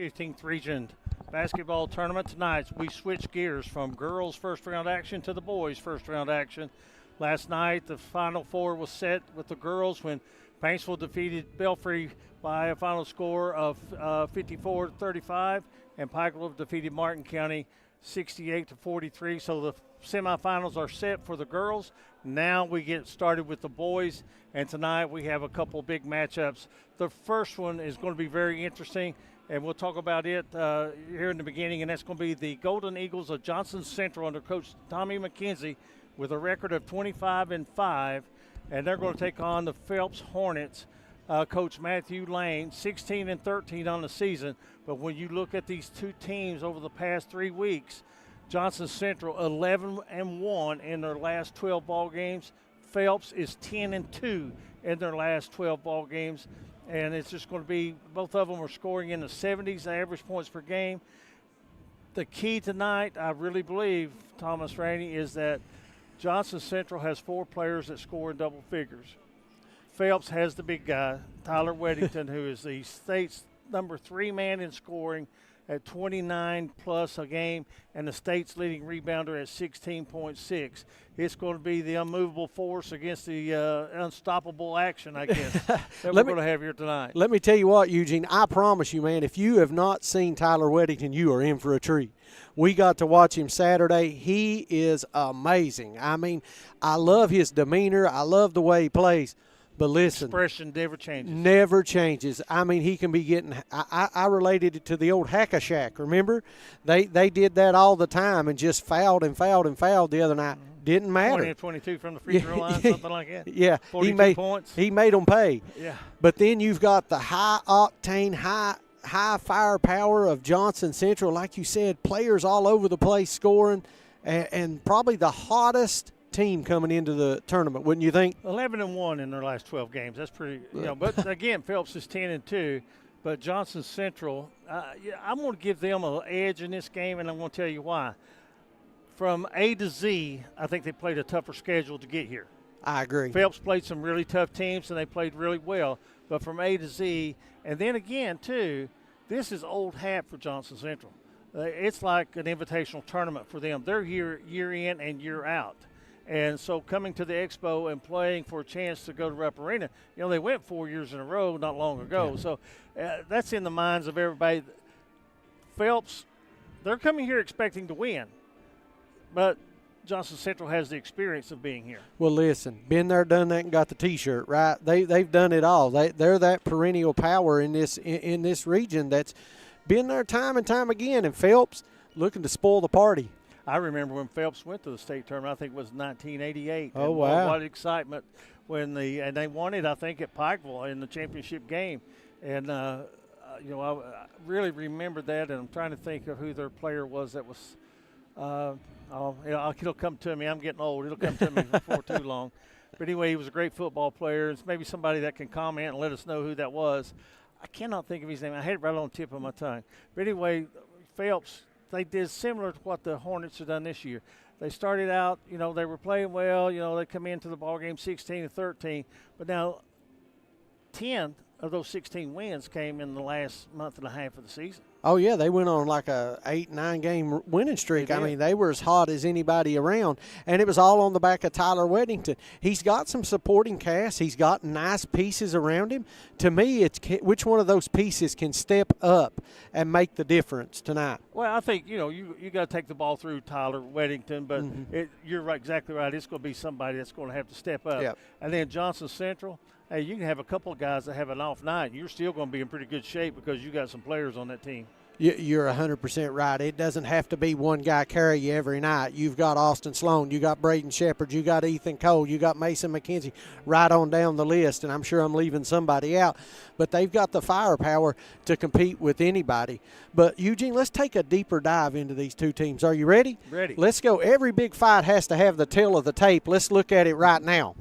15th Region Basketball Tournament tonight. We switch gears from girls' first-round action to the boys' first-round action. Last night, the Final Four was set with the girls when Paintsville defeated Belfry by a final score of 54-35, and Pikeville defeated Martin County 68-43. So the semifinals are set for the girls. Now we get started with the boys, and tonight we have a couple big matchups. The first one is going to be very interesting, and we'll talk about it here in the beginning, and that's going to be the Golden Eagles of Johnson Central under Coach Tommy McKenzie with a record of 25-5, and they're going to take on the Phelps Hornets. Coach Matthew Lane, 16-13 on the season. But when you look at these two teams over the past 3 weeks, Johnson Central 11-1 in their last 12 ball games. Phelps is 10-2 in their last 12 ball games. And it's just going to be, both of them are scoring in the 70s average points per game. The key tonight, I really believe, Thomas Rainey, is that Johnson Central has 4 players that score in double figures. Phelps has the big guy, Tyler Weddington, who is the state's number 3 man in scoring at 29+ a game, and the state's leading rebounder at 16.6. It's going to be the unmovable force against the unstoppable action, I guess, that we're going to have here tonight. Let me tell you what, Eugene, I promise you, man, if you have not seen Tyler Weddington, you are in for a treat. We got to watch him Saturday. He is amazing. I mean, I love his demeanor. I love the way he plays. But listen, expression never changes. Never changes. I mean, he can be getting. I related it to the old Hack-a-Shack. Remember, they did that all the time and just fouled and fouled and fouled the other night. Didn't matter. 20-22 from the free throw line, something like that. Yeah, 42 points. He made them pay. Yeah. But then you've got the high octane, high firepower of Johnson Central, like you said, players all over the place scoring, and probably the hottest team coming into the tournament, wouldn't you think? 11-1 in their last 12 games. That's pretty, but again, Phelps is 10-2, but Johnson Central, I'm going to give them an edge in this game, and I'm going to tell you why. From A to Z, I think they played a tougher schedule to get here. I agree. Phelps played some really tough teams, and they played really well, but from A to Z, and then again, too, this is old hat for Johnson Central. It's like an invitational tournament for them. They're here year in and year out. And so coming to the Expo and playing for a chance to go to Rupp Arena, they went 4 years in a row not long ago. So that's in the minds of everybody. Phelps, they're coming here expecting to win, but Johnson Central has the experience of being here. Well, listen, been there, done that, and got the T-shirt, right? They've done it all. They're that perennial power in this region that's been there time and time again. And Phelps looking to spoil the party. I remember when Phelps went to the state tournament. I think it was 1988. Oh, wow. What excitement when and they won it, I think, at Pikeville in the championship game. And, I really remember that, and I'm trying to think of who their player was that was it'll come to me. I'm getting old. It'll come to me before too long. But anyway, he was a great football player. It's maybe somebody that can comment and let us know who that was. I cannot think of his name. I had it right on the tip of my tongue. But anyway, Phelps, they did similar to what the Hornets have done this year. They started out, they were playing well. They come into the ball game 16-13. But now 10 of those 16 wins came in the last month and a half of the season. Oh, yeah, they went on like a 8-9 game winning streak. I mean, they were as hot as anybody around, and it was all on the back of Tyler Weddington. He's got some supporting cast. He's got nice pieces around him. To me, it's which one of those pieces can step up and make the difference tonight. Well, I think, you got to take the ball through Tyler Weddington, but you're right, exactly right. It's going to be somebody that's going to have to step up. Yep. And then Johnson Central, hey, you can have a couple of guys that have an off night, and you're still going to be in pretty good shape because you got some players on that team. You're 100% right. It doesn't have to be one guy carry you every night. You've got Austin Sloan, you got Braden Shepard, you got Ethan Cole, you got Mason McKenzie right on down the list, and I'm sure I'm leaving somebody out. But they've got the firepower to compete with anybody. But, Eugene, let's take a deeper dive into these two teams. Are you ready? Ready. Let's go. Every big fight has to have the tail of the tape. Let's look at it right now.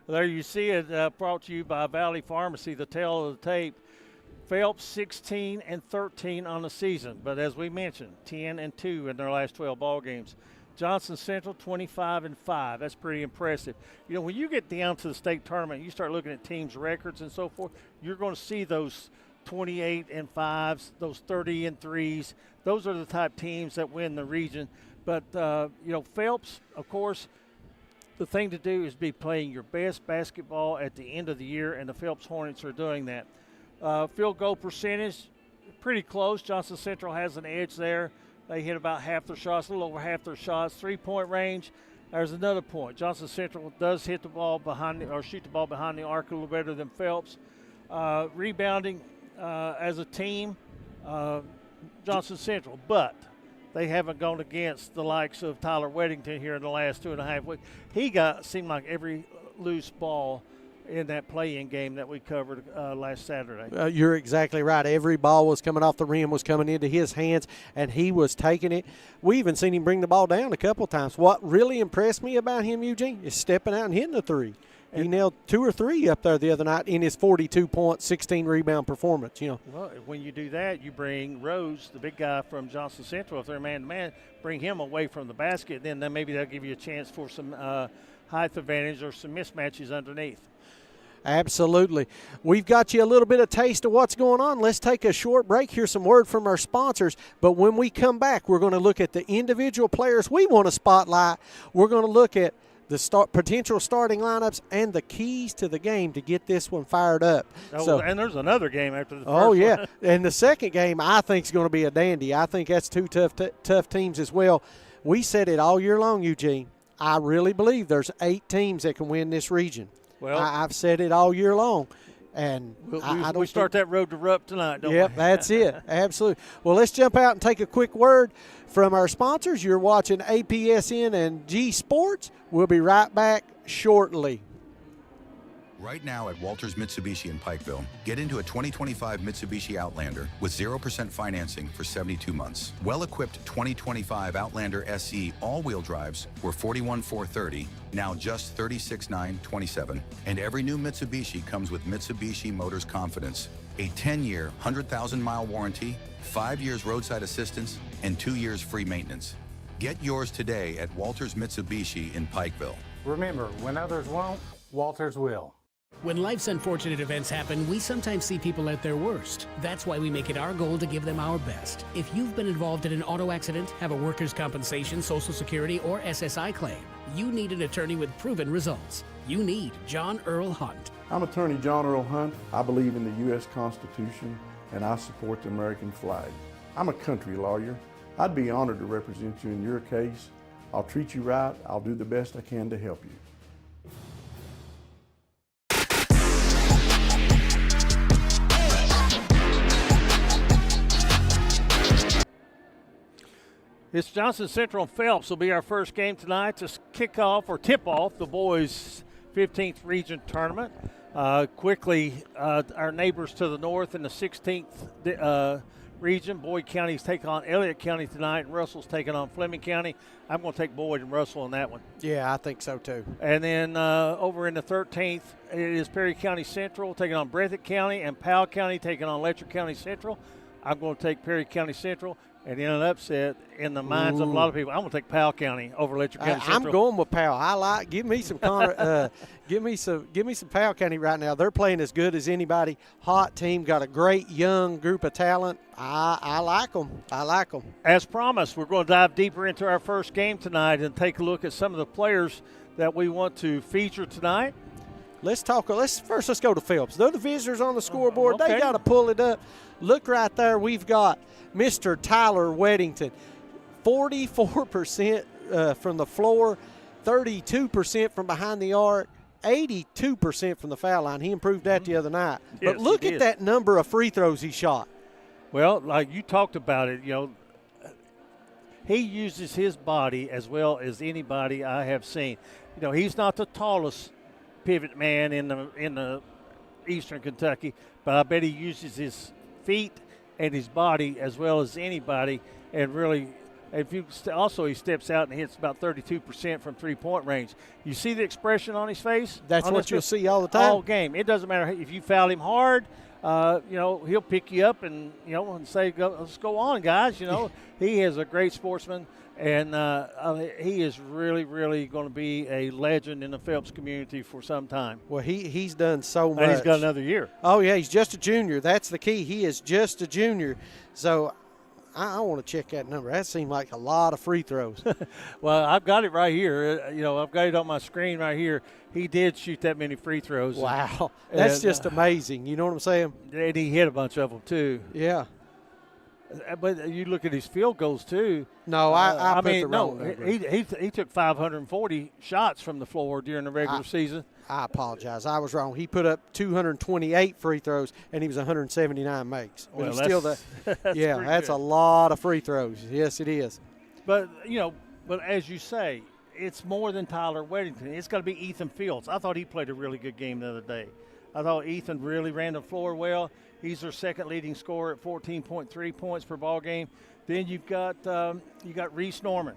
There you see it, brought to you by Valley Pharmacy, the tail of the tape. Phelps 16-13 on the season, but as we mentioned, 10-2 in their last 12 ball games. Johnson Central 25-5. That's pretty impressive. When you get down to the state tournament, you start looking at teams' records and so forth. You're going to see those 28 and 5s, those 30 and 3s. Those are the type teams that win the region. But, Phelps, of course, the thing to do is be playing your best basketball at the end of the year, and the Phelps Hornets are doing that. Field goal percentage, pretty close. Johnson Central has an edge there. They hit about half their shots, a little over half their shots. 3-point range, there's another point. Johnson Central does hit the ball shoot the ball behind the arc a little better than Phelps. Rebounding as a team, Johnson Central, but they haven't gone against the likes of Tyler Weddington here in the last 2.5 weeks. He seemed like every loose ball in that play-in game that we covered last Saturday. You're exactly right. Every ball was coming off the rim, was coming into his hands, and he was taking it. We even seen him bring the ball down a couple of times. What really impressed me about him, Eugene, is stepping out and hitting a three. He nailed 2 or 3 up there the other night in his 42-point, 16-rebound performance. Well, when you do that, you bring Rose, the big guy from Johnson Central, if they're man-to-man, bring him away from the basket. Then maybe they'll give you a chance for some height advantage or some mismatches underneath. Absolutely. We've got you a little bit of taste of what's going on. Let's take a short break, hear some word from our sponsors. But when we come back, we're going to look at the individual players we want to spotlight. We're going to look at the potential starting lineups and the keys to the game to get this one fired up. And there's another game after the first one. Oh, yeah. One. And the second game I think is going to be a dandy. I think that's 2 tough teams as well. We said it all year long, Eugene. I really believe there's 8 teams that can win this region. Well, I've said it all year long. And we start that road to Rupp tonight, don't we? Yep, that's it. Absolutely. Well, let's jump out and take a quick word from our sponsors. You're watching APSN and G Sports. We'll be right back shortly. Right now at Walters Mitsubishi in Pikeville, get into a 2025 Mitsubishi Outlander with 0% financing for 72 months. Well-equipped 2025 Outlander SE all-wheel drives were $41,430, now just $36,927. And every new Mitsubishi comes with Mitsubishi Motors Confidence, a 10-year, 100,000-mile warranty, 5 years roadside assistance, and 2 years free maintenance. Get yours today at Walters Mitsubishi in Pikeville. Remember, when others won't, Walters will. When life's unfortunate events happen, we sometimes see people at their worst. That's why we make it our goal to give them our best. If you've been involved in an auto accident, have a workers' compensation, Social Security, or SSI claim, you need an attorney with proven results. You need John Earl Hunt. I'm attorney John Earl Hunt. I believe in the U.S. Constitution, and I support the American flag. I'm a country lawyer. I'd be honored to represent you in your case. I'll treat you right. I'll do the best I can to help you. It's Johnson Central and Phelps will be our first game tonight to kick off or tip off the boys' 15th region tournament. Quickly, our neighbors to the north in the 16th region, Boyd County's taking on Elliott County tonight, and Russell's taking on Fleming County. I'm going to take Boyd and Russell on that one. Yeah, I think so too. And then over in the 13th, it is Perry County Central taking on Breathitt County, and Powell County taking on Letcher County Central. I'm going to take Perry County Central. And in an upset, in the minds of a lot of people, I'm going to take Powell County over Letcher County Central. I'm going with Powell. Give me some give me some Powell County right now. They're playing as good as anybody. Hot team, got a great young group of talent. I like them. I like them. As promised, we're going to dive deeper into our first game tonight and take a look at some of the players that we want to feature tonight. Let's go to Phelps. They're the visitors on the scoreboard. Okay. They got to pull it up. Look right there. We've got Mr. Tyler Weddington, 44% from the floor, 32% from behind the arc, 82% from the foul line. He improved that the other night. Yes, but look at that number of free throws he shot. Well, like you talked about it, he uses his body as well as anybody I have seen. He's not the tallest pivot man in the Eastern Kentucky, but I bet he uses his feet and his body as well as anybody, and really, he steps out and hits about 32% from three-point range. You see the expression on his face? That's what you'll see all the time. All game. It doesn't matter if you foul him hard he'll pick you up and and say, let's go on, guys. He is a great sportsman, and he is really, really going to be a legend in the Phelps community for some time. Well, he's done so much. And he's got another year. Oh, yeah, he's just a junior. That's the key. He is just a junior. So I want to check that number. That seemed like a lot of free throws. Well, I've got it right here. I've got it on my screen right here. He did shoot that many free throws. Wow. That's just amazing. You know what I'm saying? And he hit a bunch of them, too. Yeah. But you look at his field goals, too. No, I put the wrong number. He took 540 shots from the floor during the regular season. I apologize. I was wrong. He put up 228 free throws, and he was 179 makes. But Well, he's still that's a lot of free throws. Yes, it is. But, but as you say, it's more than Tyler Weddington. It's got to be Ethan Fields. I thought he played a really good game the other day. I thought Ethan really ran the floor well. He's their second leading scorer at 14.3 points per ball game. Then you've got Reese Norman.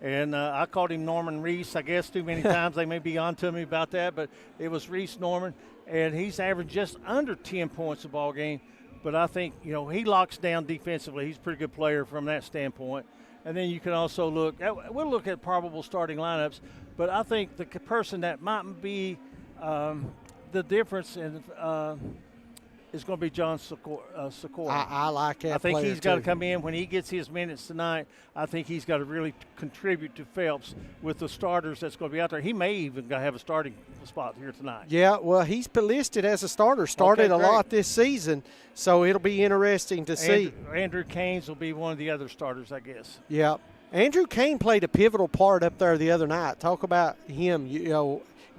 And I called him Norman Reese, I guess, too many times. They may be on to me about that, but it was Reese Norman. And he's averaged just under 10 points a ball game. But I think, he locks down defensively. He's a pretty good player from that standpoint. And then you can also we'll look at probable starting lineups, but I think the person that might be the difference in is going to be John Sikora. I like that. I think player he's got to too. come in when he gets his minutes tonight. I think he's got to really contribute to Phelps with the starters that's going to be out there. He may even have a starting spot here tonight. Yeah, well, he's listed as a starter. Started a lot this season, so it'll be interesting to see. Andrew Canes will be one of the other starters, I guess. Yeah. Andrew Kane played a pivotal part up there the other night. Talk about him,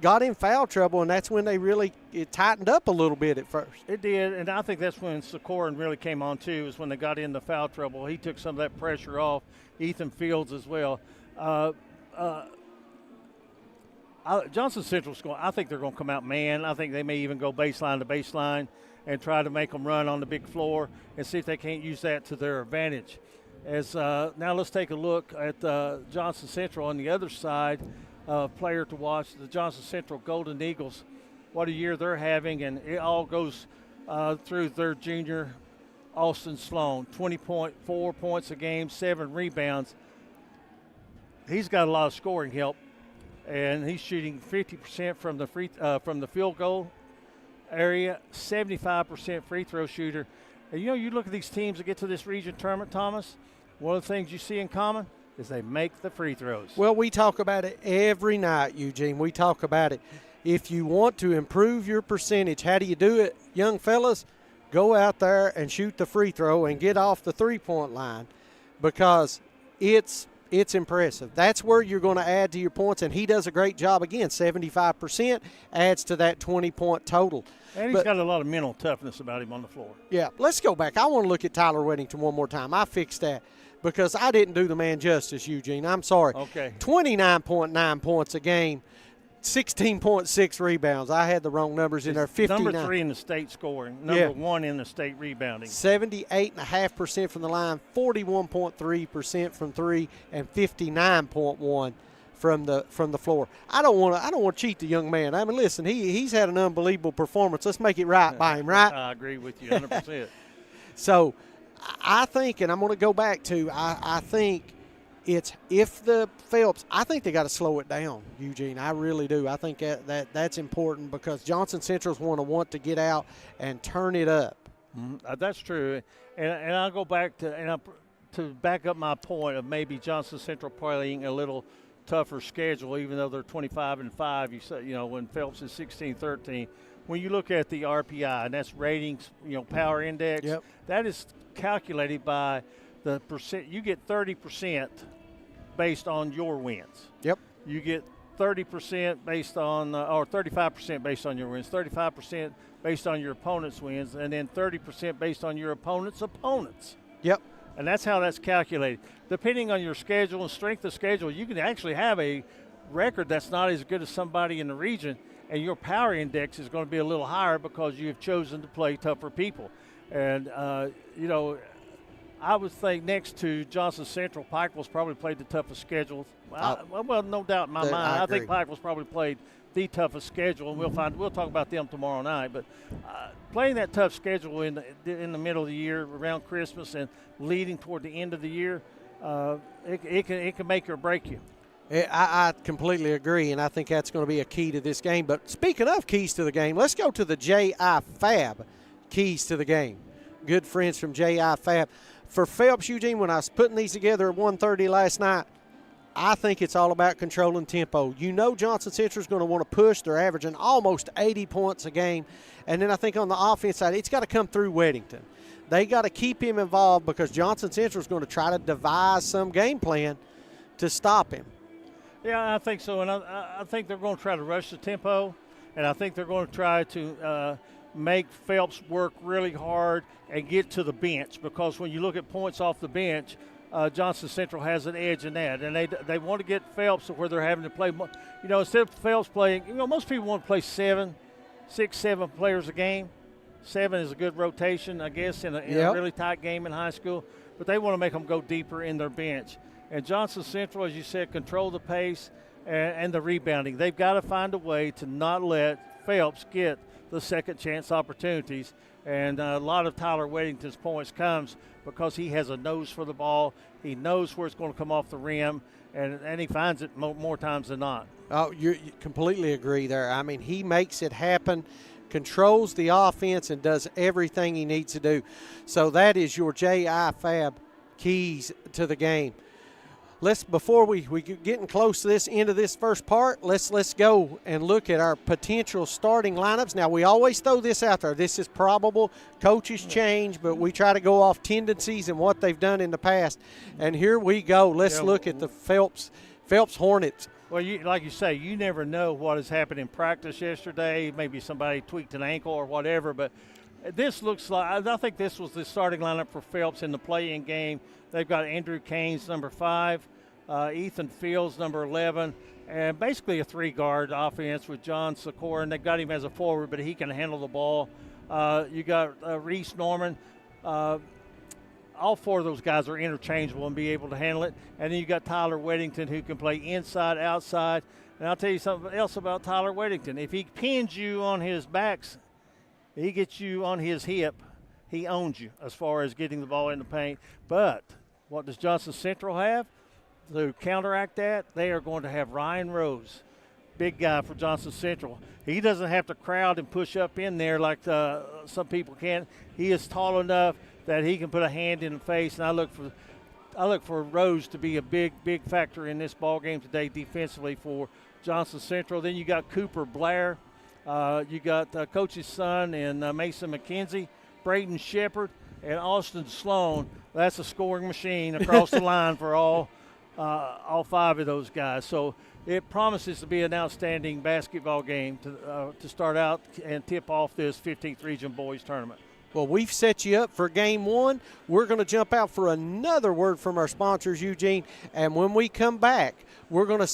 got in foul trouble, and that's when they really tightened up a little bit at first. It did, and I think that's when Sikoran really came on too, is when they got into foul trouble. He took some of that pressure off. Ethan Fields as well. Johnson Central's I think they're going to come out man. I think they may even go baseline to baseline and try to make them run on the big floor and see if they can't use that to their advantage. Now let's take a look at Johnson Central on the other side. Player to watch, the Johnson Central Golden Eagles. What a year they're having, and it all goes through their junior, Austin Sloan. 20.4 points a game, 7 rebounds. He's got a lot of scoring help, and he's shooting 50% from the field goal area, 75% free throw shooter. And you look at these teams that get to this region tournament, Thomas, one of the things you see in common is they make the free throws. Well, we talk about it every night, Eugene. We talk about it. If you want to improve your percentage, how do you do it? Young fellas, go out there and shoot the free throw and get off the three-point line, because it's impressive. That's where you're going to add to your points, and he does a great job. Again, 75% adds to that 20-point total. And he's got a lot of mental toughness about him on the floor. Yeah, let's go back. I want to look at Tyler Weddington one more time. I fixed that because I didn't do the man justice, Eugene. I'm sorry. Okay. 29.9 points a game, 16.6 rebounds. I had the wrong numbers in there. 59. Number 3 in the state scoring. Number 1 in the state rebounding. 78.5% from the line, 41.3% from three, and 59.1 from the floor. I don't want to cheat the young man. I mean, listen, he's had an unbelievable performance. Let's make it right by him, right? I agree with you 100%. So I think, and I'm going to go back to, I think it's if the Phelps, I think they got to slow it down, Eugene. I really do. I think that's important because Johnson Central's want to get out and turn it up. Mm-hmm. That's true. And I'll go back to back up my point of maybe Johnson Central playing a little tougher schedule, even though they're 25-5. You said, when Phelps is 16-13. When you look at the RPI, and that's ratings, power index, yep. That is calculated by the percent. You get 30% based on your wins. Yep. You get 30% based on, or 35% based on your wins, 35% based on your opponent's wins, and then 30% based on your opponent's opponents. Yep. And that's how that's calculated. Depending on your schedule and strength of schedule, you can actually have a record that's not as good as somebody in the region, and your power index is going to be a little higher because you have chosen to play tougher people. And, I would think next to Johnson Central, Pike was probably played the toughest schedule. Well, no doubt in my mind. I think Pike was probably played the toughest schedule, and we'll talk about them tomorrow night. But playing that tough schedule in the middle of the year, around Christmas, and leading toward the end of the year, it can make or break you. I completely agree, and I think that's going to be a key to this game. But speaking of keys to the game, let's go to the J.I. Fab keys to the game. Good friends from J.I. Fab. For Phelps, Eugene, when I was putting these together at 1:30 last night, I think it's all about controlling tempo. You know Johnson Central is going to want to push. They're averaging almost 80 points a game. And then I think on the offense side, it's got to come through Weddington. They got to keep him involved because Johnson Central is going to try to devise some game plan to stop him. Yeah, I think so. And I think they're going to try to rush the tempo. And I think they're going to try to make Phelps work really hard and get to the bench, because when you look at points off the bench, Johnson Central has an edge in that, and they want to get Phelps to where they're having to play. You know, instead of Phelps playing, you know, most people want to play 6, 7 players a game. 7 is a good rotation, I guess, in a really tight game in high school. But they want to make them go deeper in their bench. And Johnson Central, as you said, control the pace and the rebounding. They've got to find a way to not let Phelps get the second chance opportunities. And a lot of Tyler Weddington's points comes because he has a nose for the ball. He knows where it's going to come off the rim, and he finds it more times than not. Oh, you completely agree there. I mean, he makes it happen, controls the offense, and does everything he needs to do. So that is your J.I. Fab keys to the game. Before we getting close to this end of this first part, let's go and look at our potential starting lineups. Now, we always throw this out there. This is probable. Coaches change, but we try to go off tendencies and what they've done in the past. And here we go. Let's look at the Phelps Hornets. Well, like you say, you never know what has happened in practice yesterday. Maybe somebody tweaked an ankle or whatever, but this looks like – I think this was the starting lineup for Phelps in the play-in game. They've got Andrew Caines, number 5, Ethan Fields, number 11, and basically a 3-guard offense with John Sikora, and they've got him as a forward, but he can handle the ball. You got Reese Norman. All 4 of those guys are interchangeable and be able to handle it. And then you got Tyler Weddington, who can play inside, outside. And I'll tell you something else about Tyler Weddington. If he pins you on his backs, he gets you on his hip, he owns you as far as getting the ball in the paint. But what does Johnson Central have? To counteract that, they are going to have Ryan Rose, big guy for Johnson Central. He doesn't have to crowd and push up in there like some people can. He is tall enough that he can put a hand in the face, and I look for Rose to be a big factor in this ball game today defensively for Johnson Central. Then you got Cooper Blair, you got Coach's son and Mason McKenzie, Braden Shepard, and Austin Sloan. That's a scoring machine across the line for all 5 of those guys. So it promises to be an outstanding basketball game to start out and tip off this 15th Region Boys Tournament. Well, we've set you up for Game 1. We're going to jump out for another word from our sponsors, Eugene. And when we come back, we're going to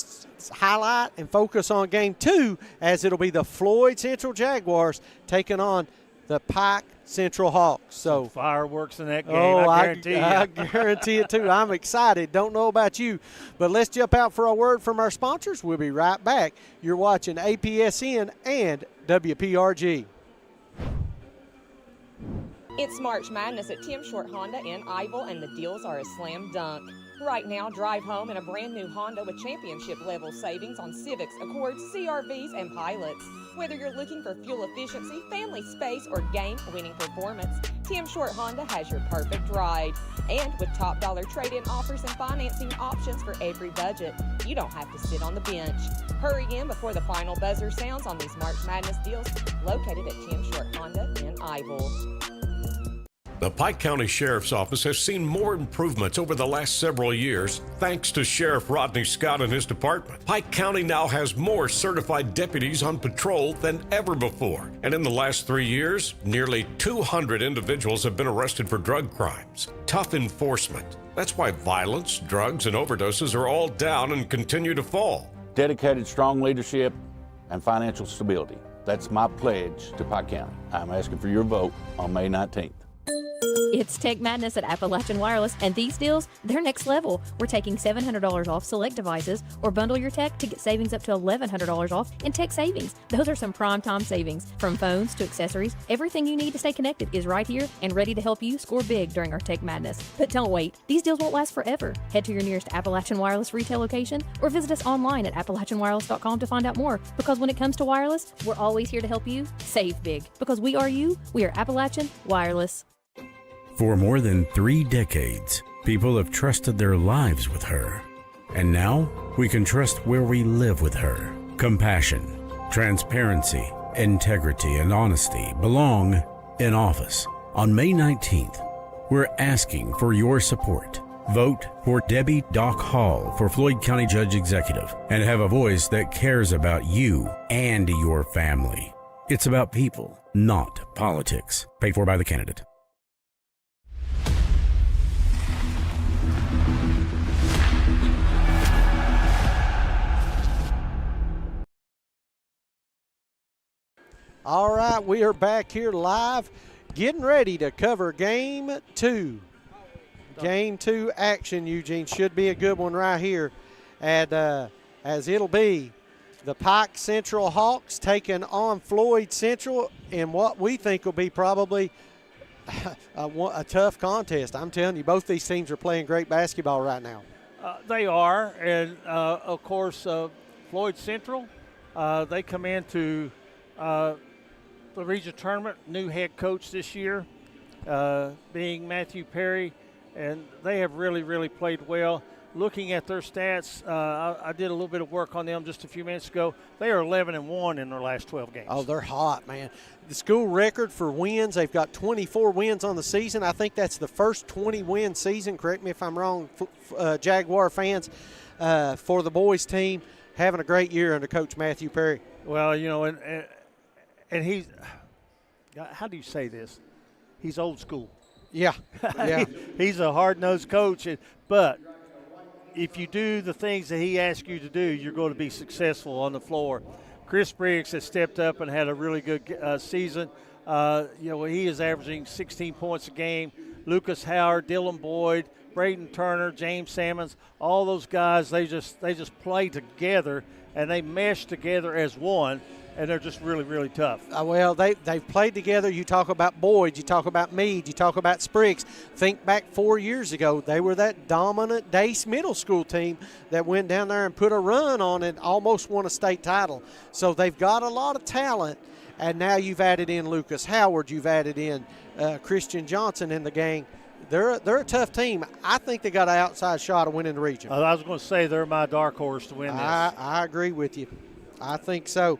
highlight and focus on Game 2, as it'll be the Floyd Central Jaguars taking on the Pike Central Hawks. So fireworks in that game, I guarantee you. I guarantee it, too. I'm excited. Don't know about you. But let's jump out for a word from our sponsors. We'll be right back. You're watching APSN and WPRG. It's March Madness at Tim Short Honda in Ivel, and the deals are a slam dunk. Right now, drive home in a brand new Honda with championship-level savings on Civics, Accords, CRVs, and Pilots. Whether you're looking for fuel efficiency, family space, or game-winning performance, Tim Short Honda has your perfect ride. And with top dollar trade-in offers and financing options for every budget, you don't have to sit on the bench. Hurry in before the final buzzer sounds on these March Madness deals located at Tim Short Honda in Ivel. The Pike County Sheriff's Office has seen more improvements over the last several years thanks to Sheriff Rodney Scott and his department. Pike County now has more certified deputies on patrol than ever before. And in the last 3 years, nearly 200 individuals have been arrested for drug crimes. Tough enforcement. That's why violence, drugs, and overdoses are all down and continue to fall. Dedicated, strong leadership and financial stability. That's my pledge to Pike County. I'm asking for your vote on May 19th. It's Tech Madness at Appalachian Wireless, and these deals, they're next level. We're taking $700 off select devices, or bundle your tech to get savings up to $1,100 off in tech savings. Those are some prime time savings. From phones to accessories, everything you need to stay connected is right here and ready to help you score big during our Tech Madness. But don't wait. These deals won't last forever. Head to your nearest Appalachian Wireless retail location or visit us online at AppalachianWireless.com to find out more. Because when it comes to wireless, we're always here to help you save big. Because we are you, we are Appalachian Wireless. For more than 3 decades, people have trusted their lives with her. And now, we can trust where we live with her. Compassion, transparency, integrity, and honesty belong in office. On May 19th, we're asking for your support. Vote for Debbie Doc Hall for Floyd County Judge Executive and have a voice that cares about you and your family. It's about people, not politics. Paid for by the candidate. All right, we are back here live, getting ready to cover Game 2. Game 2 action, Eugene. Should be a good one right here. And as it'll be the Pike Central Hawks taking on Floyd Central in what we think will be probably a tough contest. I'm telling you, both these teams are playing great basketball right now. They are. And, of course, Floyd Central, they come into the region tournament, new head coach this year, being Matthew Perry, and they have really, really played well. Looking at their stats, I did a little bit of work on them just a few minutes ago. They are 11-1 in their last 12 games. Oh, they're hot, man. The school record for wins, they've got 24 wins on the season. I think that's the first 20-win season. Correct me if I'm wrong, Jaguar fans, for the boys team. Having a great year under Coach Matthew Perry. Well, you know, and he's, how do you say this? He's old school. Yeah, yeah. He's a hard-nosed coach, but if you do the things that he asks you to do, you're going to be successful on the floor. Chris Briggs has stepped up and had a really good season. He is averaging 16 points a game. Lucas Howard, Dylan Boyd, Braden Turner, James Sammons, all those guys, they just play together and they mesh together as one, and they're just really, really tough. Well, they've played together. You talk about Boyd, you talk about Meade, you talk about Spriggs. Think back 4 years ago, they were that dominant Dace Middle School team that went down there and put a run on it, almost won a state title. So they've got a lot of talent, and now you've added in Lucas Howard, you've added in Christian Johnson in the gang. They're a tough team. I think they got an outside shot of winning the region. I was going to say they're my dark horse to win this. I agree with you. I think so.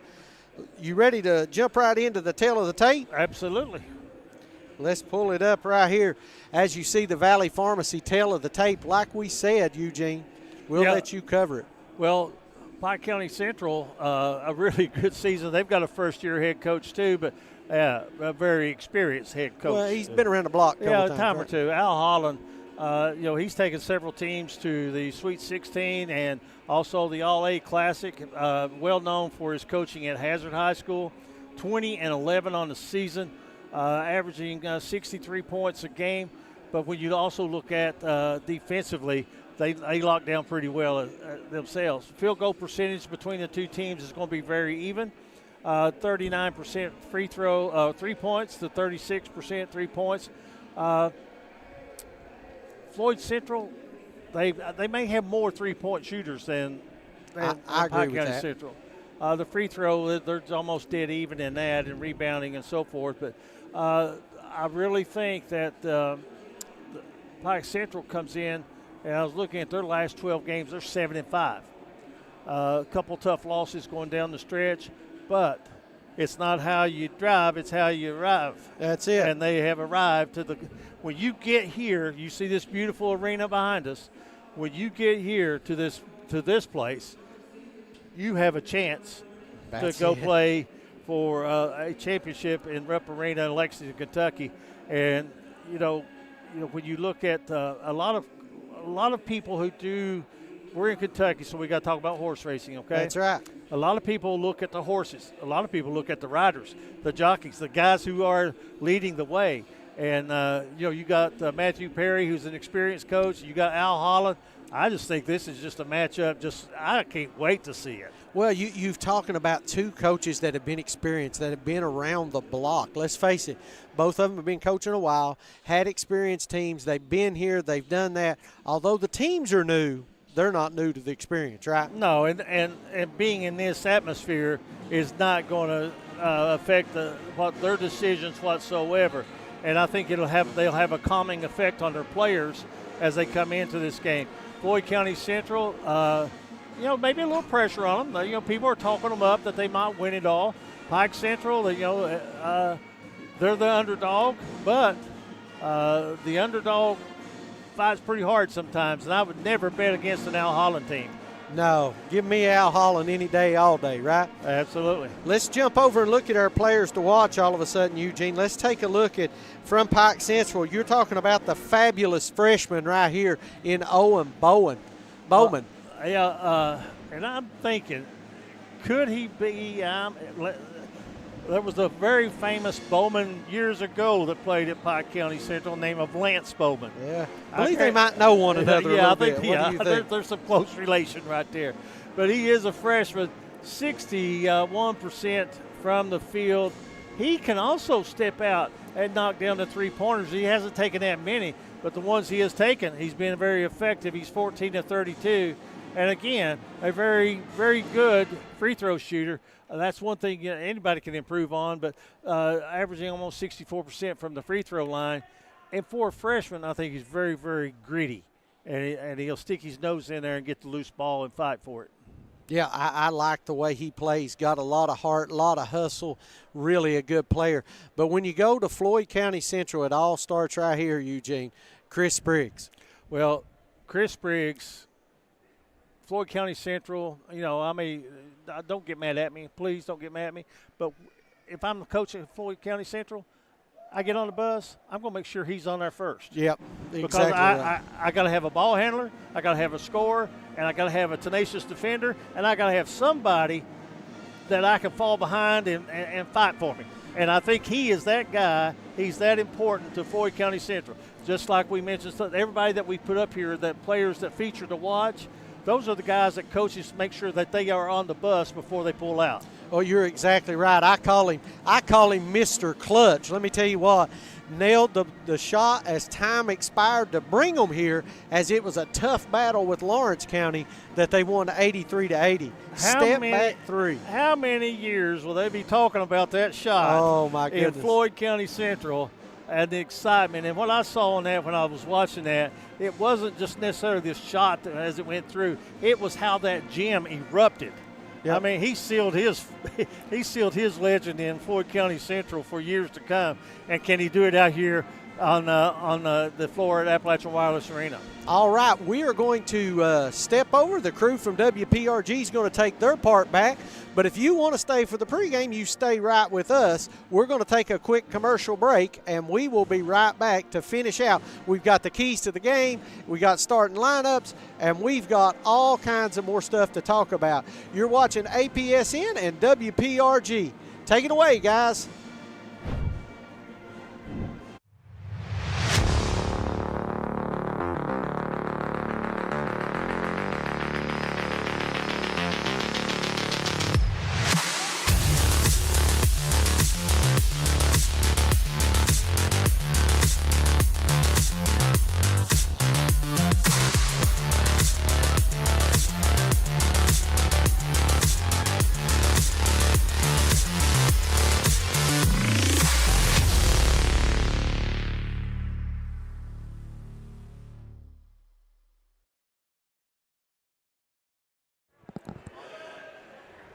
You ready to jump right into the tail of the tape? Absolutely. Let's pull it up right here. As you see the Valley Pharmacy tail of the tape, like we said, Eugene, we'll let you cover it. Well, Pike County Central, a really good season. They've got a first-year head coach too, but a very experienced head coach. Well, he's been around the block a couple times, a time right? or two. Al Holland, he's taken several teams to the Sweet 16 and also the All-A Classic, well known for his coaching at Hazard High School. 20-11 on the season, averaging 63 points a game. But when you also look at defensively, they lock down pretty well themselves. Field goal percentage between the two teams is going to be very even. 39% free throw 3 points to 36% 3 points. Floyd Central, they may have more 3-point shooters than I Pike agree with County that. Central. The free throw, they're almost dead even in that, and rebounding and so forth. But I really think that Pike Central comes in, and I was looking at their last 12 games, they're 7-5. A couple tough losses going down the stretch, but it's not how you drive, it's how you arrive. That's it. And they have arrived to when you get here, you see this beautiful arena behind us. When you get here to this place, you have a chance to go play for a championship in Rupp Arena in Lexington, Kentucky. And when you look at a lot of people who do. We're in Kentucky, so we got to talk about horse racing, okay? That's right. A lot of people look at the horses. A lot of people look at the riders, the jockeys, the guys who are leading the way. And, you got Matthew Perry, who's an experienced coach. You got Al Holland. I just think this is just a matchup. I can't wait to see it. Well, you've talking about two coaches that have been experienced, that have been around the block. Let's face it, both of them have been coaching a while, had experienced teams. They've been here, they've done that. Although the teams are new, they're not new to the experience, right? No, and being in this atmosphere is not going to affect their decisions whatsoever. And I think they'll have a calming effect on their players as they come into this game. Floyd County Central, maybe a little pressure on them. People are talking them up that they might win it all. Pike Central, they're the underdog, but the underdog fights pretty hard sometimes, and I would never bet against an Al Holland team. No, give me Al Holland any day, all day, right? Absolutely. Let's jump over and look at our players to watch all of a sudden, Eugene. Let's take a look at from Pike Central. You're talking about the fabulous freshman right here in Owen Bowman. And I'm thinking, could he be there was a very famous Bowman years ago that played at Pike County Central named of Lance Bowman. Yeah, I believe they might know one another a little bit. There's some close relation right there. But he is a freshman, 61% from the field. He can also step out and knock down the three-pointers. He hasn't taken that many, but the ones he has taken, he's been very effective. He's 14 to 32. And again, a very, very good free throw shooter. That's one thing anybody can improve on, but averaging almost 64% from the free throw line. And for a freshman, I think he's very, very gritty. And he'll stick his nose in there and get the loose ball and fight for it. Yeah, I like the way he plays. Got a lot of heart, a lot of hustle, really a good player. But when you go to Floyd County Central, it all starts right here, Eugene. Chris Briggs. Well, Chris Briggs, Floyd County Central, don't get mad at me. Please don't get mad at me. But if I'm the coach at Floyd County Central, I get on the bus, I'm going to make sure he's on there first. Yep, exactly. Because right. I got to have a ball handler, I got to have a scorer, and I got to have a tenacious defender, and I got to have somebody that I can fall behind and fight for me. And I think he is that guy. He's that important to Floyd County Central. Just like we mentioned, everybody that we put up here, that players that feature to watch, those are the guys that coaches make sure that they are on the bus before they pull out. Oh, you're exactly right. I call him Mr. Clutch. Let me tell you what, nailed the shot as time expired to bring them here, as it was a tough battle with Lawrence County that they won 83-80. Step back three. How many years will they be talking about that shot? Oh my goodness. In Floyd County Central? And the excitement. And what I saw on that when I was watching that, it wasn't just necessarily this shot as it went through. It was how that gym erupted. Yep. I mean, he sealed his legend in Floyd County Central for years to come. And can he do it out here on the floor at Appalachian Wireless Arena? All right, we are going to step over. The crew from WPRG is going to take their part back. But if you want to stay for the pregame, you stay right with us. We're going to take a quick commercial break, and we will be right back to finish out. We've got the keys to the game, we got starting lineups, and we've got all kinds of more stuff to talk about. You're watching APSN and WPRG. Take it away, guys.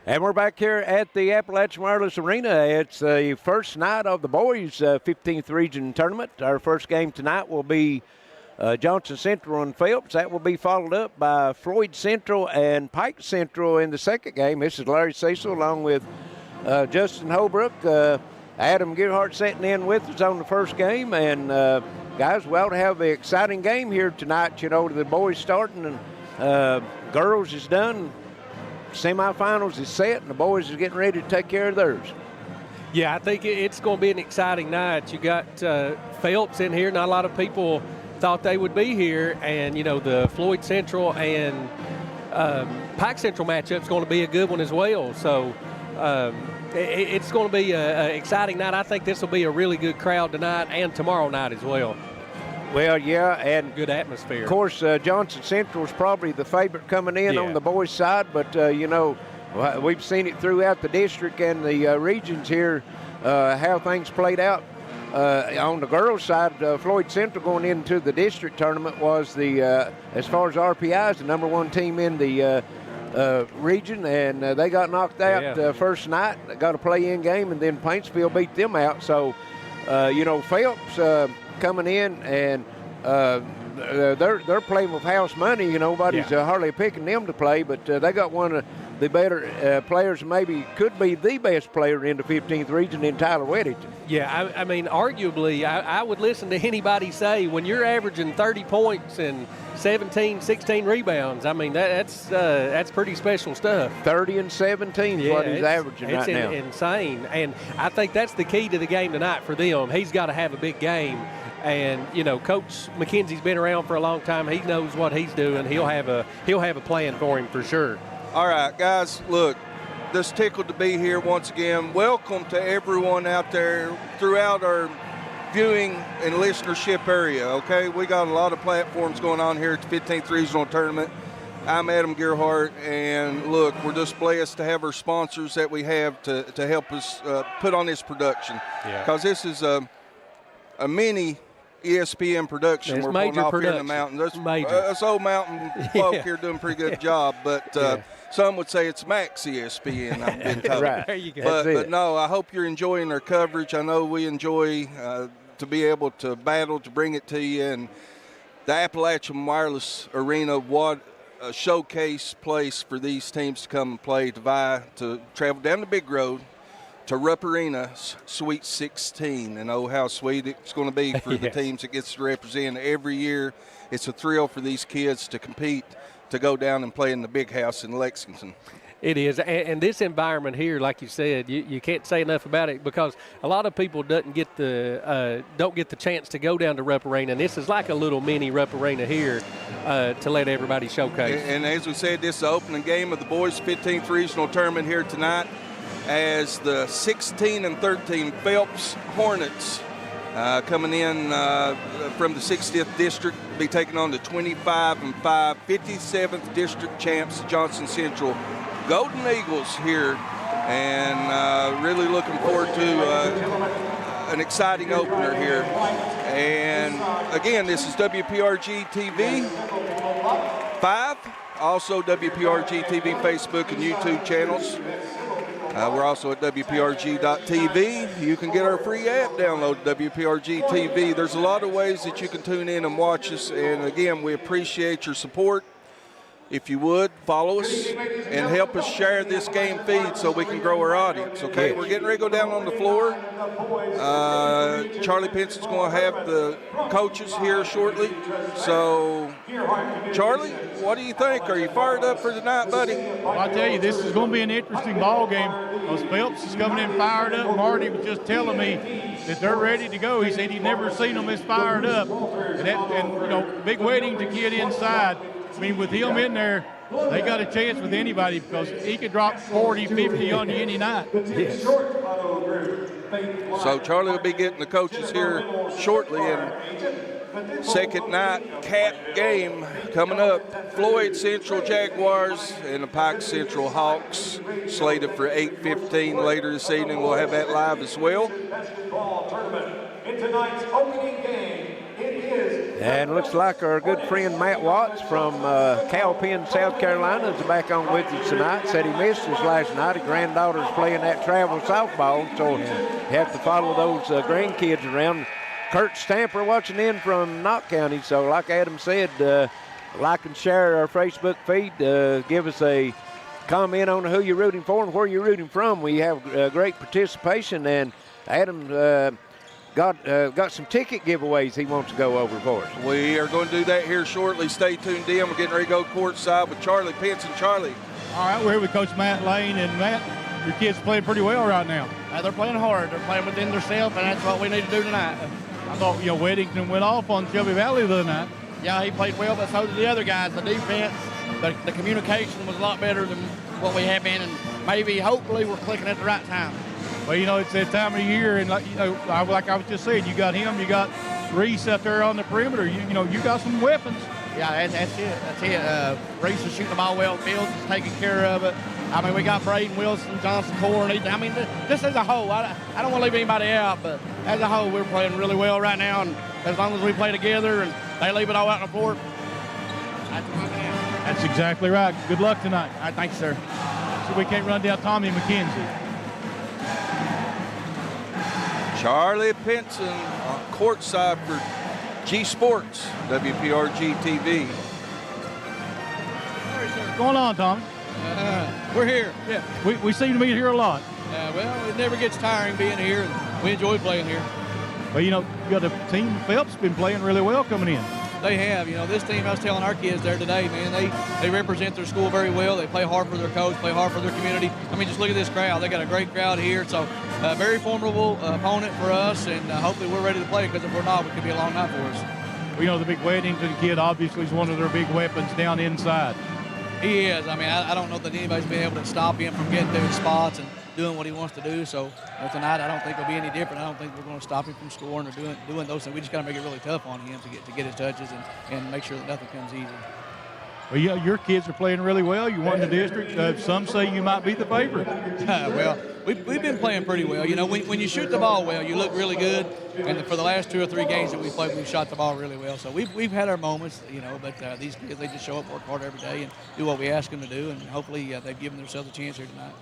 And we're back here at the Appalachian Wireless Arena. It's the first night of the boys' 15th region tournament. Our first game tonight will be Johnson Central and Phelps. That will be followed up by Floyd Central and Pike Central in the second game. This is Larry Cecil along with Justin Holbrook. Adam Gearheart sitting in with us on the first game. And, guys, we ought to have an exciting game here tonight. You know, the boys starting and girls is done. Semifinals is set, and the boys are getting ready to take care of theirs. Yeah, I think it's going to be an exciting night. You got Phelps in here. Not a lot of people thought they would be here, and the Floyd Central and Pike Central matchup is going to be a good one as well. So it's going to be an exciting night. I think this will be a really good crowd tonight and tomorrow night as well. Well, yeah, and good atmosphere. Of course, Johnson Central is probably the favorite coming in on the boys' side, but we've seen it throughout the district and the regions here, how things played out. On the girls' side, Floyd Central going into the district tournament was as far as RPI, is the number one team in the region, and they got knocked out first night. They got a play-in game, and then Paintsville beat them out. So, Phelps coming in, and they're playing with house money. Nobody's hardly picking them to play, but they got one of the better players, maybe could be the best player in the 15th region in Tyler Weddington. Yeah, I mean, arguably, I would listen to anybody say when you're averaging 30 points and 17, 16 rebounds, I mean, that's pretty special stuff. 30 and 17 is what he's averaging right now. It's insane, and I think that's the key to the game tonight for them. He's got to have a big game, and Coach McKenzie's been around for a long time. He knows what he's doing. He'll have a plan for him for sure. All right, guys, look, just tickled to be here once again. Welcome to everyone out there throughout our viewing and listenership area, okay? We got a lot of platforms going on here at the 15th Regional Tournament. I'm Adam Gearheart, and look, we're just blessed to have our sponsors that we have to help us put on this production. Because this is a mini ESPN production. We're pulling off here in the mountains. Us old mountain folk here doing a pretty good job, but some would say it's max ESPN, I've been told. Right. There you go. But no, I hope you're enjoying our coverage. I know we enjoy to be able to battle to bring it to you. And the Appalachian Wireless Arena, what a showcase place for these teams to come and play, to travel down the big road to Rupp Arena, Sweet 16, and how sweet it's going to be for the teams that gets to represent every year. It's a thrill for these kids to compete, to go down and play in the big house in Lexington. It is, and this environment here, like you said, you can't say enough about it, because a lot of people don't get the chance to go down to Rupp Arena, and this is like a little mini Rupp Arena here to let everybody showcase. And as we said, this is the opening game of the boys' 15th Regional Tournament here tonight, as the 16 and 13 Phelps Hornets coming in from the 60th District, be taking on the 25 and 5 57th District champs, Johnson Central Golden Eagles here, and really looking forward to an exciting opener here. And again, this is WPRGtv 5, also WPRGtv Facebook and YouTube channels. We're also at WPRG.tv. You can get our free app download, WPRG.tv. There's a lot of ways that you can tune in and watch us. And again, we appreciate your support. If you would, follow us and help us share this game feed so we can grow our audience, okay? We're getting ready to go down on the floor. Charlie Penson's going to have the coaches here shortly. So, Charlie, what do you think? Are you fired up for tonight, buddy? Well, I tell you, this is going to be an interesting ball game. Because Phelps is coming in fired up. Marty was just telling me that they're ready to go. He said he'd never seen them this fired up. And big waiting to get inside. I mean, with him in there, they got a chance with anybody, because he could drop 40, 50 on you any night. Yes. So Charlie will be getting the coaches here shortly, and second night cap game coming up. Floyd Central Jaguars and the Pike Central Hawks slated for 8:15 later this evening. We'll have that live as well. In tonight's opening game, and looks like our good friend Matt Watts from Cowpen, South Carolina, is back on with us tonight. Said he missed us last night. His granddaughter's playing that travel softball, so you have to follow those grandkids around. Kurt Stamper watching in from Knott County. So like Adam said, like and share our Facebook feed. Give us a comment on who you're rooting for and where you're rooting from. We have great participation, and Adam got some ticket giveaways he wants to go over for us. We are going to do that here shortly. Stay tuned in. We're getting ready to go courtside with Charlie Penson. Charlie. All right, we're here with Coach Matt Lane. And Matt, your kids playing pretty well right now. They're playing hard. They're playing within themselves, and that's what we need to do tonight. I thought, Weddington went off on Shelby Valley the other night. Yeah, he played well, but so did the other guys. The defense, the communication was a lot better than what we have been, and maybe, hopefully, we're clicking at the right time. Well, it's that time of year, and like I was just saying, you got him, you got Reese out there on the perimeter. You got some weapons. Yeah, that's it. Reese is shooting the ball well. Fields is taking care of it. I mean, we got Braden Wilson, Johnson Core, and I mean, just as a whole, I don't want to leave anybody out, but as a whole, we're playing really well right now, and as long as we play together and they leave it all out on the floor, that's exactly right. Good luck tonight. All right, thank you, sir. So we can't run down Tommy McKenzie. Charlie Pinson on courtside for G Sports, WPRGtv. What's going on, Tommy? We're here. Yeah, we seem to be here a lot. Well, it never gets tiring being here, and we enjoy playing here. Well, you got a team. Phelps been playing really well coming in. They have. This team, I was telling our kids there today, man, they represent their school very well. They play hard for their coach, play hard for their community. I mean, just look at this crowd. They got a great crowd here. So, very formidable opponent for us, and hopefully we're ready to play, because if we're not, it could be a long night for us. The big Weddington kid obviously is one of their big weapons down inside. He is. I mean, I don't know that anybody's been able to stop him from getting to his spots and doing what he wants to do. So tonight, I don't think it'll be any different. I don't think we're going to stop him from scoring or doing those things. We just got to make it really tough on him to get his touches and make sure that nothing comes easy. Well, your kids are playing really well. You won the district. Some say you might be the favorite. Well, we've been playing pretty well. When you shoot the ball well, you look really good. And for the last 2 or 3 games that we played, we've shot the ball really well. So we've had our moments, but these kids, they just show up, work hard every day, and do what we ask them to do. And hopefully they've given themselves a chance here tonight.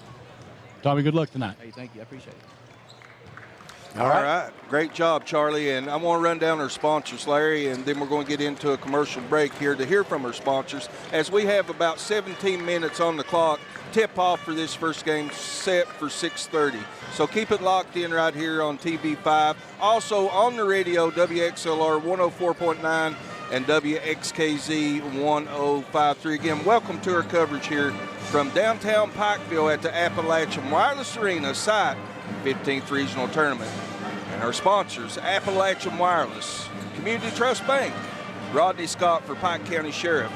Tommy, good luck tonight. Hey, thank you. I appreciate it. All right. Great job, Charlie. And I want to run down our sponsors, Larry, and then we're going to get into a commercial break here to hear from our sponsors. As we have about 17 minutes on the clock, tip-off for this first game set for 6:30. So keep it locked in right here on TV5. Also on the radio, WXLR 104.9 and WXKZ 105.3. Again, welcome to our coverage here from downtown Pikeville at the Appalachian Wireless Arena site, 15th Regional Tournament. And our sponsors, Appalachian Wireless, Community Trust Bank, Rodney Scott for Pike County Sheriff,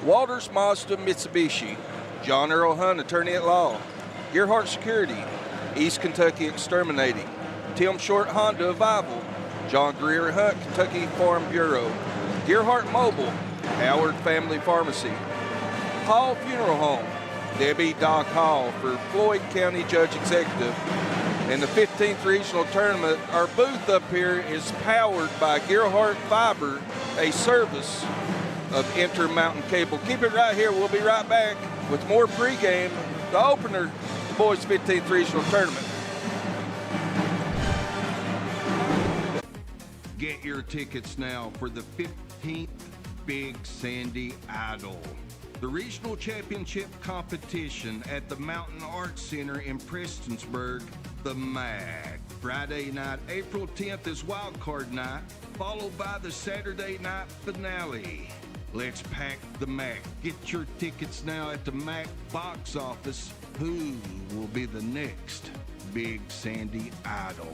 Walters Mazda Mitsubishi, John Earl Hunt, Attorney at Law, Gearheart Security, East Kentucky Exterminating, Tim Short Honda of Ivel, John Greer Hunt, Kentucky Farm Bureau, Gearheart Mobile, Howard Family Pharmacy, Hall Funeral Home, Debbie Doc Hall for Floyd County Judge Executive. In the 15th Regional Tournament, our booth up here is powered by Gearheart Fiber, a service of Intermountain Cable. Keep it right here. We'll be right back with more pregame, the opener, the boys' 15th Regional Tournament. Get your tickets now for the 15th Big Sandy Idol, the regional championship competition at the Mountain Arts Center in Prestonsburg, the MAC. Friday night, April 10th is Wild Card Night, followed by the Saturday night finale. Let's pack the MAC. Get your tickets now at the MAC box office. Who will be the next Big Sandy Idol?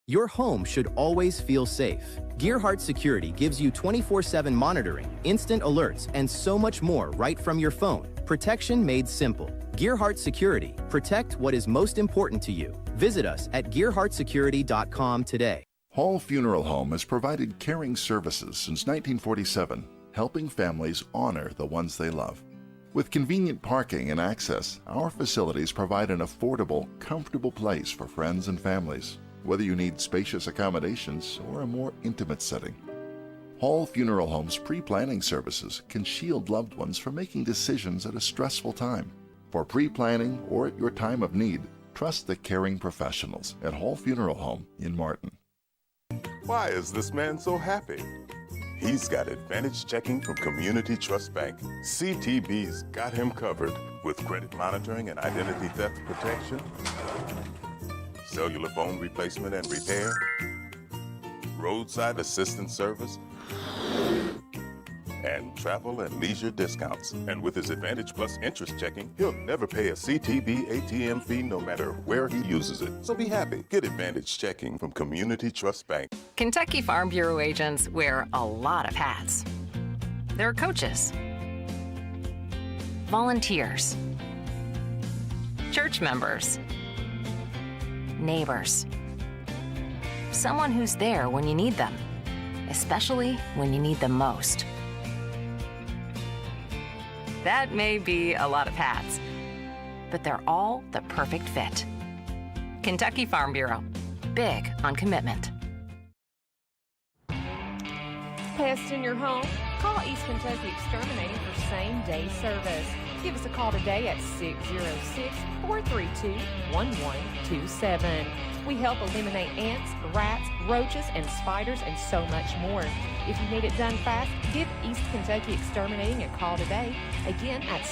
Your home should always feel safe. Gearheart Security gives you 24/7 monitoring, instant alerts, and so much more right from your phone. Protection made simple. Gearheart Security. Protect what is most important to you. Visit us at gearheartsecurity.com today. Hall Funeral Home has provided caring services since 1947, helping families honor the ones they love. With convenient parking and access, our facilities provide an affordable, comfortable place for friends and families, whether you need spacious accommodations or a more intimate setting. Hall Funeral Home's pre-planning services can shield loved ones from making decisions at a stressful time. For pre-planning or at your time of need, trust the caring professionals at Hall Funeral Home in Martin. Why is this man so happy? He's got Advantage Checking from Community Trust Bank. CTB's got him covered with credit monitoring and identity theft protection, cellular phone replacement and repair, roadside assistance service, and travel and leisure discounts. And with his Advantage Plus interest checking, he'll never pay a CTB ATM fee no matter where he uses it. So be happy. Get Advantage checking from Community Trust Bank. Kentucky Farm Bureau agents wear a lot of hats. They're coaches, volunteers, church members, neighbors, someone who's there when you need them, especially when you need them most. That may be a lot of hats, but they're all the perfect fit. Kentucky Farm Bureau, big on commitment. Pests in your home? Call East Kentucky Exterminating for same-day service. Give us a call today at 606-432-1127. We help eliminate ants, rats, roaches, and spiders, and so much more. If you need it done fast, give East Kentucky Exterminating a call today, again at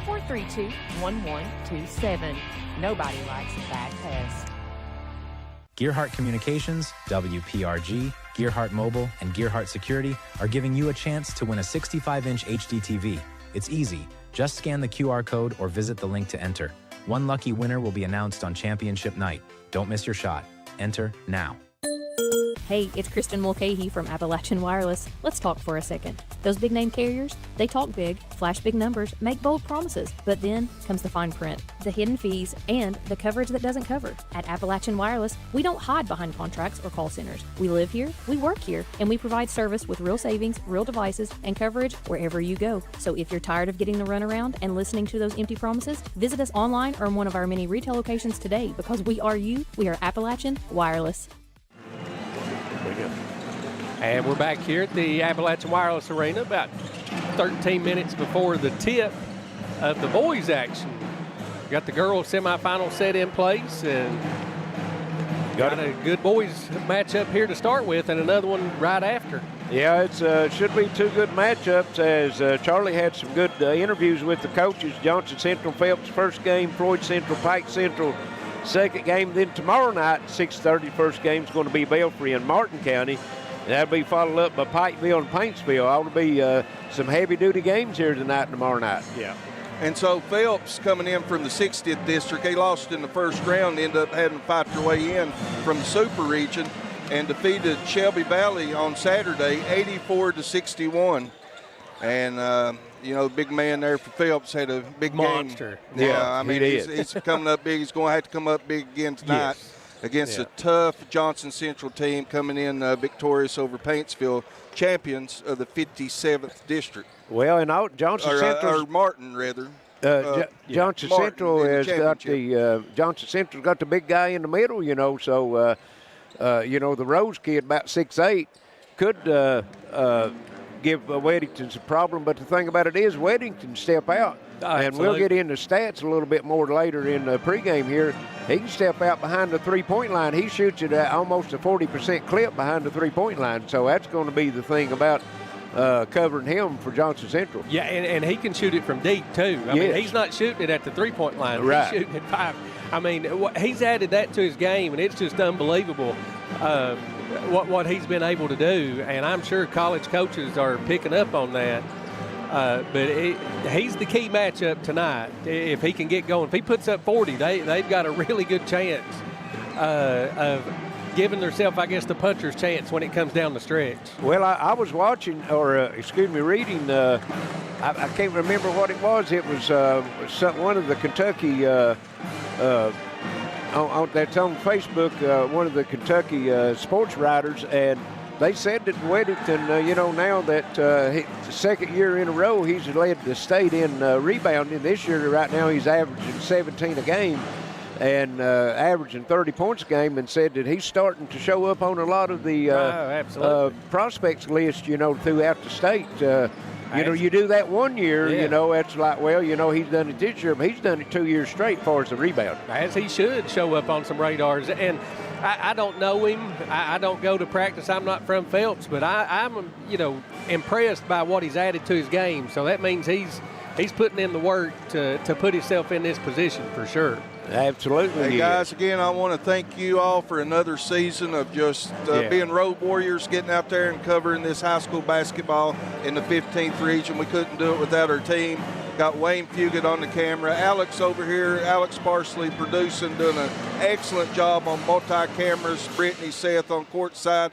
606-432-1127. Nobody likes a bad pest. Gearheart Communications, WPRG, Gearheart Mobile, and Gearheart Security are giving you a chance to win a 65-inch HD TV. It's easy. Just scan the QR code or visit the link to enter. One lucky winner will be announced on championship night. Don't miss your shot. Enter now. Hey, it's Kristen Mulcahy from Appalachian Wireless. Let's talk for a second. Those big name carriers, they talk big, flash big numbers, make bold promises, but then comes the fine print, the hidden fees, and the coverage that doesn't cover. At Appalachian Wireless, we don't hide behind contracts or call centers. We live here, we work here, and we provide service with real savings, real devices, and coverage wherever you go. So if you're tired of getting the runaround and listening to those empty promises, visit us online or in one of our many retail locations today, because we are you. We are Appalachian Wireless. And we're back here at the Appalachian Wireless Arena about 13 minutes before the tip of the boys' action. Got the girls semifinal set in place, and got a good boys matchup here to start with, and another one right after. Yeah, it should be two good matchups, as Charlie had some good interviews with the coaches. Johnson Central, Phelps first game, Floyd Central, Pike Central second game. Then tomorrow night, 6:30, first game is going to be Belfry in Martin County. That'll be followed up by Pikeville and Paintsville. Ought to be some heavy-duty games here tonight and tomorrow night. Yeah. And so Phelps coming in from the 60th district, they lost in the first round, ended up having to fight their way in from the super region and defeated Shelby Valley on Saturday, 84-61. And, you know, the big man there for Phelps had a big monster. Game. Yeah, I mean, he's coming up big. He's going to have to come up big again tonight. Yes. Against a tough Johnson Central team coming in victorious over Paintsville, champions of the 57th district. Well, and Johnson Central, or Martin rather. Johnson Central has got Johnson Central's got the big guy in the middle, you know. So, you know, the Rose kid, about 6'8", could give Weddington some problem. But the thing about it is, Weddington step out. And we'll get into stats a little bit more later in the pregame here. He can step out behind the three-point line. He shoots it at almost a 40% clip behind the three-point line. So that's going to be the thing about covering him for Johnson Central. Yeah, and he can shoot it from deep, too. I mean, he's not shooting it at the three-point line. Right. He's shooting at 5. I mean, he's added that to his game, and it's just unbelievable what he's been able to do. And I'm sure college coaches are picking up on that. But he's the key matchup tonight. If he can get going, if he puts up 40, they've got a really good chance of giving themselves, I guess, the puncher's chance when it comes down the stretch. Well, I was watching, reading. I can't remember what it was. It was one of the Kentucky. That's on Facebook. One of the Kentucky sports writers, and they said that Weddington, you know, now that the second year in a row he's led the state in rebounding. This year, right now, he's averaging 17 a game and averaging 30 points a game, and said that he's starting to show up on a lot of the prospects list, you know, throughout the state. You know, you do that one year, you know, it's like, well, you know, he's done it this year, but he's done it 2 years straight as far as the rebound. As he should show up on some radars. And I don't know him. I don't go to practice. I'm not from Phelps, but I'm, you know, impressed by what he's added to his game. So that means he's putting in the work to put himself in this position for sure. Absolutely. Hey, guys, again, I want to thank you all for another season of just being road warriors, getting out there and covering this high school basketball in the 15th region. We couldn't do it without our team. Got Wayne Fugit on the camera. Alex over here, Alex Parsley producing, doing an excellent job on multi-cameras. Brittany, Seth on courtside.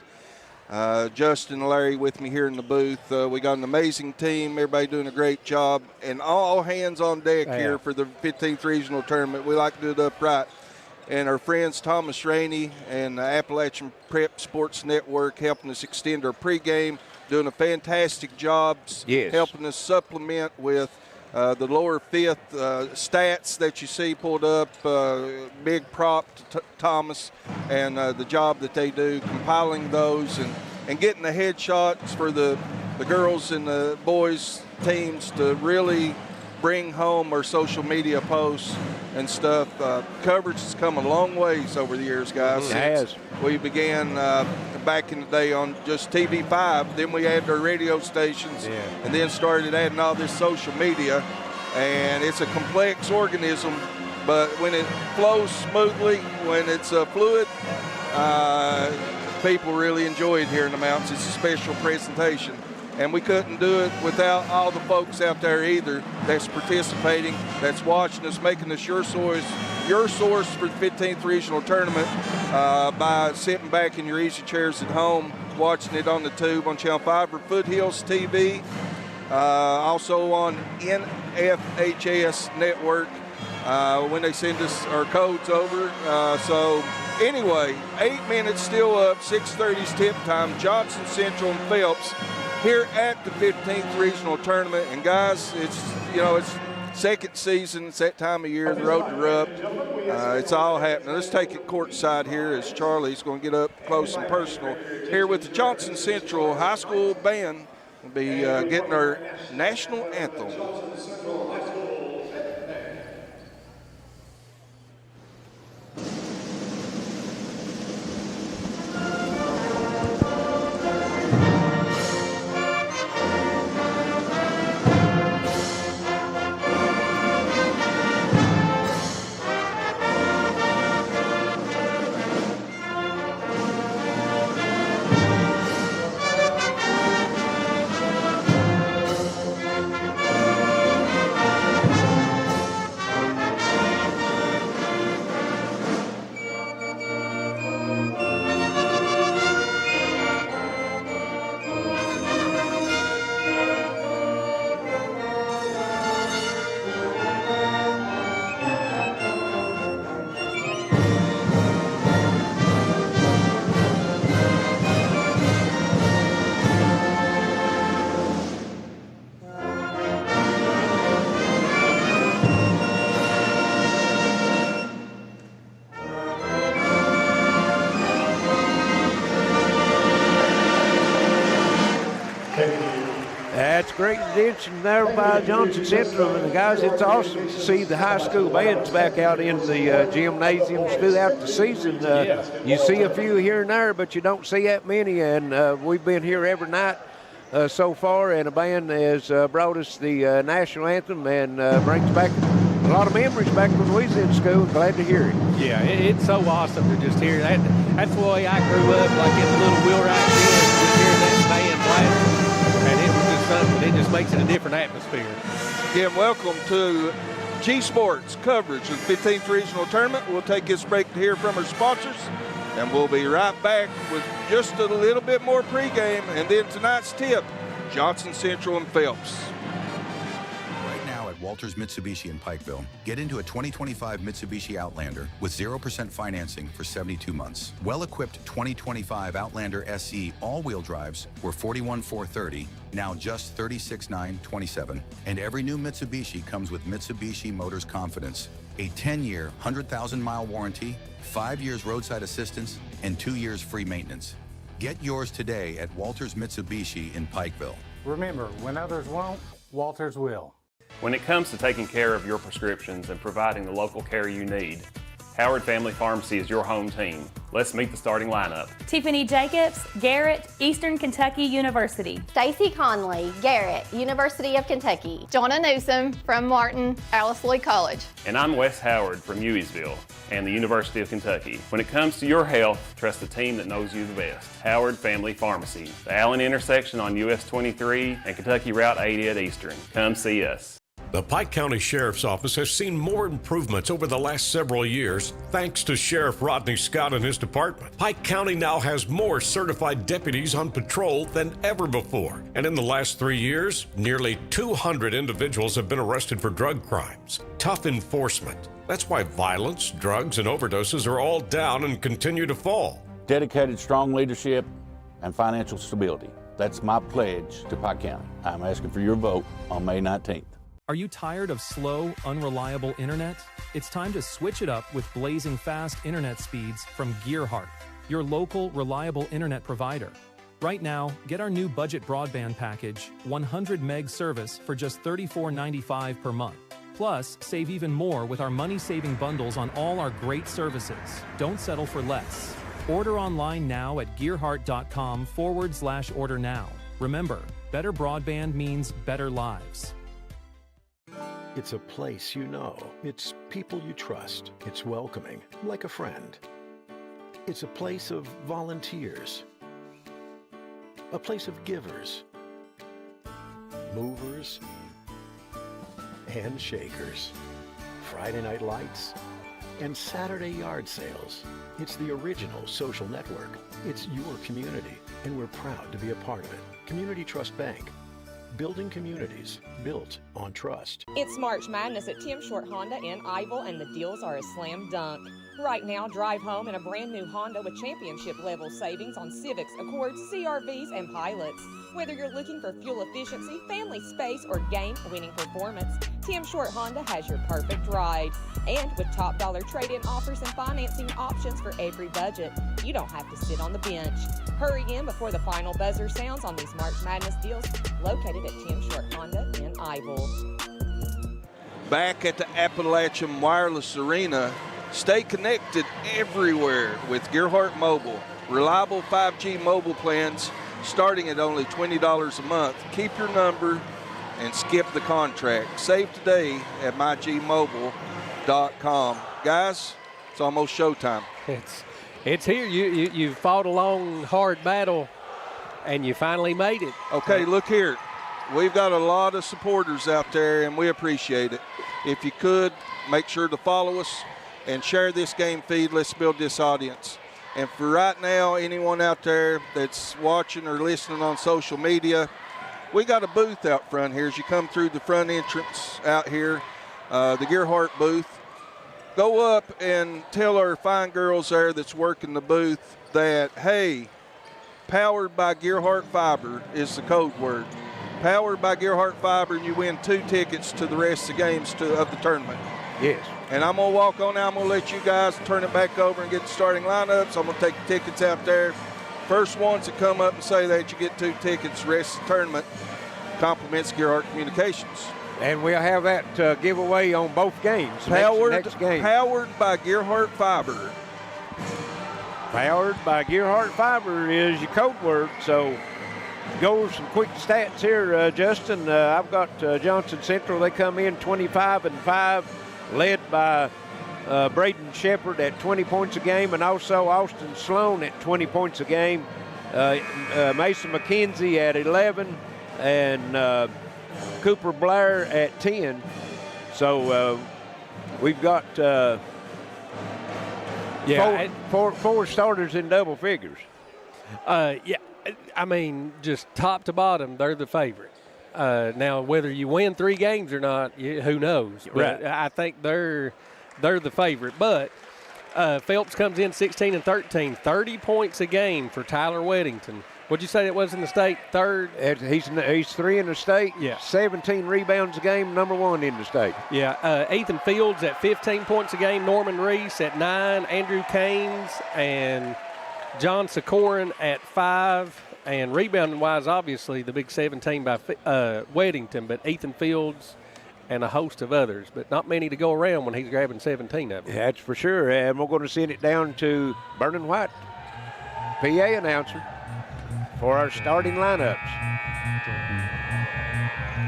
Justin and Larry with me here in the booth. We got an amazing team. Everybody doing a great job. And all hands on deck here for the 15th Regional Tournament. We like to do it upright. And our friends Thomas Rainey and the Appalachian Prep Sports Network helping us extend our pregame, doing a fantastic job, helping us supplement with the lower fifth stats that you see pulled up. Big prop to Thomas and the job that they do, compiling those and getting the headshots for the girls and the boys teams to really bring home our social media posts and stuff. Coverage has come a long ways over the years, guys. It has. We began back in the day on just TV5, then we added our radio stations, and then started adding all this social media. And it's a complex organism, but when it flows smoothly, when it's fluid, people really enjoy it here in the mountains. It's a special presentation. And we couldn't do it without all the folks out there either that's participating, that's watching us, making us your source for the 15th Regional Tournament by sitting back in your easy chairs at home, watching it on the tube on Channel 5 or Foothills TV, also on NFHS Network when they send us our codes over. So anyway, 8 minutes still up, 6:30's tip time, Johnson Central and Phelps here at the 15th Regional Tournament. And guys, it's second season, it's that time of year, the road to Rupp. It's all happening. Let's take it courtside here as Charlie's going to get up close and personal here with the Johnson Central High School Band. We'll be getting our national anthem. That's great attention there by Johnson Central. And guys, it's awesome to see the high school bands back out in the gymnasiums throughout the season. You see a few here and there, but you don't see that many. And we've been here every night so far, and a band has brought us the national anthem and brings back a lot of memories back when we was in school. Glad to hear it. Yeah, it's so awesome to just hear that. That's the way I grew up, like in the little wheelwright band, just hearing that band blasting. And it was just something, it just makes it a different atmosphere. Again, welcome to G Sports coverage of the 15th Regional Tournament. We'll take this break to hear from our sponsors, and we'll be right back with just a little bit more pregame, and then tonight's tip, Johnson Central and Phelps. Walters Mitsubishi in Pikeville. Get into a 2025 Mitsubishi Outlander with 0% financing for 72 months. Well-equipped 2025 Outlander SE all-wheel drives were $41,430, now just $36,927. And every new Mitsubishi comes with Mitsubishi Motors Confidence, a 10-year, 100,000-mile warranty, 5 years roadside assistance, and 2 years free maintenance. Get yours today at Walters Mitsubishi in Pikeville. Remember, when others won't, Walters will. When it comes to taking care of your prescriptions and providing the local care you need, Howard Family Pharmacy is your home team. Let's meet the starting lineup. Tiffany Jacobs, Garrett, Eastern Kentucky University. Stacy Conley, Garrett, University of Kentucky. Jonna Newsom from Martin, Alice Lloyd College. And I'm Wes Howard from Hueysville and the University of Kentucky. When it comes to your health, trust the team that knows you the best. Howard Family Pharmacy, the Allen intersection on US 23 and Kentucky Route 80 at Eastern. Come see us. The Pike County Sheriff's Office has seen more improvements over the last several years thanks to Sheriff Rodney Scott and his department. Pike County now has more certified deputies on patrol than ever before. And in the last 3 years, nearly 200 individuals have been arrested for drug crimes. Tough enforcement. That's why violence, drugs, and overdoses are all down and continue to fall. Dedicated, strong leadership and financial stability. That's my pledge to Pike County. I'm asking for your vote on May 19th. Are you tired of slow, unreliable internet? It's time to switch it up with blazing fast internet speeds from Gearheart, your local, reliable internet provider. Right now, get our new budget broadband package, 100 meg service for just $34.95 per month. Plus, save even more with our money-saving bundles on all our great services. Don't settle for less. Order online now at gearheart.com/order now. Remember, better broadband means better lives. It's a place you know. It's people you trust. It's welcoming, like a friend. It's a place of volunteers. A place of givers, movers, and shakers. Friday night lights and Saturday yard sales. It's the original social network. It's your community, and we're proud to be a part of it. Community Trust Bank. Building communities built on trust. It's March Madness at Tim Short Honda in Ivel, and the deals are a slam dunk. Right now, drive home in a brand new Honda with championship level savings on Civics, Accords, CRVs, and Pilots. Whether you're looking for fuel efficiency, family space, or game-winning performance, Tim Short Honda has your perfect ride. And with top dollar trade-in offers and financing options for every budget, you don't have to sit on the bench. Hurry in before the final buzzer sounds on these March Madness deals located at Tim Short Honda in Ivel. Back at the Appalachian Wireless Arena, stay connected everywhere with Gearheart Mobile. Reliable 5G mobile plans starting at only $20 a month. Keep your number and skip the contract. Save today at mygmobile.com. Guys, it's almost showtime. It's here. You fought a long, hard battle, and you finally made it. Okay, look here. We've got a lot of supporters out there, and we appreciate it. If you could, make sure to follow us and share this game feed. Let's build this audience. And for right now, anyone out there that's watching or listening on social media, we got a booth out front here as you come through the front entrance out here, the Gearheart booth. Go up and tell our fine girls there that's working the booth that, hey, powered by Gearheart Fiber is the code word. Powered by Gearheart Fiber, and you win 2 tickets to the rest of the games of the tournament. Yes. And I'm going to walk on now. I'm going to let you guys turn it back over and get the starting lineups. I'm going to take the tickets out there. First ones that come up and say that, you get 2 tickets the rest of the tournament. Compliments Gearheart Communications. And we'll have that giveaway on both games. Next game. Powered by Gearheart Fiber. Powered by Gearheart Fiber is your code word. So go over some quick stats here, Justin. I've got Johnson Central. They come in 25-5, led by Braden Shepard at 20 points a game, and also Austin Sloan at 20 points a game. Mason McKenzie at 11, and Cooper Blair at 10. So we've got four starters in double figures. I mean, just top to bottom, they're the favorite. Now, whether you win 3 games or not, who knows? But Right. I think they're the favorite. But Phelps comes in 16-13, 30 points a game for Tyler Weddington. What'd you say it was in the state? Third? He's 3 in the state. Yeah. 17 rebounds a game, number 1 in the state. Yeah. Ethan Fields at 15 points a game. Norman Reese at 9. Andrew Caines and John Sikorin at 5. And rebounding-wise, obviously, the big 17 by Weddington. But Ethan Fields and a host of others, but not many to go around when he's grabbing 17 of them. That's for sure, and we're going to send it down to Vernon White, PA announcer, for our starting lineups.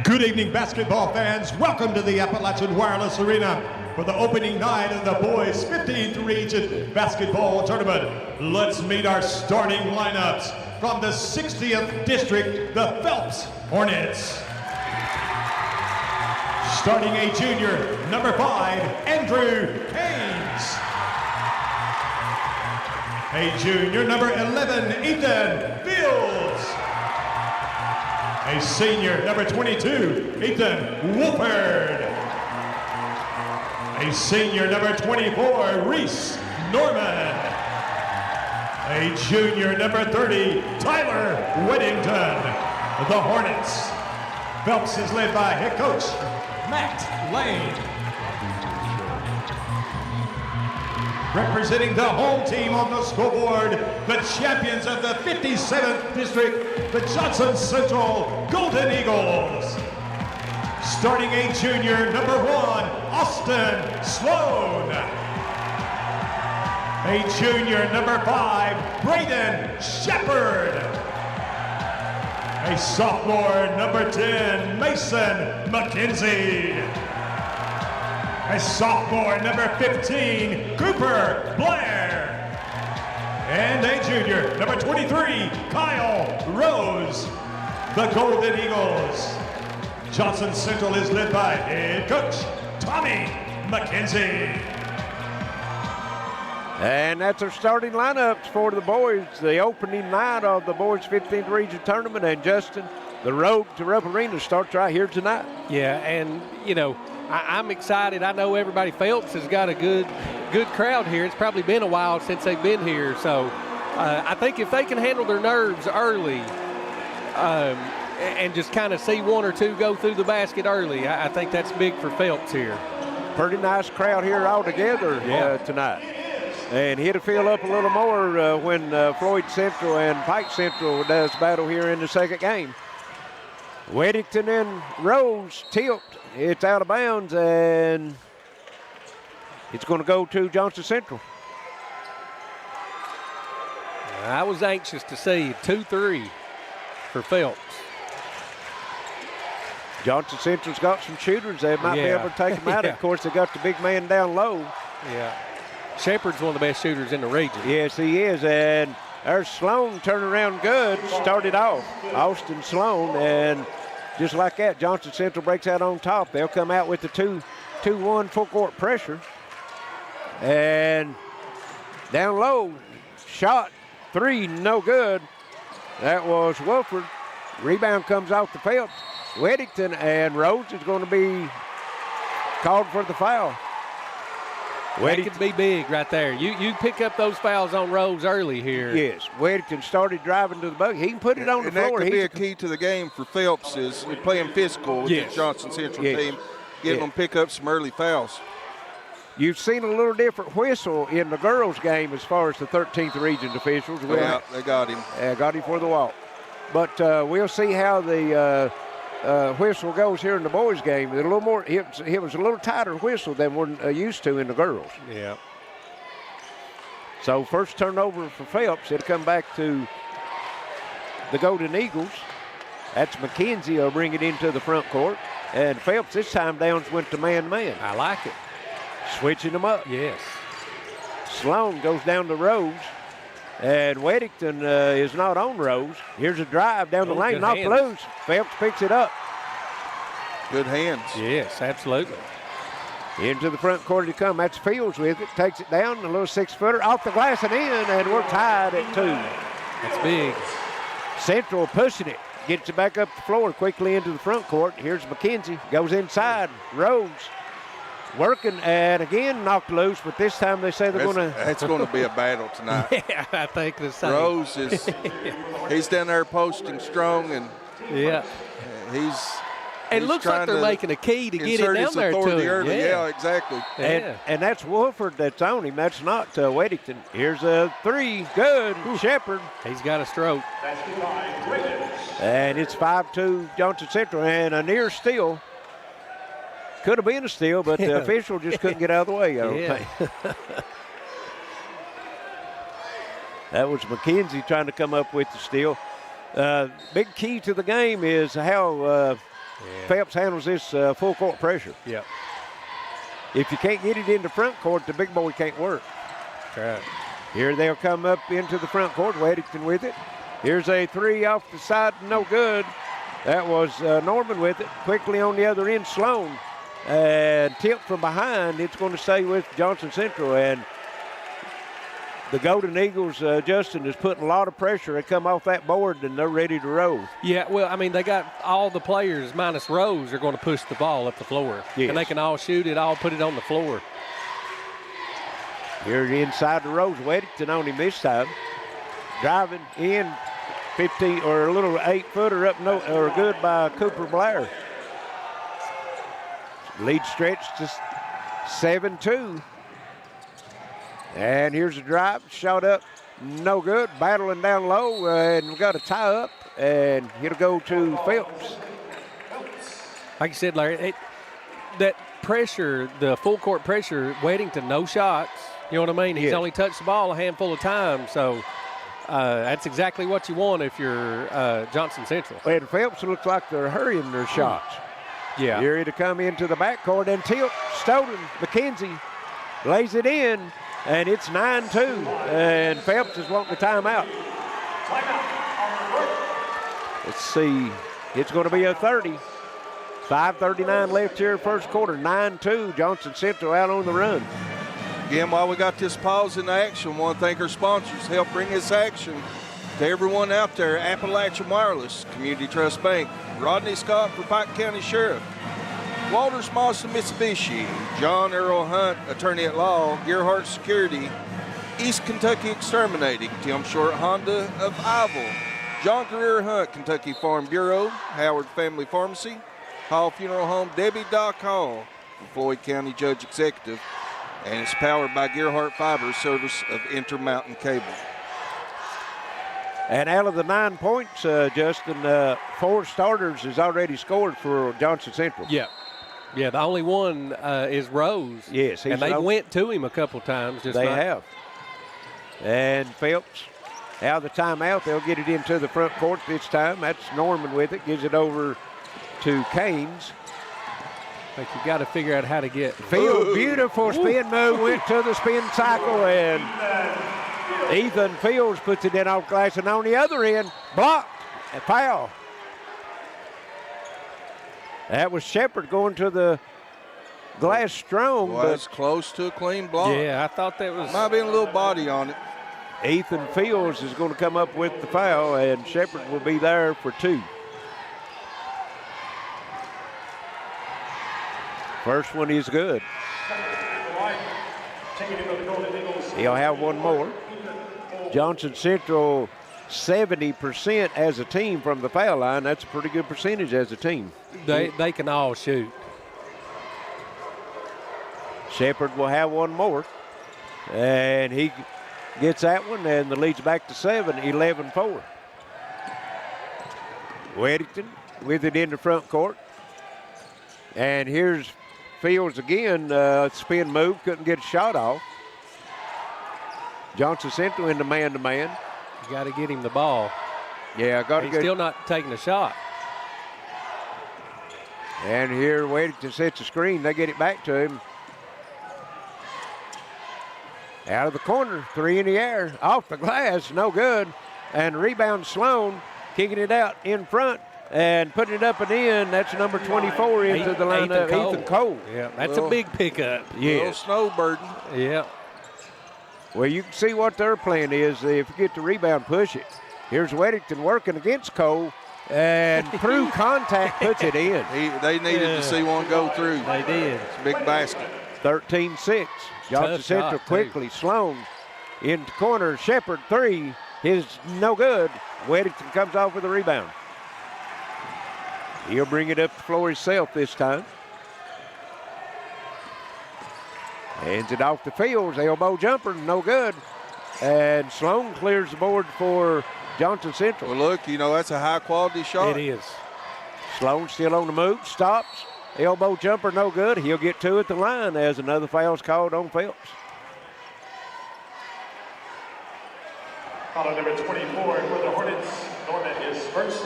Good evening, basketball fans. Welcome to the Appalachian Wireless Arena for the opening night of the boys 15th Region Basketball Tournament. Let's meet our starting lineups. From the 60th District, the Phelps Hornets. Starting a junior, number 5, Andrew Haynes. A junior, number 11, Ethan Fields. A senior, number 22, Ethan Wolford. A senior, number 24, Reese Norman. A junior, number 30, Tyler Whittington. The Hornets. Phelps is led by head coach Matt Lane. Representing the home team on the scoreboard, the champions of the 57th District, the Johnson Central Golden Eagles. Starting a junior, number 1, Austin Sloan. A junior, number 5, Braden Shepard. A sophomore, number 10, Mason McKenzie. A sophomore, number 15, Cooper Blair. And a junior, number 23, Kyle Rose. The Golden Eagles. Johnson Central is led by head coach Tommy McKenzie. And that's our starting lineups for the boys. The opening night of the boys 15th Region Tournament. And Justin, the road to Rupp Arena starts right here tonight. Yeah, and you know, I'm excited. I know everybody. Phelps has got a good crowd here. It's probably been a while since they've been here. So I think if they can handle their nerves early and just kind of see one or two go through the basket early, I think that's big for Phelps here. Pretty nice crowd here altogether tonight. And it'll fill up a little more when Floyd Central and Pike Central does battle here in the second game. Weddington and Rose tipped. It's out of bounds, and it's going to go to Johnson Central. I was anxious to see 2-3 for Phelps. Johnson Central's got some shooters. They might be able to take them out. Of course, they got the big man down low. Yeah. Shepard's one of the best shooters in the region. Yes, he is, and there's Sloan turning around good. Started off, Austin Sloan, and just like that, Johnson Central breaks out on top. They'll come out with the 2-1 full court pressure. And down low, shot 3, no good. That was Wolford. Rebound comes off the Phelps. Weddington, and Rose is going to be called for the foul. That could be big right there. You pick up those fouls on Rose early here. Yes, Weddington started driving to the bucket. He can put it on the floor. That could be a key to the game for Phelps is playing physical with the Johnson Central team, getting them pick up some early fouls. You've seen a little different whistle in the girls' game as far as the 13th Region officials. Yeah, they got him. Got him for the walk. But we'll see how the whistle goes here in the boys' game. A little more. It was a little tighter whistle than we're used to in the girls. Yeah. So first turnover for Phelps. It'll come back to the Golden Eagles. That's McKenzie will bring it into the front court. And Phelps this time downs went to man-to-man. I like it. Switching them up. Yes. Sloan goes down to Rose. And Weddington is not on Rose. Here's a drive down the lane, knocked loose. Phelps picks it up. Good hands. Yes, absolutely. Into the front court he come. That's Fields with it. Takes it down, a little 6-footer off the glass and in, and we're tied at 2. That's big. Central pushing it. Gets it back up the floor quickly into the front court. Here's McKenzie. Goes inside. Rose working, and again knocked loose, but this time they say they're going to. That's going to be a battle tonight. Yeah, I think the same. Rose he's down there posting strong, and it looks like they're making a key to get it down there to him. Early. Yeah, exactly. And that's Wolford that's on him. That's not Weddington. Here's a 3. Good. Shepard. He's got a stroke. And it's 5-2 Johnson Central, and a near steal. Could have been a steal, but the official just couldn't get out of the way, I don't think. That was McKenzie trying to come up with the steal. Big key to the game is how Phelps handles this full court pressure. Yep. If you can't get it into front court, the big boy can't work. Right. Here they'll come up into the front court. Weddington with it. Here's a three off the side, no good. That was Norman with it. Quickly on the other end, Sloan. And tipped from behind. It's going to stay with Johnson Central. And the Golden Eagles, Justin, is putting a lot of pressure. They come off that board, and they're ready to roll. Yeah, well, I mean, they got all the players minus Rose are going to push the ball up the floor. Yes. And they can all shoot it, all put it on the floor. Here inside the Rose, Weddington on him this time. Driving in 15 or a little 8-footer up or good by Cooper Blair. Lead stretch to 7-2. And here's a drive, shot up, no good. Battling down low, and we've got a tie up, and it'll go to Phelps. Like you said, Larry, that pressure, the full court pressure, Weddington, no shots. You know what I mean? He's only touched the ball a handful of times, so that's exactly what you want if you're Johnson Central. And Phelps looks like they're hurrying their shots. Yeah. Here to come into the backcourt and tilt. Stoughton, McKenzie lays it in, and it's 9-2. And Phelps is wanting the timeout. Let's see. It's going to be a 30. 5:39 left here, first quarter. 9-2. Johnson Central out on the run. Again, while we got this pause in action, I want to thank our sponsors. Help bring this action to everyone out there. Appalachian Wireless, Community Trust Bank, Rodney Scott for Pike County Sheriff, Walters Mazda Mitsubishi, John Earl Hunt, Attorney at Law, Gearheart Security, East Kentucky Exterminating, Tim Short Honda of Ivel, John Greer Hunt, Kentucky Farm Bureau, Howard Family Pharmacy, Hall Funeral Home, Debbie Doc Hall, Floyd County Judge Executive, and it's powered by Gearheart Fiber, service of Intermountain Cable. And out of the 9 points, Justin, 4 starters has already scored for Johnson Central. Yeah. Yeah, the only one is Rose. Yes. And they went to him a couple times. They have. And Phelps, out of the timeout, they'll get it into the front court this time. That's Norman with it. Gives it over to Canes. I think you got to figure out how to get. Field, beautiful spin move, went to the spin cycle, and Ethan Fields puts it in off glass, and on the other end, blocked, a foul. That was Shepard going to the glass strong. Well, it's close to a clean block. Yeah, I thought that was. Might have been a little body on it. Ethan Fields is going to come up with the foul, and Shepard will be there for 2. First one is good. He'll have one more. Johnson Central 70% as a team from the foul line. That's a pretty good percentage as a team. They can all shoot. Shepard will have one more. And he gets that one, and the lead's back to 7, 11-4. Weddington with it in the front court. And here's Fields again, spin move, couldn't get a shot off. Johnson Central into man-to-man. You got to get him the ball. Yeah, got to get. He's still not taking a shot. And here Weddington sets a screen. They get it back to him. Out of the corner, 3 in the air, off the glass, no good. And rebound Sloan, kicking it out in front. And putting it up and in, that's number 24 into the lineup, Ethan Cole. Yeah, that's a big pickup. Yeah. Little snow burden. Yeah. Well, you can see what their plan is. If you get the rebound, push it. Here's Weddington working against Cole, and through contact puts it in. They needed to see one go through. They did. It's a big basket. 13-6. Johnson Central quickly. Sloan into corner. Shepard, 3. His no good. Weddington comes off with a rebound. He'll bring it up the floor himself this time. Hands it off the Fields. Elbow jumper, no good. And Sloan clears the board for Johnson Central. Well, look, that's a high-quality shot. It is. Sloan still on the move, stops, Elbow jumper, no good. He'll get two at the line as another foul's called on Phelps. Foul number 24 for the Hornets. Norman is first.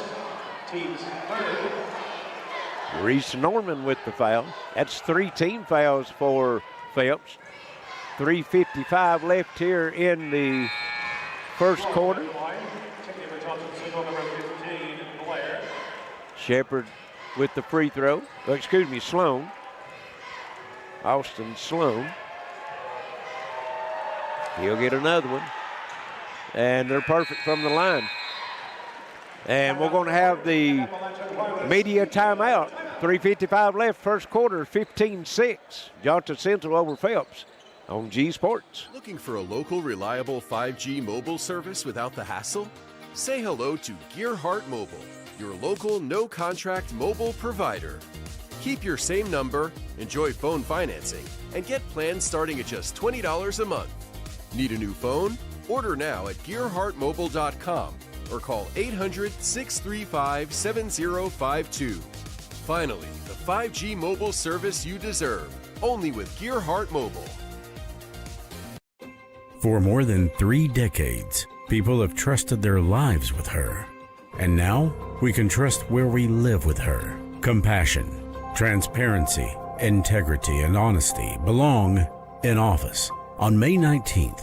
Team's third. Reese Norman with the foul. That's 3 team fouls for Phelps. 3:55 left here in the first quarter. Shepard with the free throw. Well, excuse me, Sloan. Austin Sloan. He'll get another one. And they're perfect from the line. And we're going to have the media timeout. 3:55 left, first quarter, 15-6. Johnson Central over Phelps on G Sports. Looking for a local, reliable 5G mobile service without the hassle? Say hello to Gearheart Mobile, your local no-contract mobile provider. Keep your same number, enjoy phone financing, and get plans starting at just $20 a month. Need a new phone? Order now at GearheartMobile.com or call 800-635-7052. Finally, the 5G mobile service you deserve, only with Gearheart Mobile. For more than 3 decades, people have trusted their lives with her. And now, we can trust where we live with her. Compassion, transparency, integrity, and honesty belong in office. On May 19th,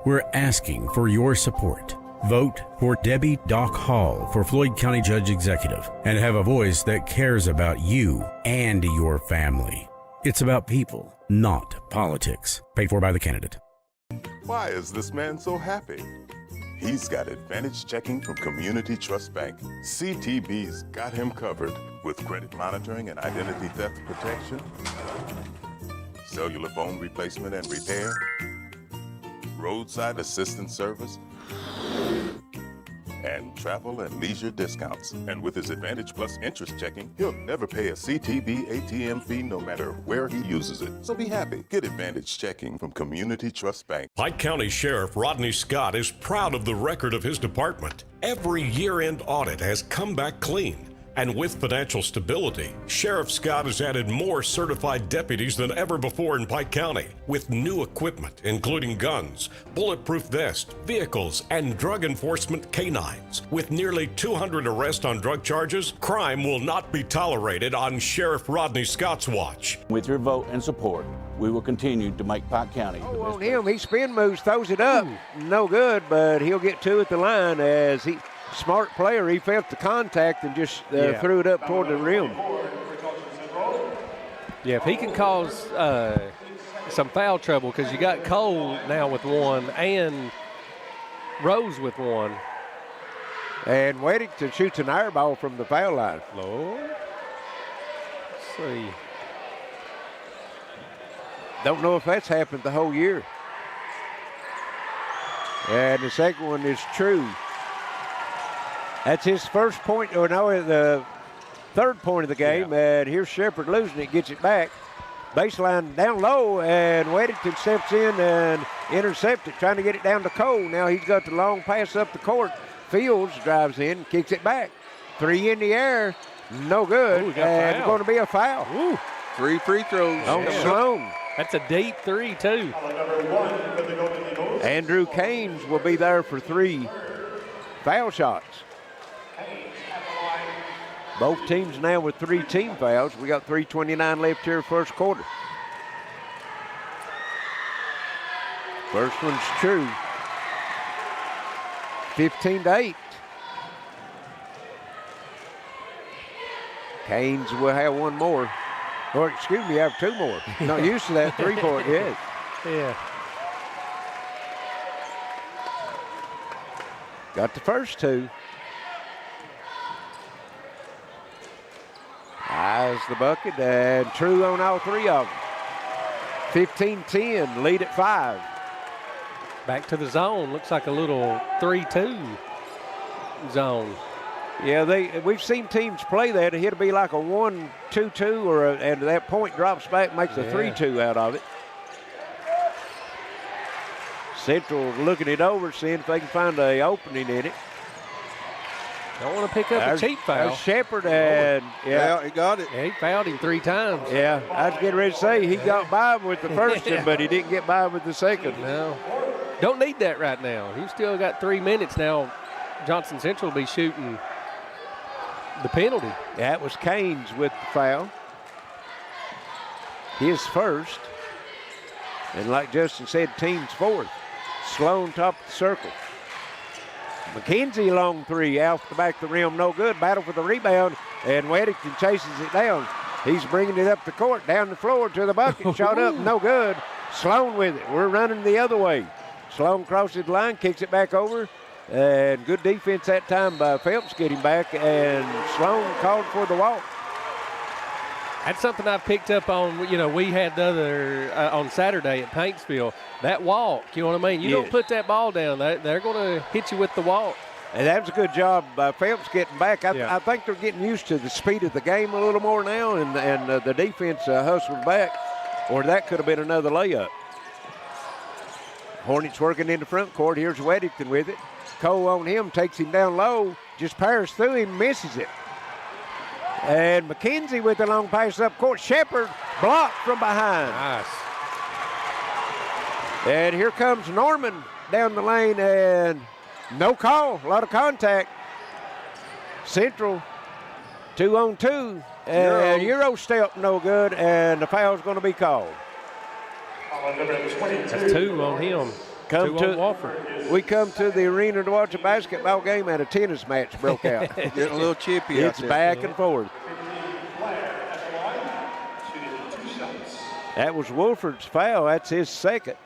we're asking for your support. Vote for Debbie Doc Hall for Floyd County Judge Executive and have a voice that cares about you and your family. It's about people, not politics. Paid for by the candidate. Why is this man so happy? He's got advantage checking from Community Trust Bank. CTB's got him covered with credit monitoring and identity theft protection, cellular phone replacement and repair, roadside assistance service, and travel and leisure discounts. And with his Advantage Plus interest checking, he'll never pay a CTB ATM fee no matter where he uses it. So be happy. Get Advantage checking from Community Trust Bank. Pike County Sheriff Rodney Scott is proud of the record of his department. Every year-end audit has come back clean. And with financial stability, Sheriff Scott has added more certified deputies than ever before in Pike County, with new equipment, including guns, bulletproof vests, vehicles, and drug enforcement canines. With nearly 200 arrests on drug charges, crime will not be tolerated on Sheriff Rodney Scott's watch. With your vote and support, we will continue to make Pike County the best on him, he spin moves, throws it up. No good, but he'll get two at the line as he... Smart player, he felt the contact and just threw it up toward the rim. Yeah, if he can cause some foul trouble, because you got Cole now with one and Rose with one. And Weddington shoots an air ball from the foul line. Lord. Let's see. Don't know if that's happened the whole year. And the second one is true. That's his first point, or no, the third point of the game. Yeah. And here's Shepard losing it, gets it back. Baseline down low, and Weddington steps in and intercepts it, trying to get it down to Cole. Now he's got the long pass up the court. Fields drives in, kicks it back. 3 in the air, no good. Ooh, and going to be a foul. Ooh. 3 free throws. On Sloan. That's a deep 3, too. Andrew Caines will be there for 3 foul shots. Both teams now with 3 team fouls. We got 3:29 left here first quarter. First one's true. 15-8. Caines will have one more. Or excuse me, have 2 more. Not used to that 3-point yet. Yeah. Got the first 2. Eyes the bucket, and true on all 3 of them. 15-10, lead at 5. Back to the zone. Looks like a little 3-2 zone. Yeah, we've seen teams play that. It'll be like a 1-2-2, and that point drops back, makes a 3-2 out of it. Central looking it over, seeing if they can find an opening in it. Don't want to pick up a cheap foul. Shepard, and yeah, he got it. Yeah, he fouled him 3 times. Yeah, I was getting ready to say he got by with the first one, but he didn't get by with the second. No, don't need that right now. He's still got 3 minutes now. Johnson Central will be shooting the penalty. That was Canes with the foul. His first. And like Justin said, team's fourth. Sloan top of the circle. McKenzie long 3 off the back of the rim, no good. Battle for the rebound, and Weddington chases it down. He's bringing it up the court, down the floor to the bucket. Shot up, no good. Sloan with it. We're running the other way. Sloan crosses the line, kicks it back over, and good defense that time by Phelps getting back, and Sloan called for the walk. That's something I've picked up on. You know, we had the other on Saturday at Paintsville. That walk, you know what I mean? You don't put that ball down, they're going to hit you with the walk. And that was a good job by Phelps getting back. I think they're getting used to the speed of the game a little more now, and the defense hustled back, or that could have been another layup. Hornets working in the front court. Here's Weddington with it. Cole on him, takes him down low, just powers through him, misses it. And McKenzie with the long pass up court. Shepard blocked from behind. Nice. And here comes Norman down the lane, and no call. A lot of contact. Central 2-on-2. And Euro step no good, and the foul's going to be called. That's 2 on him. We come to the arena to watch a basketball game, and a tennis match broke out. Getting a little chippy. It's back and forth. That was Wolford's foul. That's his second.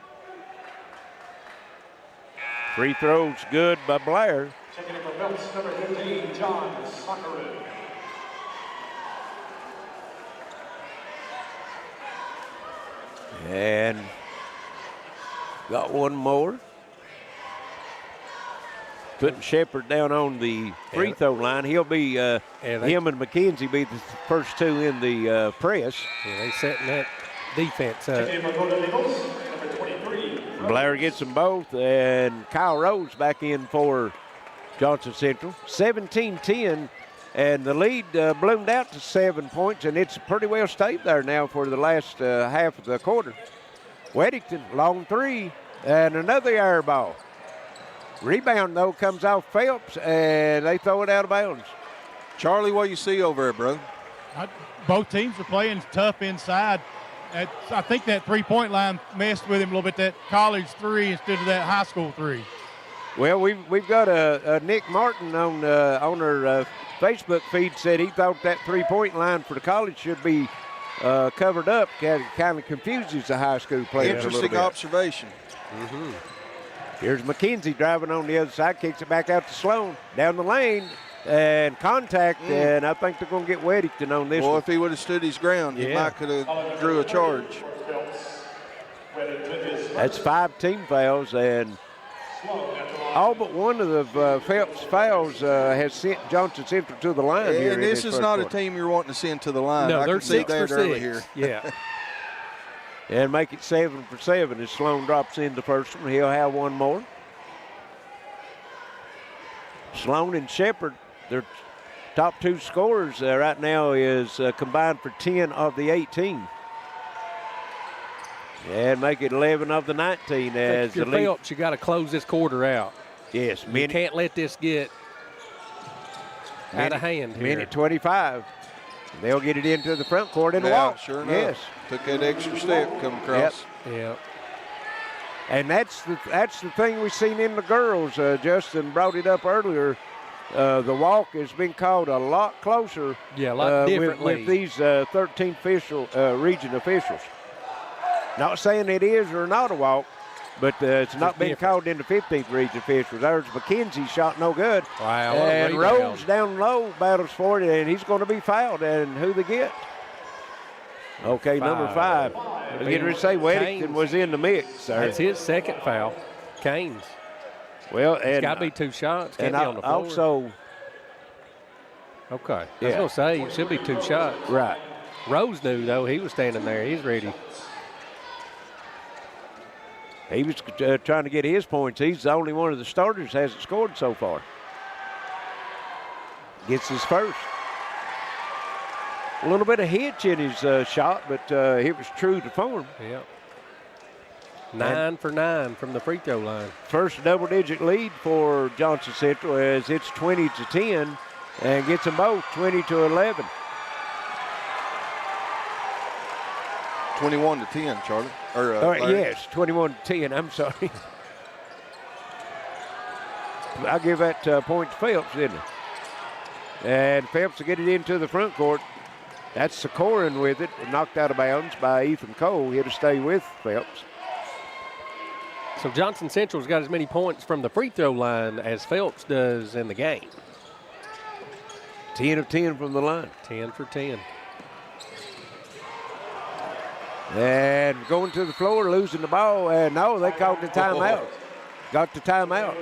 Free throws good by Blair. Checking in for Phelps, number 15, John Sakaru. And got one more. Putting Shepard down on the free throw line. He'll be, him and McKenzie be the first 2 in the press. Yeah, they setting that defense up. Blair gets them both, and Kyle Rose back in for Johnson Central. 17-10, and the lead bloomed out to 7 points, and it's pretty well stayed there now for the last half of the quarter. Weddington, long 3, and another air ball. Rebound, though, comes off Phelps, and they throw it out of bounds. Charlie, what you see over there, brother? Both teams are playing tough inside. I think that three-point line messed with him a little bit, that college 3 instead of that high school 3. Well, we've got a Nick Martin on our Facebook feed said he thought that three-point line for the college should be covered up. Kind of confuses the high school players. Interesting observation. Mm-hmm. Here's McKenzie driving on the other side, kicks it back out to Sloan down the lane, and contact, and I think they're going to get Weddington on this one. Well, if he would have stood his ground, he might could have drew a charge. That's 5 team fouls, and all but one of the Phelps fouls has sent Johnson Central to the line here. And this is not a team you're wanting to send to the line. No, they're can see 6 that for early 6. here. Yeah. And make it 7 for 7 as Sloan drops in the first one. He'll have one more. Sloan and Shepard, their top 2 scorers right now, is combined for 10 of the 18. And make it 11 of the 19 as the lead. Phelps, you got to close this quarter out. Yes. You can't let this get out of hand here. Minute 25. They'll get it into the front court and walk. Sure enough. Yes. Took that extra step coming across. Yep. And that's the thing we've seen in the girls. Justin brought it up earlier. The walk has been called a lot closer. Yeah, a lot differently. With these 13 region officials. Not saying it is or not a walk, but it's not been called in the 15th region officials. There's McKenzie shot no good. Wow. And Rose down low battles for it, and he's going to be fouled. And who they get? Okay, number 5. I was getting ready to say Weddington was in the mix. That's his second foul. Canes. Well, it's got to be 2 shots. Can't be on the floor. Also, okay. I was going to say, it should be 2 shots. Right. Rose knew, though. He was standing there. He's ready. He was trying to get his points. He's the only one of the starters hasn't scored so far. gets his first. A little bit of hitch in his shot, but it was true to form. Yep. 9 for 9 from the free throw line. First double-digit lead for Johnson Central as it's 20-10 and gets them both 20-11. 21-10, Charlie. Yes, 21-10. I'm sorry. I'll give that point to Phelps, didn't I? And Phelps will get it into the front court. That's Sikorin with it, knocked out of bounds by Ethan Cole. Here to stay with Phelps. So Johnson Central's got as many points from the free throw line as Phelps does in the game. 10 of 10 from the line. 10 for 10. And going to the floor, losing the ball, and no, they called the timeout. Got the timeout.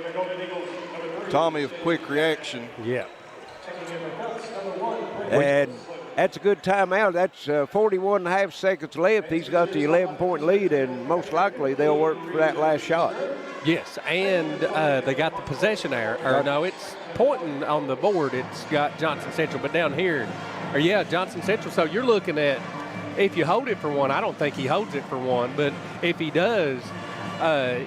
Tommy of quick reaction. Yeah. And that's a good timeout. That's 41 and a half seconds left. He's got the 11-point lead, and most likely they'll work for that last shot. Yes, and they got the possession error. Or no, it's pointing on the board. It's got Johnson Central, but down here, Johnson Central. So you're looking at, if you hold it for one, I don't think he holds it for one, but if he does,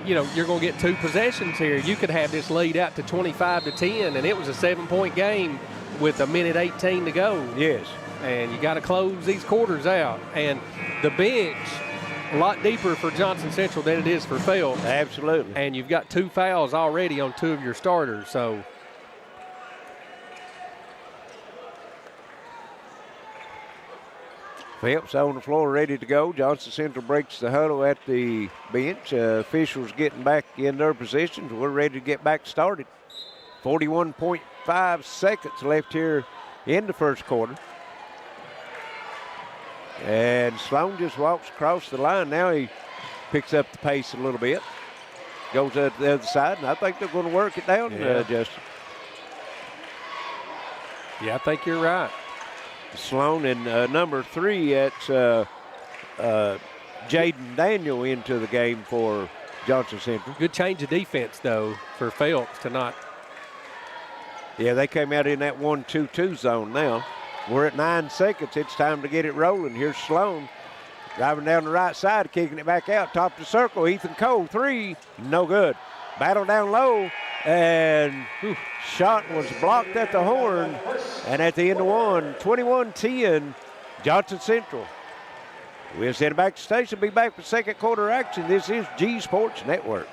you're going to get 2 possessions here. You could have this lead out to 25-10, and it was a 7-point game with 1:18 to go. Yes. And you got to close these quarters out. And the bench, a lot deeper for Johnson Central than it is for Phelps. Absolutely. And you've got 2 fouls already on 2 of your starters. So Phelps on the floor ready to go. Johnson Central breaks the huddle at the bench. Officials getting back in their positions. We're ready to get back started. 41.5 seconds left here in the first quarter. And Sloan just walks across the line. Now he picks up the pace a little bit. Goes to the other side, and I think they're going to work it down, Justin. Yeah, I think you're right. Sloan and number 3, that's Jaden Daniel into the game for Johnson Central. Good change of defense, though, for Phelps to not. Yeah, they came out in that 1-2-2 zone now. We're at 9 seconds. It's time to get it rolling. Here's Sloan driving down the right side, kicking it back out, top of the circle. Ethan Cole, 3, no good. Battle down low, and shot was blocked at the horn. And at the end of one, 21-10, Johnson Central. We'll send it back to station. Be back for second quarter action. This is G Sports Network.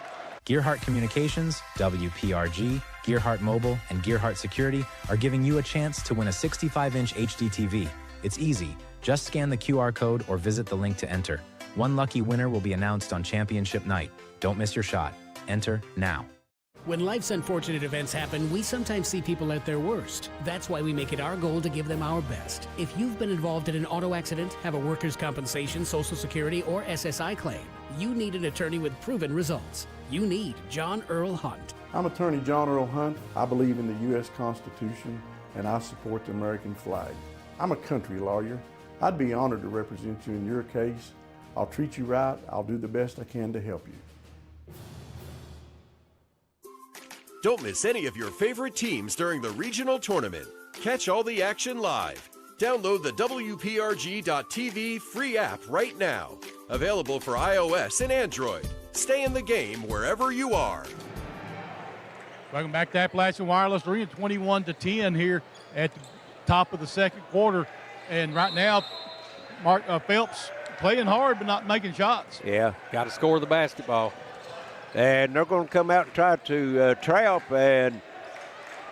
Gearheart Communications, WPRG, Gearheart Mobile, and Gearheart Security are giving you a chance to win a 65-inch HD TV. It's easy. Just scan the QR code or visit the link to enter. One lucky winner will be announced on championship night. Don't miss your shot. Enter now. When life's unfortunate events happen, we sometimes see people at their worst. That's why we make it our goal to give them our best. If you've been involved in an auto accident, have a workers' compensation, Social Security, or SSI claim, you need an attorney with proven results. You need John Earl Hunt. I'm attorney John Earl Hunt. I believe in the U.S. Constitution, and I support the American flag. I'm a country lawyer. I'd be honored to represent you in your case. I'll treat you right. I'll do the best I can to help you. Don't miss any of your favorite teams during the regional tournament. Catch all the action live. Download the WPRG.tv free app right now. Available for iOS and Android. Stay in the game wherever you are. Welcome back to Appalachian Wireless Arena, 21-10 here at the top of the second quarter. And right now, Phelps playing hard but not making shots. Yeah. Got to score the basketball. And they're going to come out and try to trap, and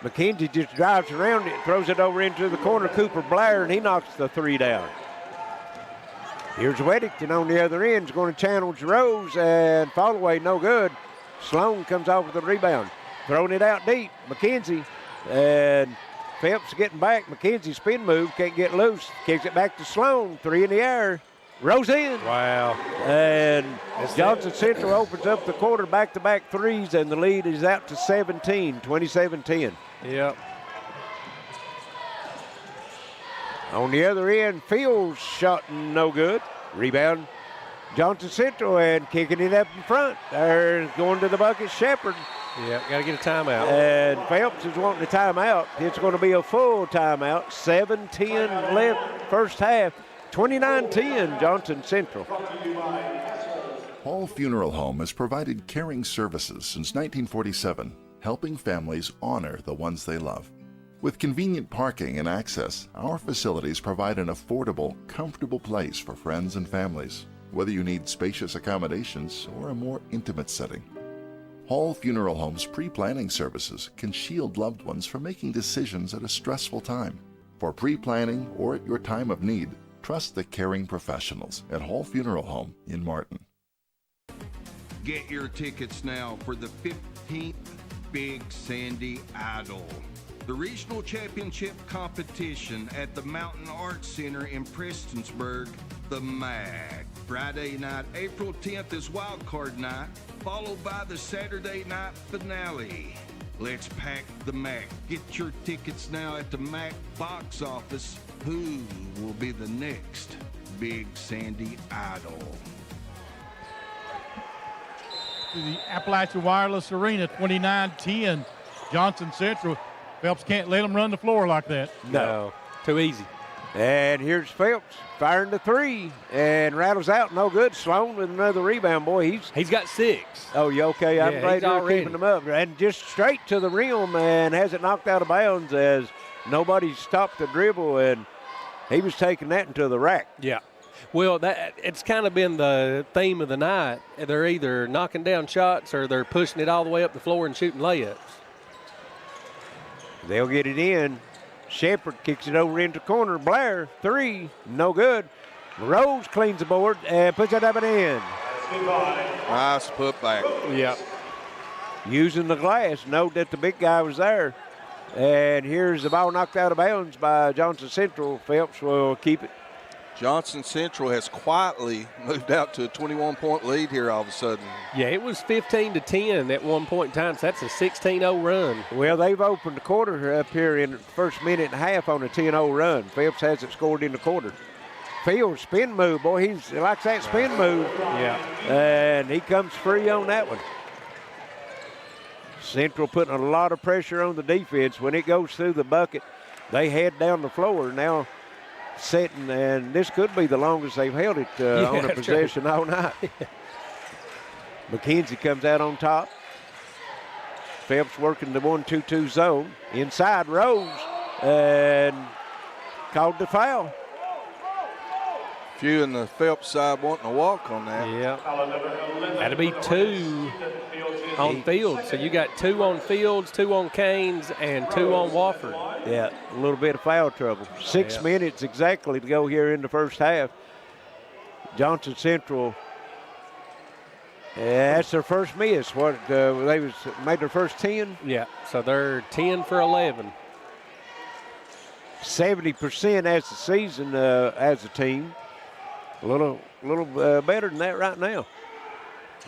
McKenzie just drives around it, throws it over into the corner. Cooper Blair, and he knocks the 3 down. Here's Weddington on the other end. Is going to challenge Rose, and fall away, no good. Sloan comes off with the rebound. Throwing it out deep. McKenzie, and Phelps getting back. McKenzie spin move, can't get loose. Kicks it back to Sloan. 3 in the air. Rose in. Wow. And Johnson Central opens up the quarter, back-to-back threes, and the lead is out to 17, 27-10. Yep. On the other end, Fields shot no good. Rebound, Johnson Central, and kicking it up in front. They're going to the bucket, Shepard. Yeah, got to get a timeout. And Phelps is wanting a timeout. It's going to be a full timeout. 7:10 left first half. 29-10 Johnson Central. Hall Funeral Home has provided caring services since 1947, helping families honor the ones they love. With convenient parking and access, our facilities provide an affordable, comfortable place for friends and families, whether you need spacious accommodations or a more intimate setting. Hall Funeral Home's pre-planning services can shield loved ones from making decisions at a stressful time. For pre-planning or at your time of need, trust the caring professionals at Hall Funeral Home in Martin. Get your tickets now for the 15th Big Sandy Idol, the regional championship competition at the Mountain Arts Center in Prestonsburg, the MAC. Friday night, April 10th is Wild Card Night, followed by the Saturday night finale. Let's pack the MAC. Get your tickets now at the MAC box office. Who will be the next Big Sandy Idol? To the Appalachian Wireless Arena, 29-10 Johnson Central. Phelps can't let them run the floor like that. No. Too easy. And here's Phelps firing the three and rattles out. No good. Sloan with another rebound. Boy, he's got 6. Oh, you okay? I'm glad you're keeping them up. And just straight to the rim and has it knocked out of bounds as nobody stopped the dribble, and he was taking that into the rack. Yeah. Well, it's kind of been the theme of the night. They're either knocking down shots or they're pushing it all the way up the floor and shooting layups. They'll get it in. Shepard kicks it over into corner. Blair, 3, no good. Rose cleans the board and puts it up and in. Nice putback. Yeah. Using the glass, note that the big guy was there. And here's the ball knocked out of bounds by Johnson Central. Phelps will keep it. Johnson Central has quietly moved out to a 21-point lead here all of a sudden. Yeah, it was 15-10 at one point in time, so that's a 16-0 run. Well, they've opened the quarter up here in the first minute and a half on a 10-0 run. Phelps hasn't scored in the quarter. Fields spin move, boy, he likes that spin move. Yeah. And he comes free on that one. Central putting a lot of pressure on the defense. When it goes through the bucket, they head down the floor. Now sitting, and this could be the longest they've held it on a possession all night. McKenzie comes out on top. Phelps working the 1-2-2 zone. Inside Rose, and called the foul. Few in the Phelps side wanting to walk on that. Yeah. That'll be 2 on Fields. So you got 2 on Fields, 2 on Canes, and 2 on Wofford. Yeah, a little bit of foul trouble. 6 minutes exactly to go here in the first half. Johnson Central, that's their first miss. What they made their first 10? Yeah, so they're 10 for 11. 70% as the season as a team. A little better than that right now.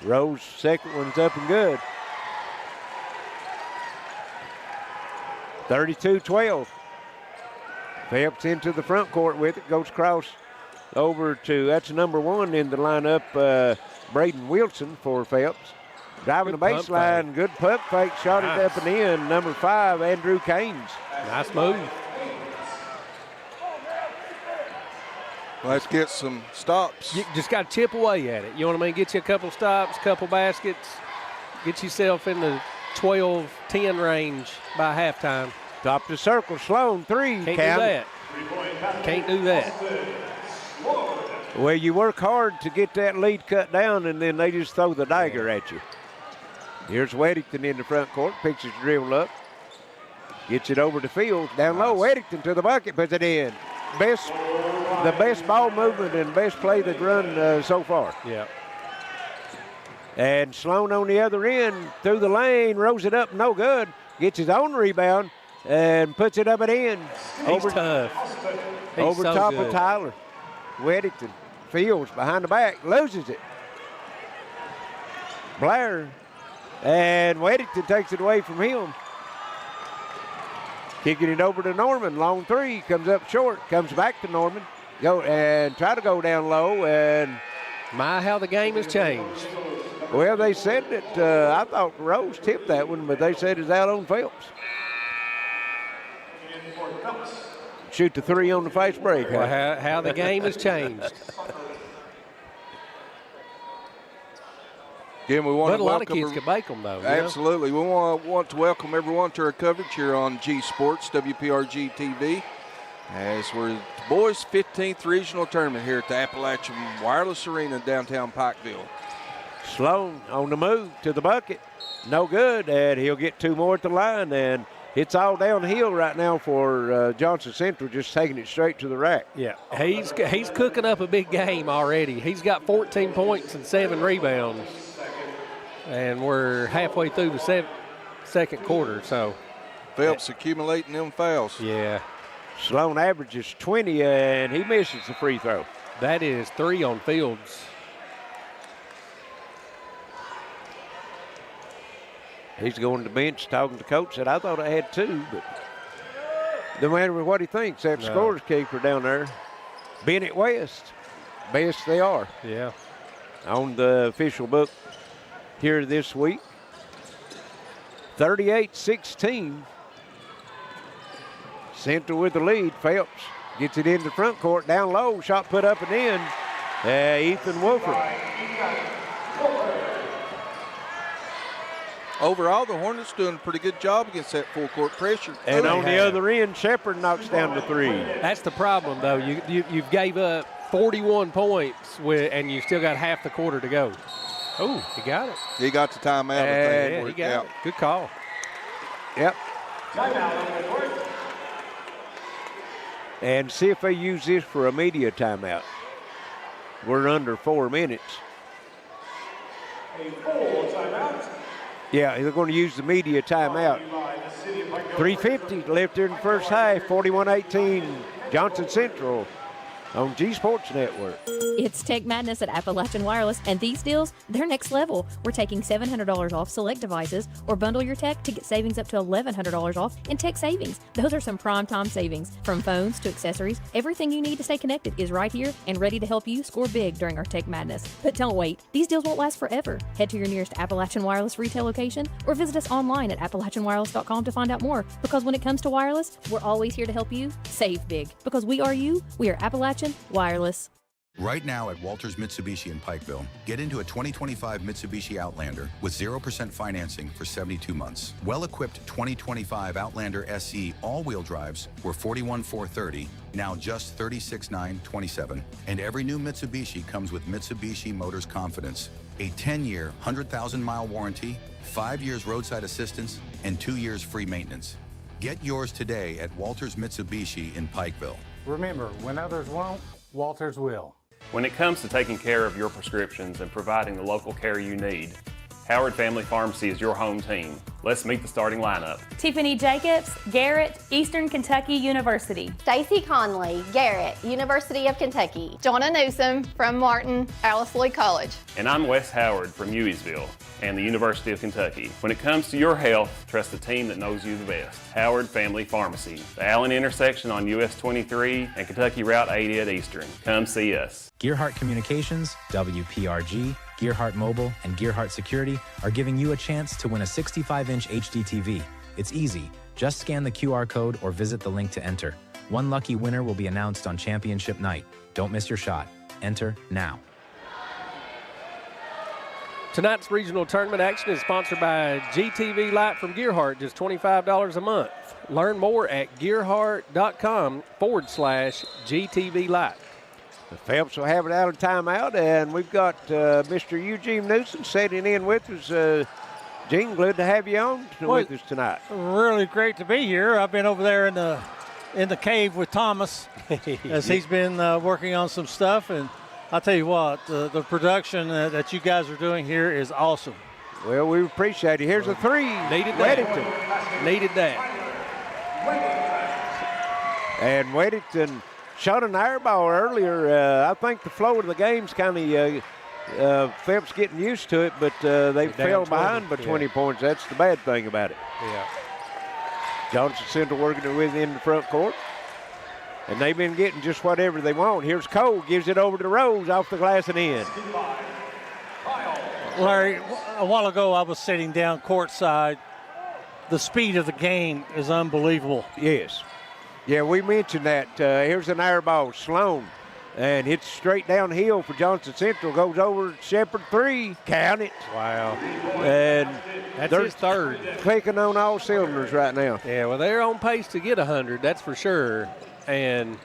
Rose second one's up and good. 32-12. Phelps into the front court with it. Goes across over to, that's number 1 in the lineup, Braden Wilson for Phelps. Driving the baseline, good pump fake, shot it up and in. Number 5, Andrew Caines. Nice move. Let's get some stops. You just got to chip away at it. You know what I mean? Get you a couple stops, couple baskets. Get yourself in the 12-10 range by halftime. Top the circle, Sloan, 3. Can't do that. Can't do that. Well, you work hard to get that lead cut down, and then they just throw the dagger at you. Here's Weddington in the front court, picks his dribble up. Gets it over to Fields. Down low, Weddington to the bucket, puts it in. The best ball movement and best play they've run so far. Yeah. And Sloan on the other end, through the lane, rolls it up, no good. Gets his own rebound and puts it up and in. He's tough. He's over so top good. of Tyler. Weddington, Fields behind the back, loses it. Blair, and Weddington takes it away from him. Kicking it over to Norman, long 3, comes up short, comes back to Norman. Go and try to go down low, and my, how the game has changed. Well, they said that, I thought Rose tipped that one, but they said it's out on Phelps. Shoot the 3 on the fast break. Well, how the game has changed. Again, we want but to a lot of welcome kids can make them, though. Absolutely. We want to welcome everyone to our coverage here on G Sports, WPRG TV, as we're the boys' 15th regional tournament here at the Appalachian Wireless Arena in downtown Pikeville. Sloan on the move to the bucket. No good, and he'll get 2 more at the line, and it's all downhill right now for Johnson Central, just taking it straight to the rack. Yeah, he's cooking up a big game already. He's got 14 points and 7 rebounds, and we're halfway through the second quarter. So Phelps accumulating them fouls. Yeah. Sloan averages 20, and he misses the free throw. That is 3 on Fields. He's going to the bench talking to coach. Said, I thought I had 2, but no matter what he thinks, that scores keeper down there, Bennett West, best they are. Yeah. On the official book here this week. 38-16. Central with the lead. Phelps gets it into front court, down low, shot put up and in. Ethan Wolford. Overall, the Hornets doing a pretty good job against that full court pressure. And on the other end, Shepard knocks down the 3. That's the problem, though. You've gave up 41 points, and you still got half the quarter to go. Oh, he got it. He got the timeout. Yeah, he got it. Good call. Yep. And see if they use this for a media timeout. We're under 4 minutes. A full timeout. Yeah, they're going to use the media timeout. 3:50 left here in the first half. 41-18, Johnson Central on G Sports Network. It's Tech Madness at Appalachian Wireless, and these deals, they're next level. We're taking $700 off select devices, or bundle your tech to get savings up to $1,100 off in tech savings. Those are some prime time savings. From phones to accessories, everything you need to stay connected is right here and ready to help you score big during our Tech Madness. But don't wait. These deals won't last forever. Head to your nearest Appalachian Wireless retail location or visit us online at AppalachianWireless.com to find out more. Because when it comes to wireless, we're always here to help you save big. Because we are you, we are Appalachian Wireless. Right now at Walters Mitsubishi in Pikeville, get into a 2025 Mitsubishi Outlander with 0% financing for 72 months. Well-equipped 2025 Outlander SE all-wheel drives were $41,430, now just $36,927. And every new Mitsubishi comes with Mitsubishi Motors Confidence, a 10-year, 100,000-mile warranty, 5 years roadside assistance, and 2 years free maintenance. Get yours today at Walters Mitsubishi in Pikeville. Remember, when others won't, Walters will. When it comes to taking care of your prescriptions and providing the local care you need, Howard Family Pharmacy is your home team. Let's meet the starting lineup. Tiffany Jacobs, Garrett, Eastern Kentucky University. Stacy Conley, Garrett, University of Kentucky. Jonna Newsom from Martin, Alice Lloyd College. And I'm Wes Howard from Uysville and the University of Kentucky. When it comes to your health, trust the team that knows you the best. Howard Family Pharmacy, the Allen intersection on US 23 and Kentucky Route 80 at Eastern. Come see us. Gearheart Communications, WPRG, Gearheart Mobile, and Gearheart Security are giving you a chance to win a 65-inch HD TV. It's easy. Just scan the QR code or visit the link to enter. One lucky winner will be announced on championship night. Don't miss your shot. Enter now. Tonight's regional tournament action is sponsored by GTV Lite from Gearheart, just $25 a month. Learn more at gearheart.com/GTV Lite. The Phelps will have it out of timeout, and we've got Mr. Eugene Newsom sitting in with us. Gene, glad to have you on with us tonight. Really great to be here. I've been over there in the cave with Thomas as he's been working on some stuff, and I'll tell you what, the production that you guys are doing here is awesome. Well, we appreciate it. Here's a 3. Needed that. Weddington. Needed that. And Weddington shot an air ball earlier. I think the flow of the game's kind of Phelps getting used to it, but they fell behind by 20 points. That's the bad thing about it. Yeah. Johnson Central working it with in the front court. And they've been getting just whatever they want. Here's Cole, gives it over to Rose, off the glass and in. Larry, a while ago I was sitting down courtside. The speed of the game is unbelievable. Yes. Yeah, we mentioned that. Here's an air ball, Sloan, and hits straight downhill for Johnson Central. Goes over Shepherd 3. Count it. Wow. And that's his third. Clicking on all cylinders right now. Yeah, well, they're on pace to get 100, that's for sure. And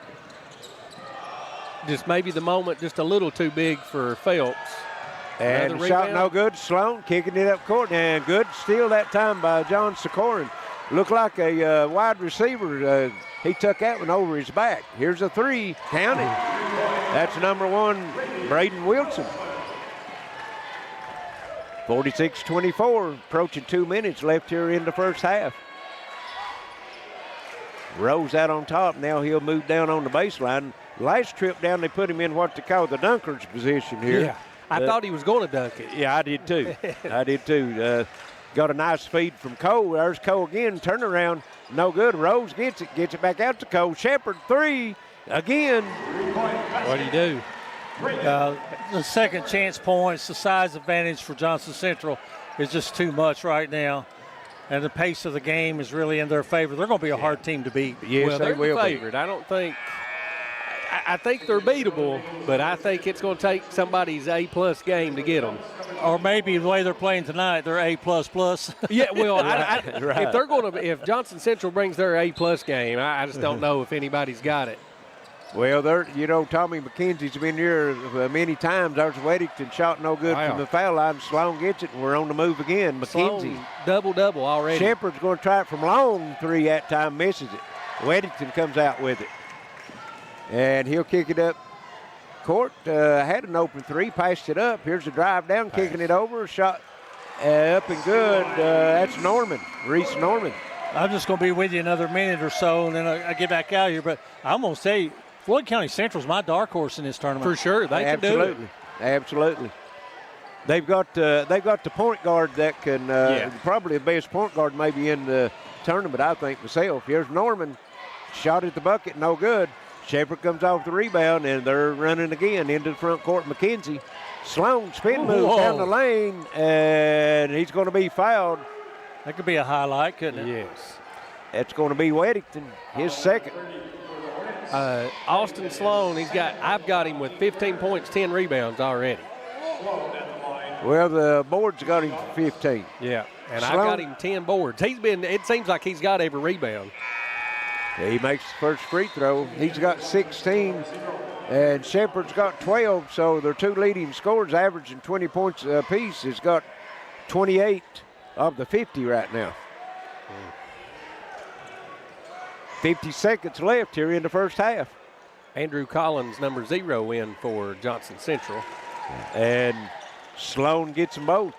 just maybe the moment just a little too big for Phelps. And the shot no good. Sloan kicking it up court. And good steal that time by John Sikorin. Looked like a wide receiver. He took that one over his back. Here's a 3. Count it. That's number 1, Braden Wilson. 46-24. Approaching 2 minutes left here in the first half. Rose out on top. Now he'll move down on the baseline. Last trip down, they put him in what they call the dunker's position here. Yeah. I thought he was going to dunk it. Yeah, I did too. I did too. Got a nice feed from Cole. There's Cole again. Turnaround. No good. Rose gets it back out to Cole. Shepherd 3 again. What do you do? The second chance points, the size advantage for Johnson Central is just too much right now. And the pace of the game is really in their favor. They're going to be a hard team to beat. Yes, well, they will the favorite. be. I don't think – I think they're beatable, but I think it's going to take somebody's A-plus game to get them. Or maybe the way they're playing tonight, they're A++. Yeah, well, Right. if they're going to – if Johnson Central brings their A-plus game, I just don't know if anybody's got it. Well, Tommy McKenzie's been here many times. There's Weddington shot no good from the foul line. Sloan gets it, and we're on the move again. McKenzie. Sloan, double-double already. Shepherd's going to try it from long 3 that time, misses it. Weddington comes out with it. And he'll kick it up court. Had an open 3, passed it up. Here's a drive down, kicking it over. Shot up and good. That's Norman, Reese Norman. I'm just going to be with you another minute or so, and then I get back out of here. But I'm going to say Floyd County Central's my dark horse in this tournament. For sure, they can do it. Absolutely. They've got the point guard that can probably the best point guard maybe in the tournament, I think, myself. Here's Norman. Shot at the bucket, no good. Shepherd comes off the rebound, and they're running again into the front court. McKenzie. Sloan spin move down the lane, and he's going to be fouled. That could be a highlight, couldn't it? Yes. That's going to be Weddington, his second. Austin Sloan, I've got him with 15 points, 10 rebounds already. Well, the board's got him 15. Yeah, and Sloan, I've got him 10 boards. It seems like he's got every rebound. He makes the first free throw. He's got 16, and Shepherd's got 12, so their 2 leading scorers averaging 20 points apiece. Has got 28 of the 50 right now. 50 seconds left here in the first half. Andrew Collins, number 0, in for Johnson Central. And Sloan gets them both.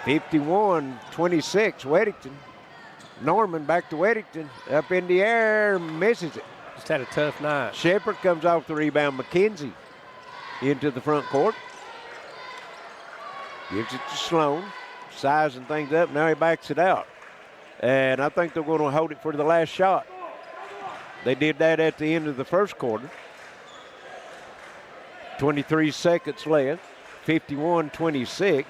51-26, Weddington. Norman back to Weddington. Up in the air, misses it. Just had a tough night. Shepherd comes off the rebound. McKenzie into the front court. Gives it to Sloan. Sizing things up. Now he backs it out. And I think they're going to hold it for the last shot. They did that at the end of the first quarter. 23 seconds left. 51-26.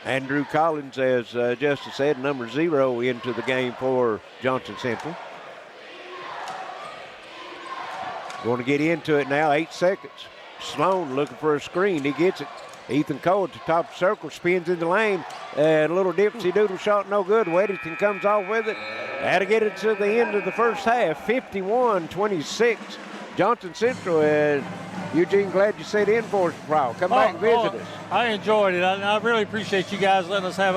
Andrew Collins, as Justice said, number 0 into the game for Johnson Central. Going to get into it now, 8 seconds. Sloan looking for a screen. He gets it. Ethan Cole at the top of the circle, spins in the lane, and a little dipsy doodle shot, no good. Weddington comes off with it. Had to get it to the end of the first half, 51-26. Johnson Central, and Eugene, glad you sat in for us for a while. Come back and visit us. I enjoyed it. I really appreciate you guys letting us have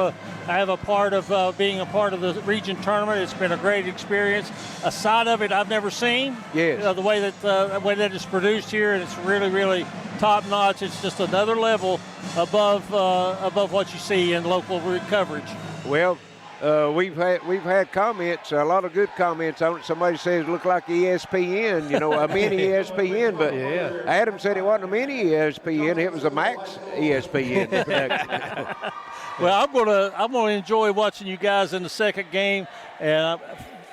a part of being a part of the region tournament. It's been a great experience. A side of it I've never seen. Yes. The way that it's produced here, and it's really, really top notch. It's just another level above what you see in local coverage. Well, we've had comments, a lot of good comments on it. Somebody says it looked like ESPN, a mini ESPN, but yeah. Adam said it wasn't a mini ESPN, it was a max ESPN. Well, I'm gonna enjoy watching you guys in the second game, and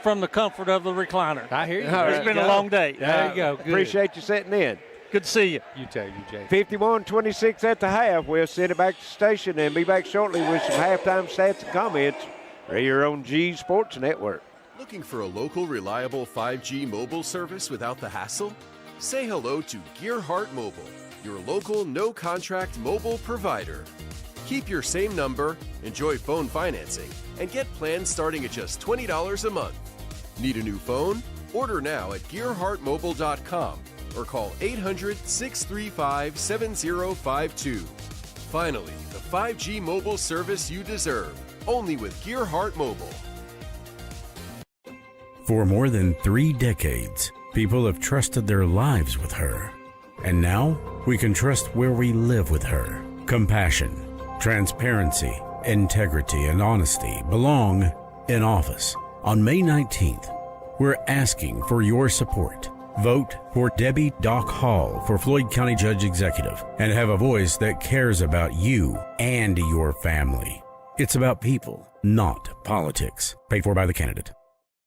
from the comfort of the recliner. I hear you. It's been a long day. There you go. Good. Appreciate you sitting in. Good to see you. You too, Jay. 51-26 at the half. We'll send it back to the station and be back shortly with some halftime stats and comments right here on G Sports Network. Looking for a local, reliable 5G mobile service without the hassle? Say hello to Gearheart Mobile, your local, no-contract mobile provider. Keep your same number, enjoy phone financing, and get plans starting at just $20 a month. Need a new phone? Order now at GearheartMobile.com or call 800-635-7052. Finally, the 5G mobile service you deserve, only with Gearheart Mobile. For more than 3 decades, people have trusted their lives with her. And now, we can trust where we live with her. Compassion, transparency, integrity, and honesty belong in office. On May 19th, we're asking for your support. Vote for Debbie Doc Hall for Floyd County Judge Executive and have a voice that cares about you and your family. It's about people, not politics. Paid for by the candidate.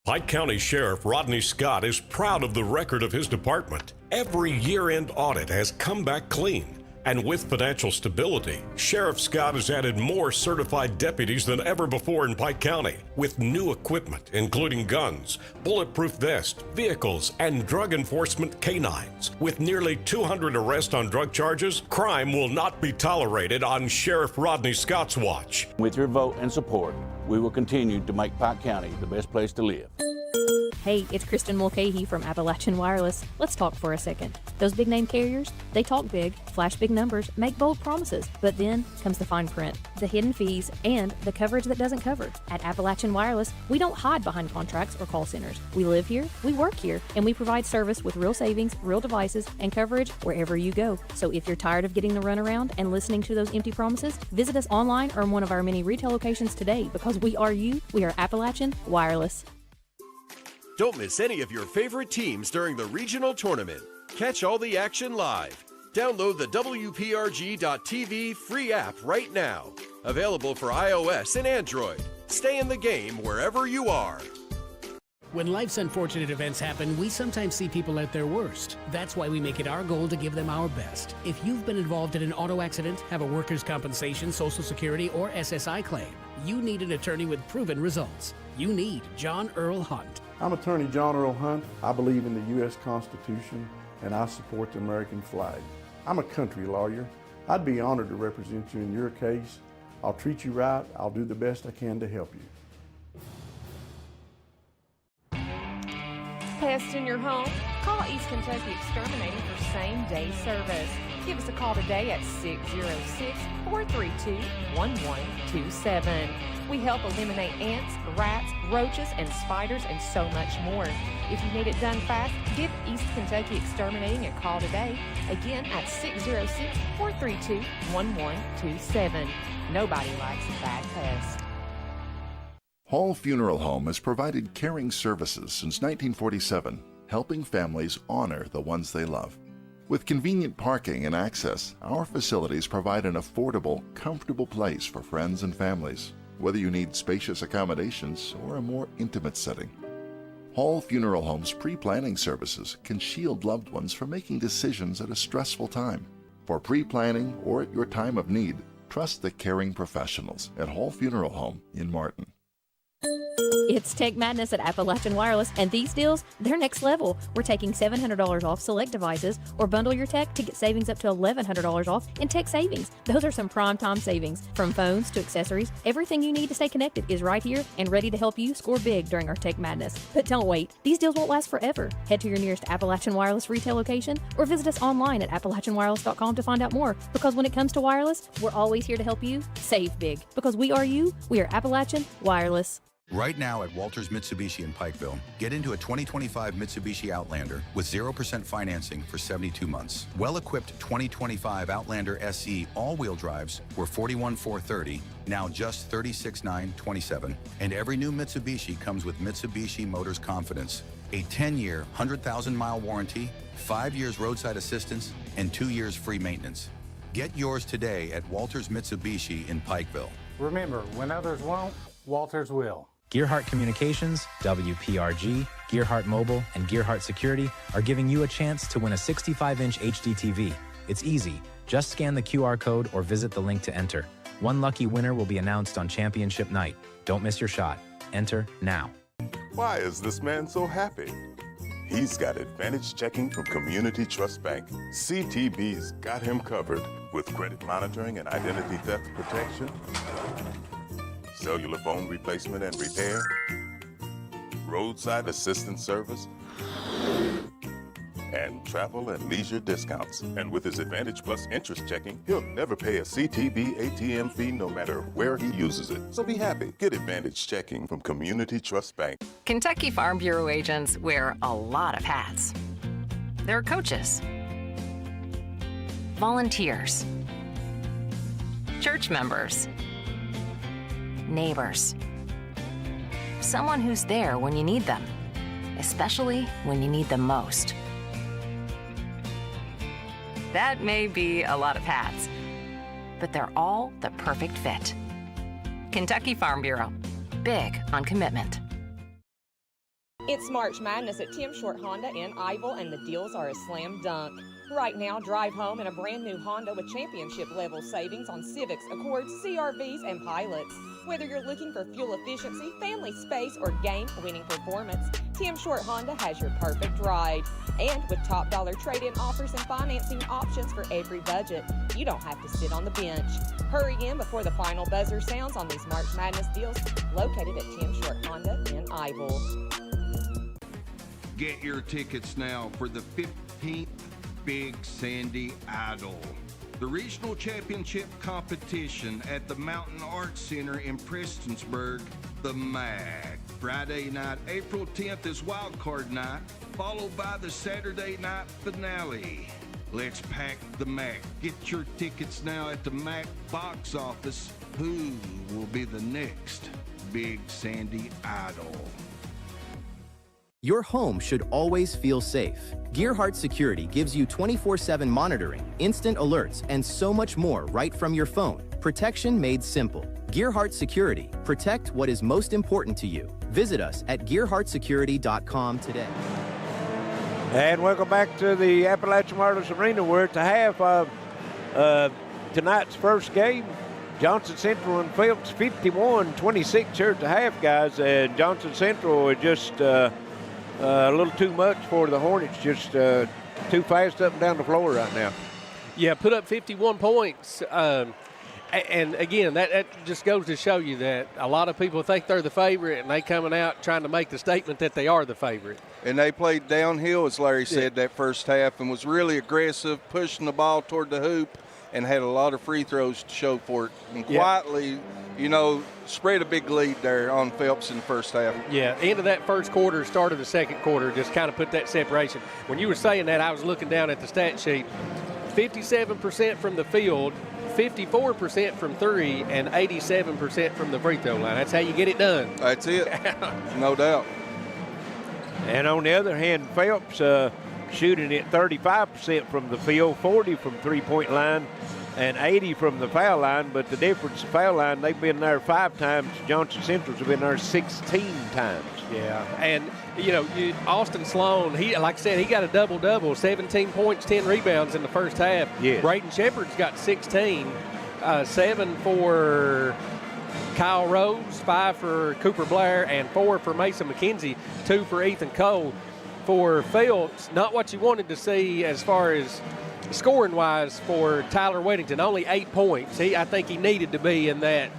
Pike County Sheriff Rodney Scott is proud of the record of his department. Every year-end audit has come back clean. And with financial stability, Sheriff Scott has added more certified deputies than ever before in Pike County, with new equipment, including guns, bulletproof vests, vehicles, and drug enforcement canines. With nearly 200 arrests on drug charges, crime will not be tolerated on Sheriff Rodney Scott's watch. With your vote and support, we will continue to make Pike County the best place to live. Hey, it's Kristen Mulcahy from Appalachian Wireless. Let's talk for a second. Those big name carriers, they talk big, flash big numbers, make bold promises, but then comes the fine print, the hidden fees, and the coverage that doesn't cover. At Appalachian Wireless, we don't hide behind contracts or call centers. We live here, we work here, and we provide service with real savings, real devices, and coverage wherever you go. So if you're tired of getting the runaround and listening to those empty promises, visit us online or in one of our many retail locations today, because we are you, we are Appalachian Wireless. Don't miss any of your favorite teams during the regional tournament. Catch all the action live. Download the WPRG.tv free app right now. Available for iOS and Android. Stay in the game wherever you are. When life's unfortunate events happen, we sometimes see people at their worst. That's why we make it our goal to give them our best. If you've been involved in an auto accident, have a workers' compensation, Social Security, or SSI claim, you need an attorney with proven results. You need John Earl Hunt. I'm attorney John Earl Hunt. I believe in the U.S. Constitution and I support the American flag. I'm a country lawyer. I'd be honored to represent you in your case. I'll treat you right. I'll do the best I can to help you. Pest in your home? Call East Kentucky Exterminating for same-day service. Give us a call today at 606-432-1127. We help eliminate ants, rats, roaches, and spiders, and so much more. If you need it done fast, give East Kentucky Exterminating a call today, again at 606-432-1127. Nobody likes a bad pest. Hall Funeral Home has provided caring services since 1947, helping families honor the ones they love. With convenient parking and access, our facilities provide an affordable, comfortable place for friends and families, whether you need spacious accommodations or a more intimate setting. Hall Funeral Home's pre-planning services can shield loved ones from making decisions at a stressful time. For pre-planning or at your time of need, trust the caring professionals at Hall Funeral Home in Martin. It's Tech Madness at Appalachian Wireless, and these deals, they're next level. We're taking $700 off select devices, or bundle your tech to get savings up to $1,100 off in tech savings. Those are some prime time savings. From phones to accessories, everything you need to stay connected is right here and ready to help you score big during our Tech Madness. But don't wait. These deals won't last forever. Head to your nearest Appalachian Wireless retail location or visit us online at AppalachianWireless.com to find out more. Because when it comes to wireless, we're always here to help you save big. Because we are you, we are Appalachian Wireless. Right now at Walters Mitsubishi in Pikeville, get into a 2025 Mitsubishi Outlander with 0% financing for 72 months. Well-equipped 2025 Outlander SE all-wheel drives were $41,430, now just $36,927. And every new Mitsubishi comes with Mitsubishi Motors Confidence, a 10-year, 100,000-mile warranty, 5 years roadside assistance, and 2 years free maintenance. Get yours today at Walters Mitsubishi in Pikeville. Remember, when others won't, Walters will. Gearheart Communications, WPRG, Gearheart Mobile, and Gearheart Security are giving you a chance to win a 65-inch HD TV. It's easy. Just scan the QR code or visit the link to enter. One lucky winner will be announced on championship night. Don't miss your shot. Enter now. Why is this man so happy? He's got Advantage Checking from Community Trust Bank. CTB's got him covered with credit monitoring and identity theft protection, cellular phone replacement and repair, roadside assistance service, and travel and leisure discounts. And with his Advantage Plus interest checking, he'll never pay a CTB ATM fee no matter where he uses it. So be happy. Get Advantage Checking from Community Trust Bank. Kentucky Farm Bureau agents wear a lot of hats. They're coaches, volunteers, church members, neighbors, someone who's there when you need them, especially when you need them most. That may be a lot of hats, but they're all the perfect fit. Kentucky Farm Bureau, big on commitment. It's March Madness at Tim Short Honda in Ivel, and the deals are a slam dunk. Right now, drive home in a brand new Honda with championship-level savings on Civics, Accords, CRVs, and Pilots. Whether you're looking for fuel efficiency, family space, or game-winning performance, Tim Short Honda has your perfect ride. And with top dollar trade-in offers and financing options for every budget, you don't have to sit on the bench. Hurry in before the final buzzer sounds on these March Madness deals located at Tim Short Honda in Ivel. Get your tickets now for the 15th Big Sandy Idol, the regional championship competition at the Mountain Arts Center in Prestonsburg, the MAC. Friday night, April 10th is wildcard night, followed by the Saturday night finale. Let's pack the MAC. Get your tickets now at the MAC box office. Who will be the next Big Sandy Idol? Your home should always feel safe. Gearheart Security gives you 24/7 monitoring, instant alerts, and so much more right from your phone. Protection made simple. Gearheart Security. Protect what is most important to you. Visit us at gearheartsecurity.com today. And welcome back to the Appalachian Wireless Arena. We're at the half of tonight's first game. Johnson Central and Phelps 51-26 here at the half, guys. And Johnson Central is just a little too much for the Hornets, just too fast up and down the floor right now. Yeah, put up 51 points. And again, that just goes to show you that a lot of people think they're the favorite, and they coming out trying to make the statement that they are the favorite. And they played downhill, as Larry said, that first half, and was really aggressive, pushing the ball toward the hoop, and had a lot of free throws to show for it. And quietly, spread a big lead there on Phelps in the first half. Yeah, end of that first quarter, start of the second quarter, just kind of put that separation. When you were saying that, I was looking down at the stat sheet. 57% from the field, 54% from three, and 87% from the free throw line. That's how you get it done. That's it, no doubt. And on the other hand, Phelps shooting at 35% from the field, 40 from three-point line, and 80 from the foul line. But the difference, the foul line, they've been there 5 times. Johnson Central's have been there 16 times. Yeah, and Austin Sloan, like I said, he got a double-double, 17 points, 10 rebounds in the first half. Yes. Braden Shepard's got 16, 7 for Kyle Rose, 5 for Cooper Blair, and 4 for Mason McKenzie, 2 for Ethan Cole. For Phelps, not what you wanted to see as far as scoring-wise for Tyler Weddington, only 8 points. I think he needed to be in that,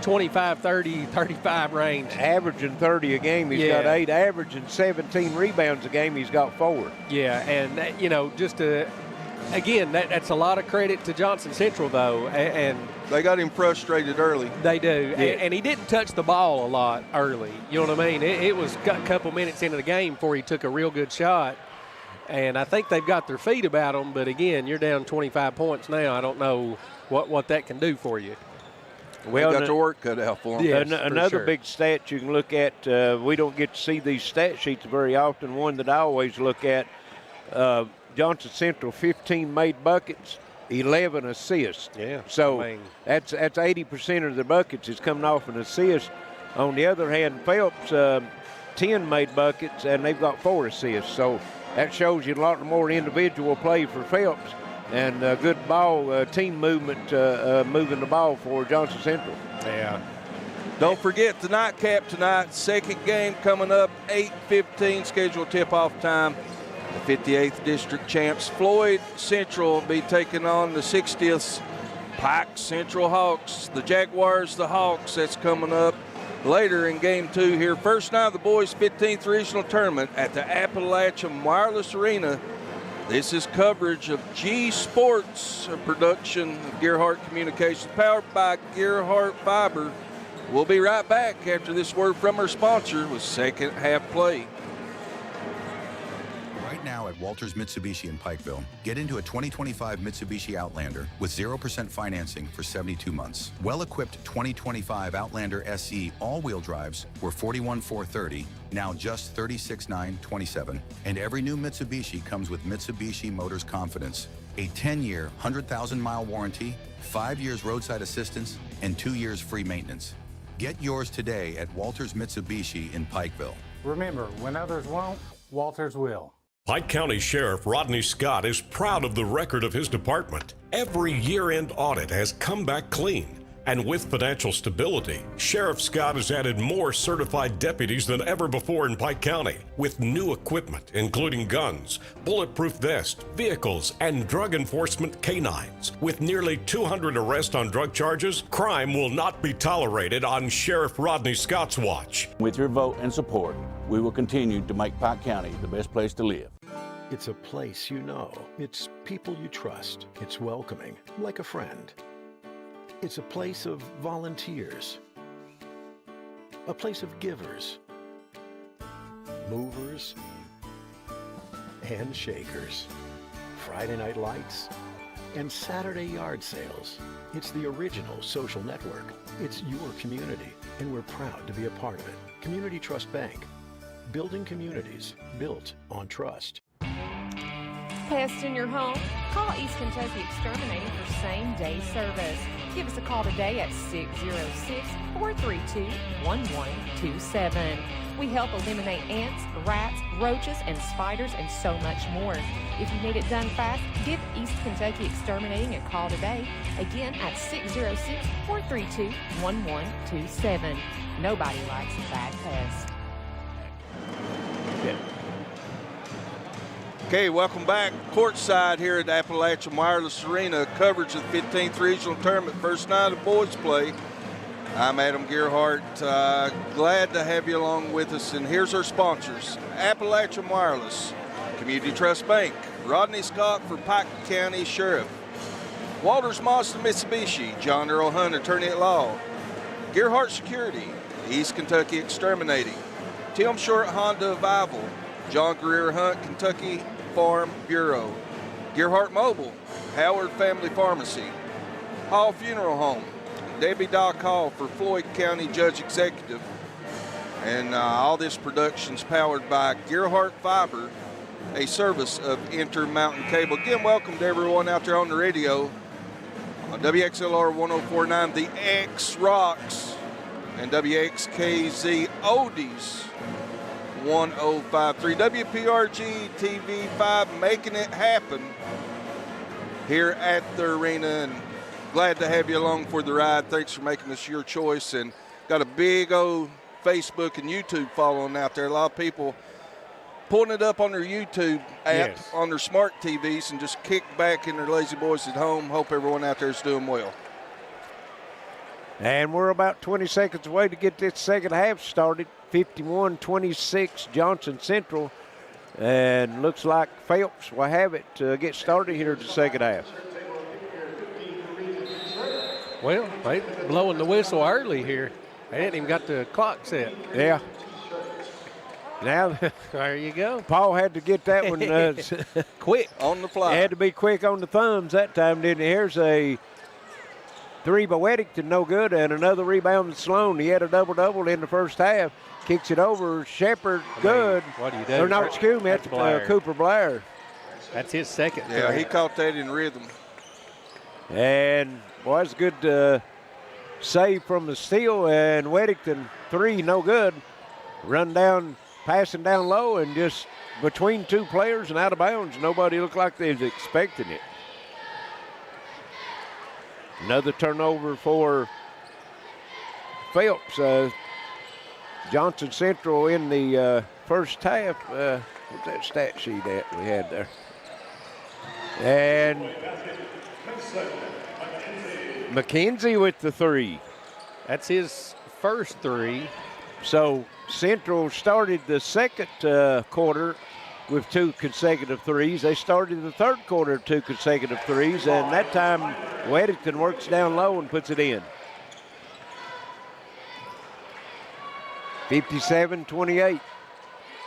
25, 30, 35 range. Averaging 30 a game, he's got 8. Averaging 17 rebounds a game, he's got 4. Yeah, and, again, that's a lot of credit to Johnson Central, though. And they got him frustrated early. They do. Yeah. And he didn't touch the ball a lot early. You know what I mean? It was a couple minutes into the game before he took a real good shot. And I think they've got their feet about him. But, again, you're down 25 points now. I don't know what that can do for you. Well, got your work cut out for them. Yes, another big stat you can look at, we don't get to see these stat sheets very often. One that I always look at, Johnson Central, 15 made buckets, 11 assists. Yeah. So that's 80% of the buckets is coming off an assist. On the other hand, Phelps, 10 made buckets, and they've got 4 assists. So that shows you a lot more individual play for Phelps and good ball team movement, moving the ball for Johnson Central. Yeah. Don't forget the nightcap tonight. Second game coming up, 8:15 scheduled tip-off time. The 58th District champs Floyd Central will be taking on the 60th Pike Central Hawks. The Jaguars, the Hawks, that's coming up later in game 2 here. First night of the boys' 15th regional tournament at the Appalachian Wireless Arena. This is coverage of G Sports, a production of Gearheart Communications, powered by Gearheart Fiber. We'll be right back after this word from our sponsor with second half play. Right now at Walters Mitsubishi in Pikeville, get into a 2025 Mitsubishi Outlander with 0% financing for 72 months. Well-equipped 2025 Outlander SE all-wheel drives were $41,430, now just $36,927. And every new Mitsubishi comes with Mitsubishi Motors Confidence, a 10-year, 100,000-mile warranty, 5 years roadside assistance, and 2 years free maintenance. Get yours today at Walters Mitsubishi in Pikeville. Remember, when others won't, Walters will. Pike County Sheriff Rodney Scott is proud of the record of his department. Every year-end audit has come back clean. And with financial stability, Sheriff Scott has added more certified deputies than ever before in Pike County, with new equipment, including guns, bulletproof vests, vehicles, and drug enforcement canines. With nearly 200 arrests on drug charges, crime will not be tolerated on Sheriff Rodney Scott's watch. With your vote and support, we will continue to make Pike County the best place to live. It's a place you know. It's people you trust. It's welcoming, like a friend. It's a place of volunteers, a place of givers, movers, and shakers, Friday night lights, and Saturday yard sales. It's the original social network. It's your community, and we're proud to be a part of it. Community Trust Bank, building communities built on trust. Pests in your home? Call East Kentucky Exterminating for same-day service. Give us a call today at 606-432-1127. We help eliminate ants, rats, roaches, and spiders, and so much more. If you need it done fast, give East Kentucky Exterminating a call today. Again at 606-432-1127. Nobody likes a bad pest. Okay, welcome back courtside here at Appalachian Wireless Arena. Coverage of the 15th Regional Tournament, first night of boys play. I'm Adam Gearheart. Glad to have you along with us. And here's our sponsors: Appalachian Wireless, Community Trust Bank, Rodney Scott for Pike County Sheriff, Walters Mazda Mitsubishi, John Earl Hunt, attorney at law, Gearheart Security, East Kentucky Exterminating, Tim Short Honda of Ivel, John Greer Hunt, Kentucky Farm Bureau, Gearheart Mobile, Howard Family Pharmacy, Hall Funeral Home, Debbie Doc Hall for Floyd County Judge Executive, and all this production's powered by Gearheart Fiber, a service of Intermountain Cable. Again, welcome to everyone out there on the radio on WXLR 1049, the X Rocks, and WXKZ Oldies 1053. WPRG TV 5 making it happen here at the arena, and glad to have you along for the ride. Thanks for making this your choice, and got a big old Facebook and YouTube following out there. A lot of people pulling it up on their YouTube app, on their smart TVs, and just kick back in their lazy boys at home. Hope everyone out there is doing well. And we're about 20 seconds away to get this second half started. 51-26 Johnson Central, and looks like Phelps will have it to get started here in the second half. Well, they blowing the whistle early here. They hadn't even got the clock set. Yeah. Now, there you go. Paul had to get that one quick on the fly. Had to be quick on the thumbs that time, didn't he? Here's a three by Weddington, no good, and another rebound to Sloan. He had a double-double in the first half. Kicks it over. Shepherd, good. What do you do? Or no, excuse me, that's Cooper Blair. That's his second. Yeah, he caught that in rhythm. And, boy, it's good save from the steal, and Weddington, 3, no good. Run down, passing down low, and just between two players and out of bounds. Nobody looked like they was expecting it. Another turnover for Phelps. Johnson Central in the first half. What's that stat sheet at we had there? And McKenzie with the 3. That's his first 3. So Central started the second quarter with 2 consecutive 3s. They started the third quarter with 2 consecutive 3s, and that time Weddington works down low and puts it in. 57-28.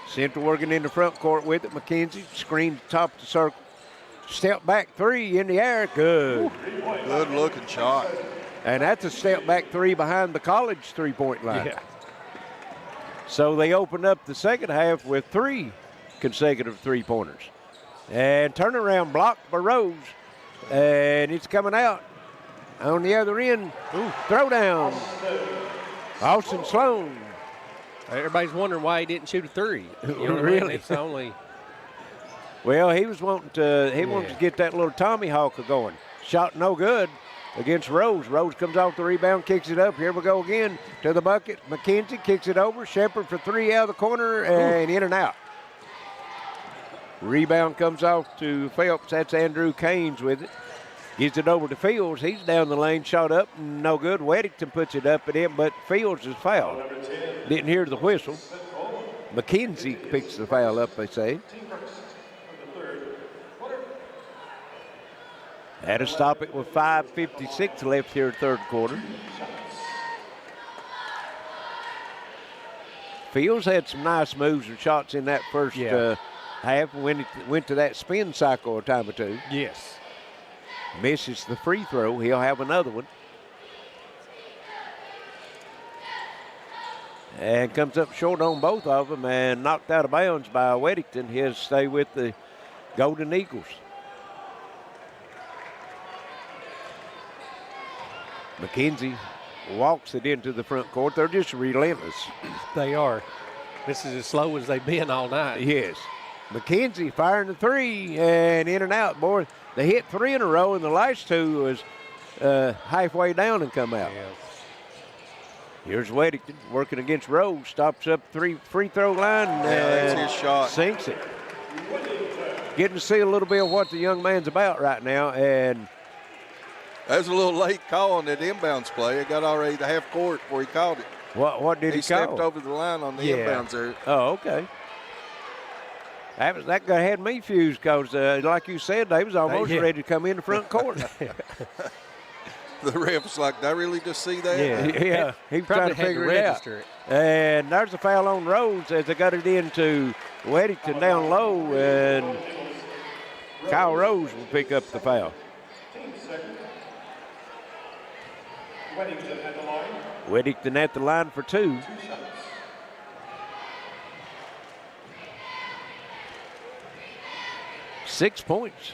Central working in the front court with it. McKenzie screen top of the circle. Step back 3 in the air. Good. Good looking shot. And that's a step back 3 behind the college three-point line. Yeah. So they opened up the second half with 3 consecutive three-pointers. And turnaround blocked by Rose. And it's coming out. On the other end, throw down. Austin Sloan. Everybody's wondering why he didn't shoot a 3. You know what Really? I mean? It's only. Well, he was wanting to. He wanted to get that little Tommy Hawker going. Shot no good against Rose. Rose comes off the rebound, kicks it up. Here we go again to the bucket. McKenzie kicks it over. Shepard for 3 out of the corner and in and out. Rebound comes off to Phelps. That's Andrew Caines with it. Gives it over to Fields. He's down the lane, shot up, no good. Weddington puts it up and in, but Fields is fouled. Didn't hear the whistle. McKenzie picks the foul up, they say. Had to stop it with 5:56 left here, third quarter. Fields had some nice moves and shots in that first half when it went to that spin cycle a time or two. Yes. Misses the free throw. He'll have another one. And comes up short on both of them and knocked out of bounds by Weddington. He'll stay with the Golden Eagles. McKenzie walks it into the front court. They're just relentless. They are. This is as slow as they've been all night. Yes. McKenzie firing the 3 and in and out. Boy, they hit 3 in a row, and the last 2 was halfway down and come out. Yeah. Here's Weddington working against Rose. Stops up 3 free throw line and that's his shot. Sinks it. Getting to see a little bit of what the young man's about right now. And that was a little late call on that inbounds play. It got already the half court before he called it. What did he call? He stepped over the line on the inbounds there. Oh, okay. That guy had me fused because, like you said, they was almost ready to come in the front court. The ref was like, did I really just see that? Yeah. He was trying to figure it out. And there's a foul on Rhodes as they got it into Weddington down low, and Kyle Rose will pick up the foul. Weddington at the line for 2. Six points.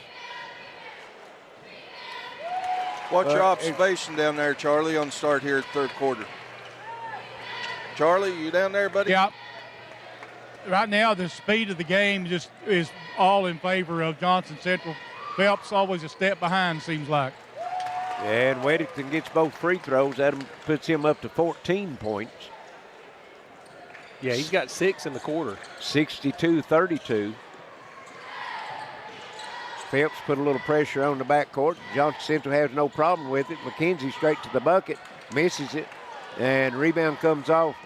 What's your observation down there, Charlie, on the start here at third quarter? Charlie, you down there, buddy? Yeah. Right now, the speed of the game just is all in favor of Johnson Central. Phelps always a step behind, seems like. And Weddington gets both free throws. That puts him up to 14 points. Yeah, he's got 6 in the quarter. 62-32. Phelps put a little pressure on the backcourt. Johnson Central has no problem with it. McKenzie straight to the bucket, misses it, and rebound comes off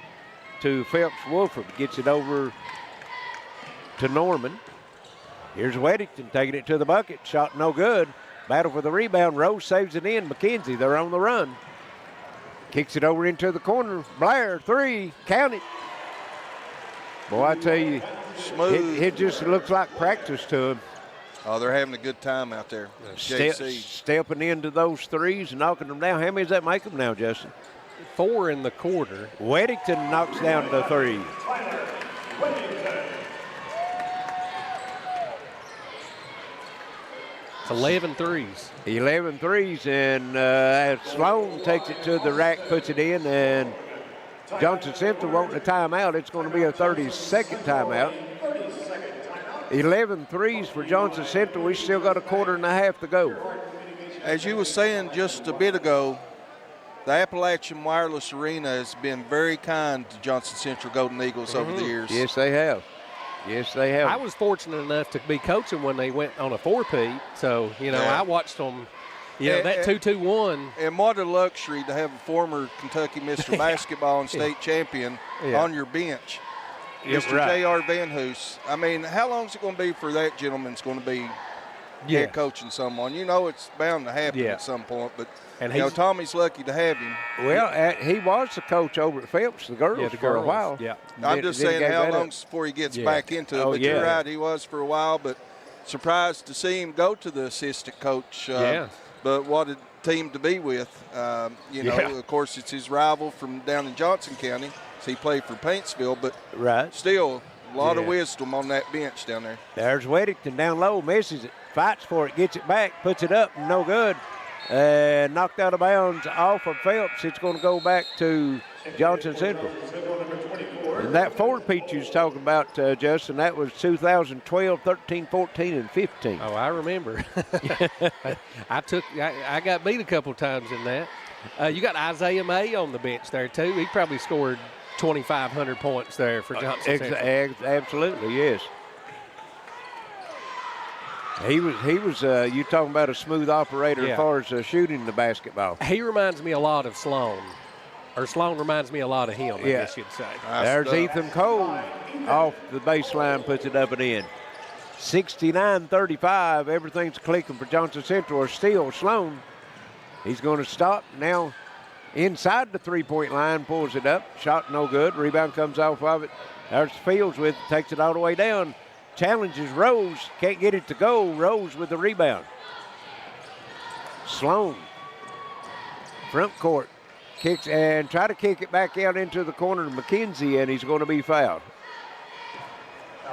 to Phelps. Wolford gets it over to Norman. Here's Weddington taking it to the bucket. Shot no good. Battle for the rebound. Rose saves it in. McKenzie, they're on the run. Kicks it over into the corner. Blair, 3, count it. Boy, I tell you, smooth. It just looks like practice to him. Oh, they're having a good time out there. Stepping into those 3s and knocking them down. How many does that make them now, Justin? 4 in the quarter. Weddington knocks down the 3. It's 11 threes. 11 threes, and Sloan takes it to the rack, puts it in, and Johnson Central wanting a timeout. It's going to be a 30-second timeout. 11 threes for Johnson Central. We still got a quarter and a half to go. As you were saying just a bit ago, the Appalachian Wireless Arena has been very kind to Johnson Central Golden Eagles over the years. Yes, they have. Yes, they have. I was fortunate enough to be coaching when they went on a 4-peat, so, I watched them. That 2-2-1. And what a luxury to have a former Kentucky Mr. Basketball and state champion on your bench. Mr. J.R. Van Hoos. I mean, how long is it going to be for that gentleman's going to be head coaching someone? It's bound to happen at some point, but Tommy's lucky to have him. Well, he was the coach over at Phelps, the girls, for a while. Yeah. I'm just saying how long before he gets back into it. But you're right, he was for a while, but surprised to see him go to the assistant coach. But what a team to be with. Of course, it's his rival from down in Johnson County. So he played for Paintsville, but still a lot of wisdom on that bench down there. There's Weddington down low, misses it, fights for it, gets it back, puts it up, no good. Knocked out of bounds off of Phelps. It's going to go back to Johnson Central. And that 4-peat you was talking about, Justin, that was 2012, 13, 14, and 15. Oh, I remember. I got beat a couple times in that. You got Isaiah May on the bench there, too. He probably scored 2,500 points there for Johnson Central. Absolutely, yes. He was you talking about a smooth operator as far as shooting the basketball. He reminds me a lot of Sloan. Or Sloan reminds me a lot of him, I guess you'd say. There's Ethan Cole off the baseline, puts it up and in. 69-35, everything's clicking for Johnson Central, or still Sloan. He's going to stop now inside the three-point line, pulls it up, shot no good, rebound comes off of it. There's Fields with it, takes it all the way down. Challenges Rose, can't get it to go. Rose with the rebound. Sloan, front court, kicks and try to kick it back out into the corner to McKenzie, and he's going to be fouled.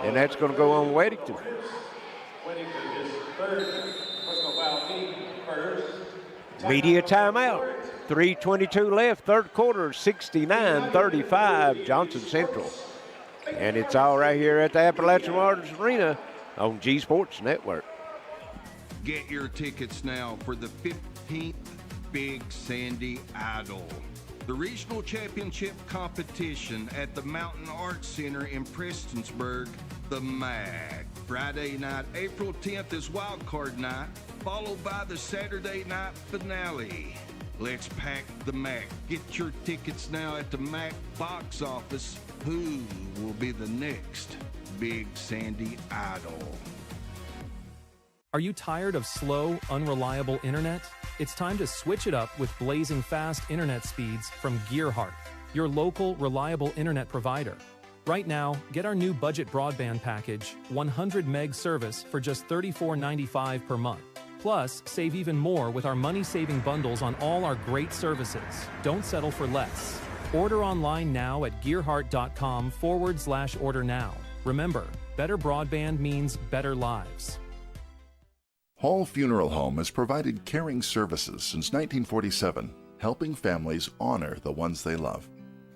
And that's going to go on Weddington. Media timeout. 3:22 left, third quarter, 69-35, Johnson Central. And it's all right here at the Appalachian Wireless Arena on G Sports Network. Get your tickets now for the 15th Big Sandy Idol, the regional championship competition at the Mountain Arts Center in Prestonsburg, the MAC. Friday night, April 10th is Wild Card Night, followed by the Saturday night finale. Let's pack the MAC. Get your tickets now at the MAC box office. Who will be the next Big Sandy Idol? Are you tired of slow, unreliable internet? It's time to switch it up with blazing fast internet speeds from Gearheart, your local, reliable internet provider. Right now, get our new budget broadband package, 100 meg service for just $34.95 per month. Plus, save even more with our money-saving bundles on all our great services. Don't settle for less. Order online now at gearheart.com/order now. Remember, better broadband means better lives. Hall Funeral Home has provided caring services since 1947, helping families honor the ones they love.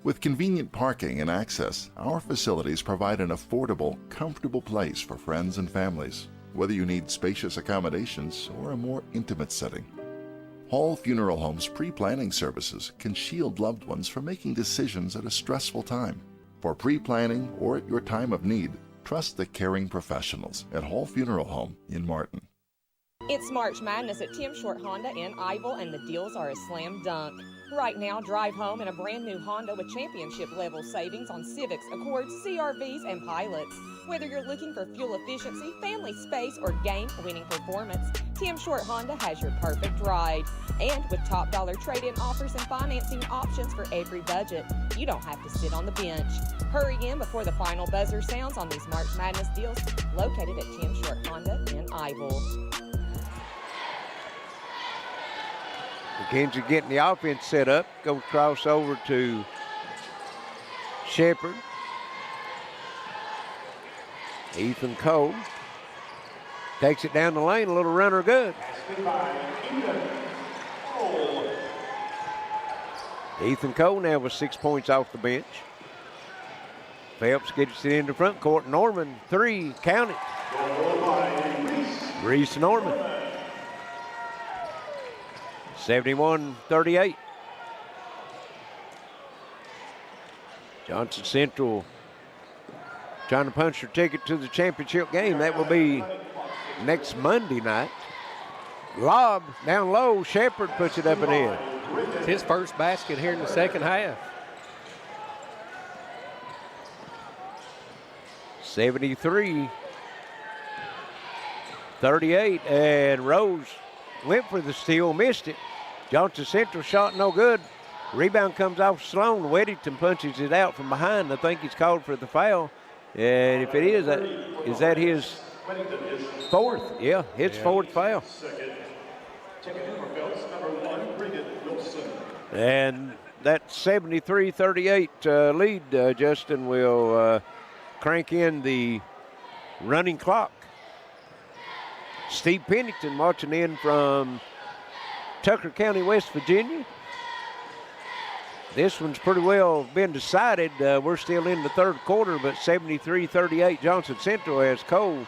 With convenient parking and access, our facilities provide an affordable, comfortable place for friends and families, whether you need spacious accommodations or a more intimate setting. Hall Funeral Home's pre-planning services can shield loved ones from making decisions at a stressful time. For pre-planning or at your time of need, trust the caring professionals at Hall Funeral Home in Martin. It's March Madness at Tim Short Honda in Ivel, and the deals are a slam dunk. Right now, drive home in a brand new Honda with championship-level savings on Civics, Accords, CRVs, and Pilots. Whether you're looking for fuel efficiency, family space, or game-winning performance, Tim Short Honda has your perfect ride. And with top-dollar trade-in offers and financing options for every budget, you don't have to sit on the bench. Hurry in before the final buzzer sounds on these March Madness deals located at Tim Short Honda in Ivel. McKenzie getting the offense set up. Go cross over to Shepard. Ethan Cole. Takes it down the lane, a little runner good. Ethan Cole now with 6 points off the bench. Phelps gets it in the front court. Norman, 3, count it. Reese Norman. 71-38. Johnson Central trying to punch their ticket to the championship game. That will be next Monday night. Lob down low. Shepard puts it up and in. It's his first basket here in the second half. 73-38, and Rose went for the steal, missed it. Johnson Central shot no good. Rebound comes off Sloan. Weddington punches it out from behind. I think he's called for the foul. And if it is that his fourth? Yeah, his fourth foul. And that 73-38 lead, Justin, will crank in the running clock. Steve Pennington marching in from Tucker County, West Virginia. This one's pretty well been decided. We're still in the third quarter, but 73-38 Johnson Central as Cole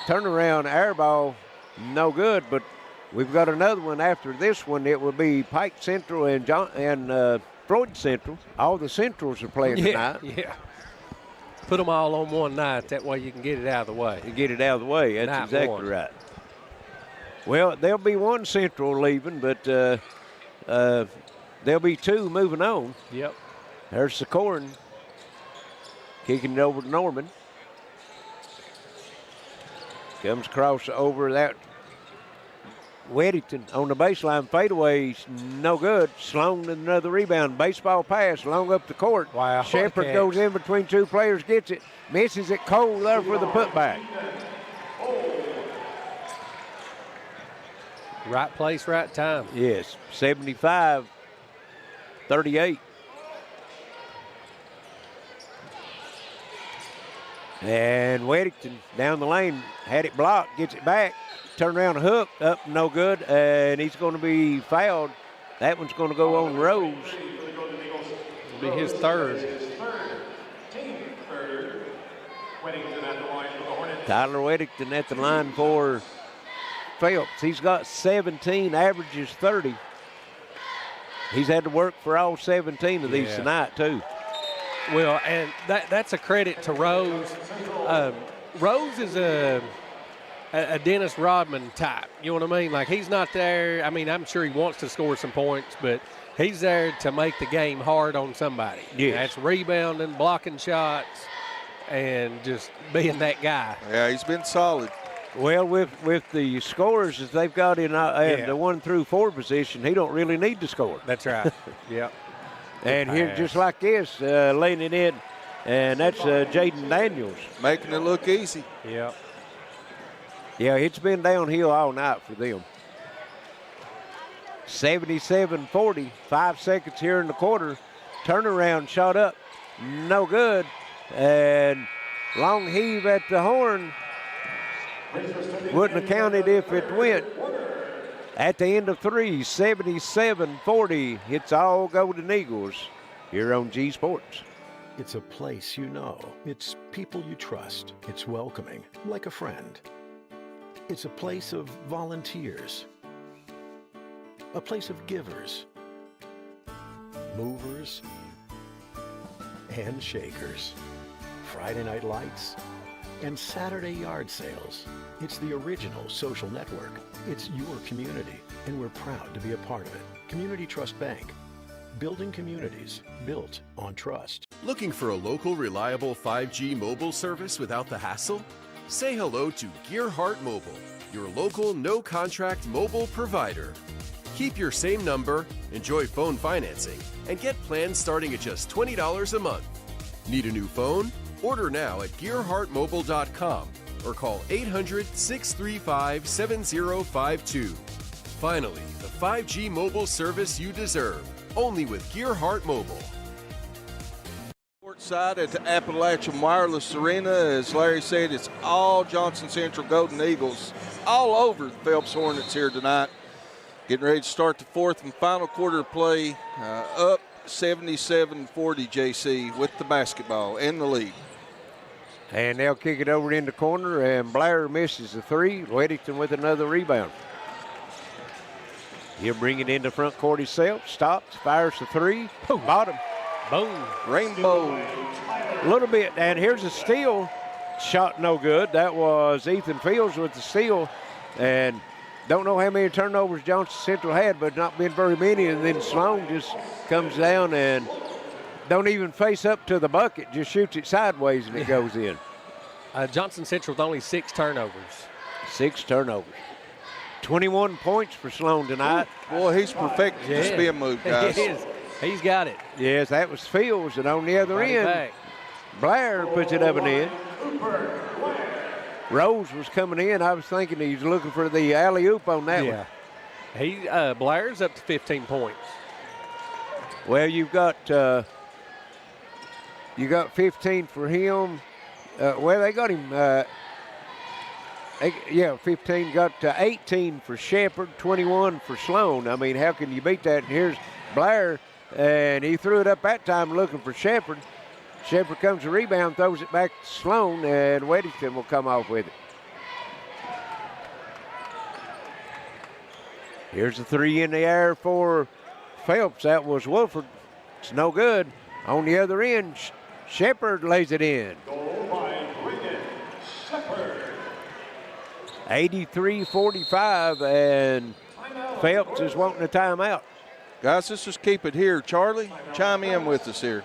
turnaround air ball, no good, but we've got another one after this one. It will be Pike Central and Floyd Central. All the Centrals are playing tonight. Yeah. Put them all on one night. That way you can get it out of the way. Get it out of the way. That's Night exactly one. right. Well, there'll be one Central leaving, but there'll be two moving on. Yep. There's Sikoran kicking it over to Norman. Comes across over that Weddington on the baseline. Fadeaway, no good. Sloan with another rebound. Baseball pass long up the court. Wow. Shepard goes in between two players, gets it. Misses it. Cole there for the putback. Right place, right time. Yes, 75-38. And Weddington down the lane, had it blocked, gets it back, turn around a hook, up, no good, and he's going to be fouled. That one's going to go on Rose. It'll be his third. Tyler Weddington at the line for Phelps. He's got 17, averages 30. He's had to work for all 17 of these tonight, too. Well, and that's a credit to Rose. Rose is a Dennis Rodman type. You know what I mean? Like, he's not there. I mean, I'm sure he wants to score some points, but he's there to make the game hard on somebody. Yes. That's rebounding, blocking shots, and just being that guy. Yeah, he's been solid. Well, with the scores that they've got in the 1 through 4 position, he don't really need to score. That's right. Yep. And here, just like this, laying it in, and that's Jaden Daniels. Making it look easy. Yep. Yeah, it's been downhill all night for them. 77-40, 5 seconds here in the quarter. Turnaround shot up, no good. And long heave at the horn. Wouldn't have counted if it went. At the end of 3, 77-40. It's all Golden Eagles here on G Sports. It's a place you know. It's people you trust. It's welcoming, like a friend. It's a place of volunteers. A place of givers, movers, and shakers. Friday night lights and Saturday yard sales. It's the original social network. It's your community, and we're proud to be a part of it. Community Trust Bank. Building communities built on trust. Looking for a local, reliable 5G mobile service without the hassle? Say hello to Gearheart Mobile, your local no-contract mobile provider. Keep your same number, enjoy phone financing, and get plans starting at just $20 a month. Need a new phone? Order now at GearheartMobile.com or call 800-635-7052. Finally, the 5G mobile service you deserve, only with Gearheart Mobile. outside at the Appalachian Wireless Arena. As Larry said, it's all Johnson Central Golden Eagles all over the Phelps Hornets here tonight. Getting ready to start the fourth and final quarter of play, up 77-40 JC with the basketball and the lead. And they'll kick it over in the corner, and Blair misses the three. Weddington with another rebound. He'll bring it into front court himself. Stops, fires the three. Boom. Bottom. Boom. Rainbow. A little bit, and here's a steal. Shot no good. That was Ethan Fields with the steal. And don't know how many turnovers Johnson Central had, but not been very many. And then Sloan just comes down and don't even face up to the bucket, just shoots it sideways and it goes in. Johnson Central with only 6 turnovers. 6 turnovers. 21 points for Sloan tonight. Boy, he's perfected the spin move, guys. He is. He's got it. Yes, that was Fields, and on the other end, Blair puts it up and in. Rose was coming in. I was thinking he was looking for the alley-oop on that one. Blair's up to 15 points. Well, you got 15 for him. Well, they got him. 15. Got 18 for Shepard, 21 for Sloan. I mean, how can you beat that? And here's Blair, and he threw it up that time looking for Shepard. Shepard comes to rebound, throws it back to Sloan, and Weddington will come off with it. Here's the three in the air for Phelps. That was Wolford. It's no good. On the other end, Shepard lays it in. 83-45, and Phelps is wanting a timeout. Guys, let's just keep it here. Charlie, chime in with us here.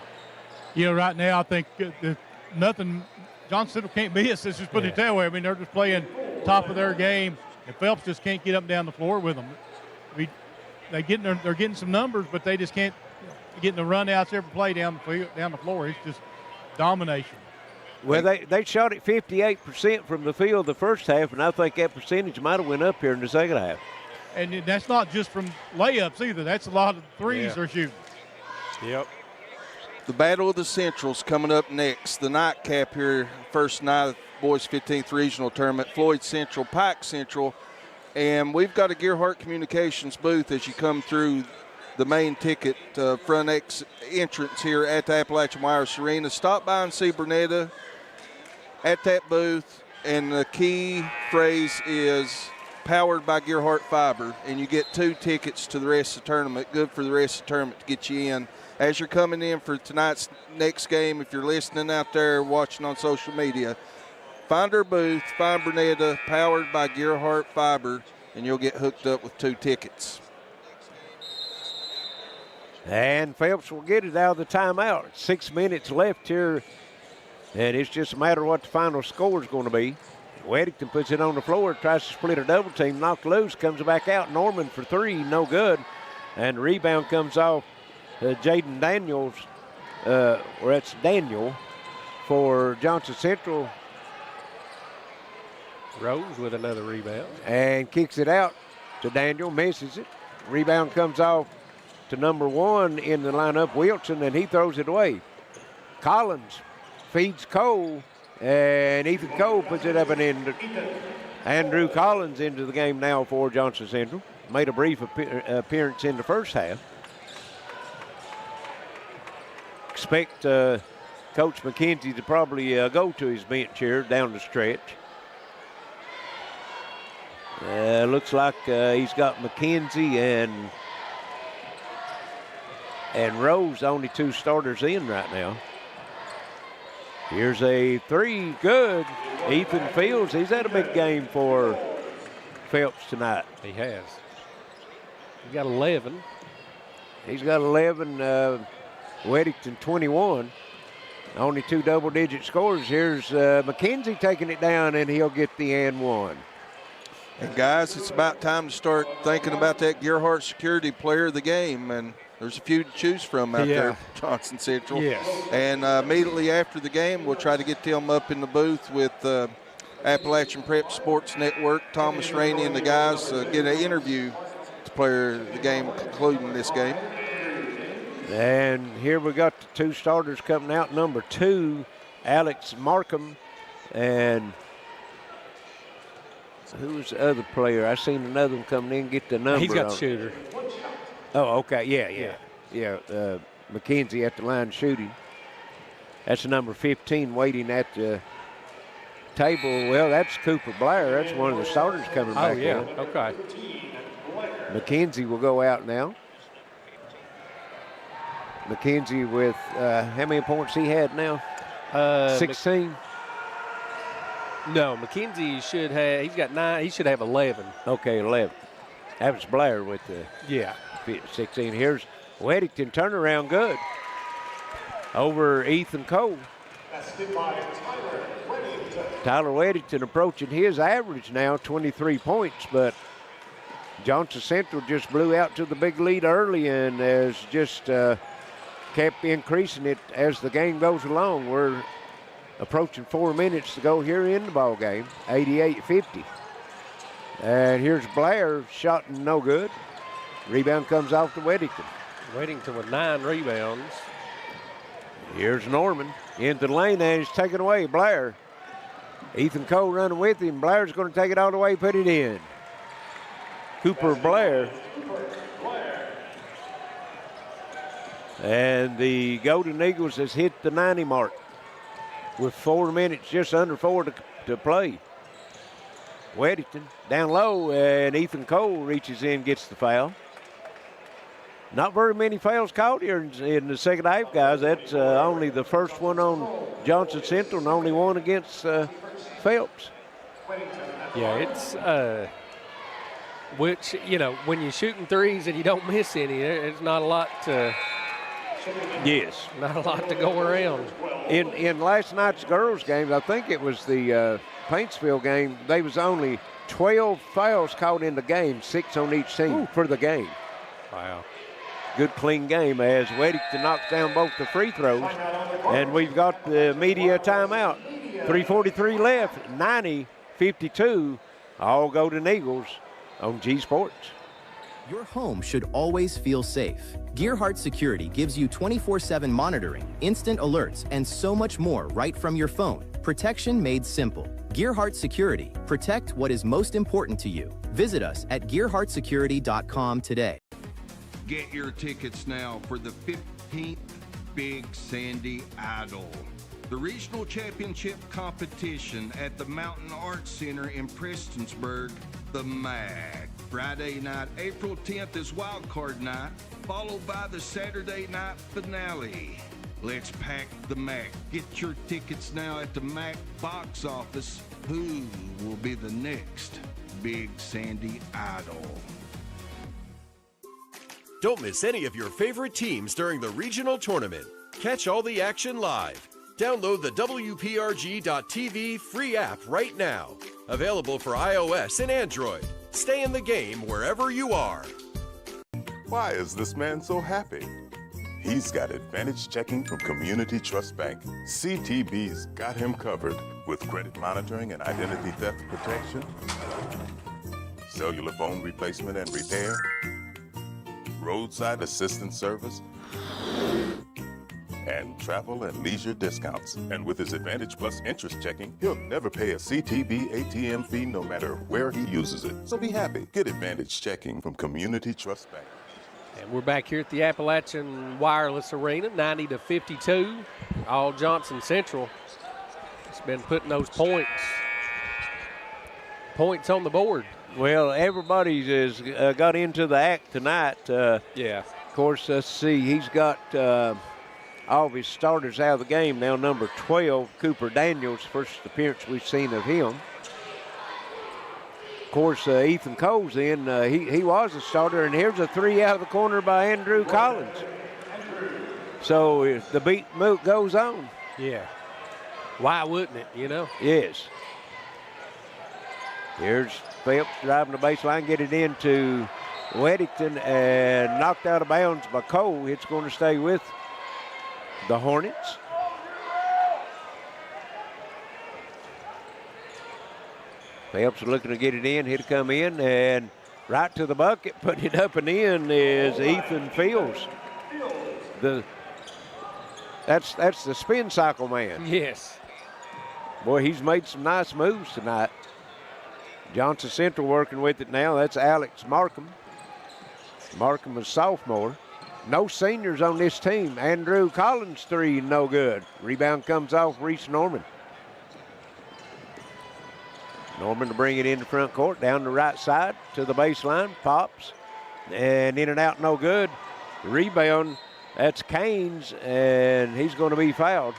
Right now I think nothing, Johnson Central can't beat us. Let's just put it that way. I mean, they're just playing top of their game, and Phelps just can't get up and down the floor with them. They're getting some numbers, but they just can't get the run outs every play down the floor. It's just domination. Well, they shot it 58% from the field the first half, and I think that percentage might have went up here in the second half. And that's not just from layups either. That's a lot of threes they're shooting. Yep. The Battle of the Centrals coming up next. The nightcap here, first night of the Boys 15th Regional Tournament. Floyd Central, Pike Central. And we've got a Gearheart Communications booth as you come through the main ticket front entrance here at the Appalachian Wireless Arena. Stop by and see Bernetta at that booth. And the key phrase is powered by Gearheart Fiber. And you get 2 tickets to the rest of the tournament. Good for the rest of the tournament to get you in. As you're coming in for tonight's next game, if you're listening out there watching on social media, find our booth, find Bernetta, powered by Gearheart Fiber, and you'll get hooked up with 2 tickets. And Phelps will get it out of the timeout. 6 minutes left here, and it's just a matter of what the final score is going to be. Weddington puts it on the floor, tries to split a double team, knocked loose, comes back out. Norman for 3, no good. And the rebound comes off Jaden Daniels, or that's Daniel for Johnson Central. Rose with another rebound. And kicks it out to Daniel, misses it. Rebound comes off to number 1 in the lineup, Wilson, and he throws it away. Collins feeds Cole, and Ethan Cole puts it up and in. Andrew Collins into the game now for Johnson Central. Made a brief appearance in the first half. Expect Coach McKenzie to probably go to his bench here down the stretch. Looks like he's got McKenzie and Rose, only 2 starters in right now. Here's a 3, good. Ethan Fields, he's had a big game for Phelps tonight. He has. He got 11. He's got 11. Weddington 21. Only 2 double-digit scores. Here's McKenzie taking it down, and he'll get the and 1. And guys, it's about time to start thinking about that Gearheart security player of the game, and there's a few to choose from out there, Johnson Central. Yes. And immediately after the game, we'll try to get them up in the booth with Appalachian Prep Sports Network, Thomas Rainey and the guys, get an interview with the player of the game concluding this game. And here we got the two starters coming out. Number 2, Alex Markham, and who's the other player? I seen another one coming in, get the number. He's got the shooter. Oh, okay, yeah. McKenzie at the line shooting. That's the number 15 waiting at the table. Well, that's Cooper Blair. That's one of the starters coming back in. Okay. McKenzie will go out now. McKenzie with how many points he had now? 16. No, McKenzie should have. He's got 9. He should have 11. Okay, 11. That was Blair with the 16. Here's Weddington, turnaround good over Ethan Cole. Tyler Weddington approaching his average now, 23 points, but Johnson Central just blew out to the big lead early and has just kept increasing it as the game goes along. We're approaching 4 minutes to go here in the ball game, 88-50. And here's Blair, shot no good. Rebound comes off to Weddington. Weddington with 9 rebounds. Here's Norman into the lane and he's taken away. Blair. Ethan Cole running with him. Blair's going to take it all the way, put it in. Cooper Blair. And the Golden Eagles has hit the 90 mark with 4 minutes, just under 4 to play. Weddington down low, and Ethan Cole reaches in, gets the foul. Not very many fouls caught here in the second half, guys. That's only the first one on Johnson Central and only one against Phelps. Yeah, it's which, you know, when you're shooting threes and you don't miss any, there's not a lot to not a lot to go around. In last night's girls' game, I think it was the Paintsville game, there was only 12 fouls caught in the game, 6 on each team for the game. Wow. Good clean game as Weddington knocks down both the free throws. And we've got the media timeout. 3:43 left, 90-52. All Golden Eagles on G Sports. Your home should always feel safe. Gearheart Security gives you 24/7 monitoring, instant alerts, and so much more right from your phone. Protection made simple. Gearheart Security. Protect what is most important to you. Visit us at gearheartsecurity.com today. Get your tickets now for the 15th Big Sandy Idol, the regional championship competition at the Mountain Arts Center in Prestonsburg, the MAC. Friday night, April 10th is Wild Card Night, followed by the Saturday night finale. Let's pack the MAC. Get your tickets now at the MAC box office. Who will be the next Big Sandy Idol? Don't miss any of your favorite teams during the regional tournament. Catch all the action live. Download the WPRG.tv free app right now. Available for iOS and Android. Stay in the game wherever you are. Why is this man so happy? He's got Advantage Checking from Community Trust Bank. CTB's got him covered with credit monitoring and identity theft protection, cellular phone replacement and repair, roadside assistance service, and travel and leisure discounts. And with his Advantage Plus interest checking, he'll never pay a CTB ATM fee no matter where he uses it. So be happy. Get Advantage Checking from Community Trust Bank. And we're back here at the Appalachian Wireless Arena, 90-52. All Johnson Central has been putting those points on the board. Well, everybody's has got into the act tonight. Yeah. Of course, let's see. He's got all of his starters out of the game now. Number 12, Cooper Daniels, first appearance we've seen of him. Of course, Ethan Cole's in. He was a starter, and here's a three out of the corner by Andrew Collins. So if the beat goes on. Yeah. Why wouldn't it, you know? Yes. Here's Phelps driving the baseline, get it into Weddington, and knocked out of bounds by Cole. It's going to stay with the Hornets. Phelps looking to get it in. He'll come in and right to the bucket, put it up and in is Ethan Fields. That's the spin cycle man. Yes. Boy, he's made some nice moves tonight. Johnson Central working with it now. That's Alex Markham. Markham is sophomore. No seniors on this team. Andrew Collins, three, no good. Rebound comes off Reese Norman. Norman to bring it into front court, down the right side to the baseline. Pops, and in and out, no good. Rebound, that's Canes, and he's going to be fouled.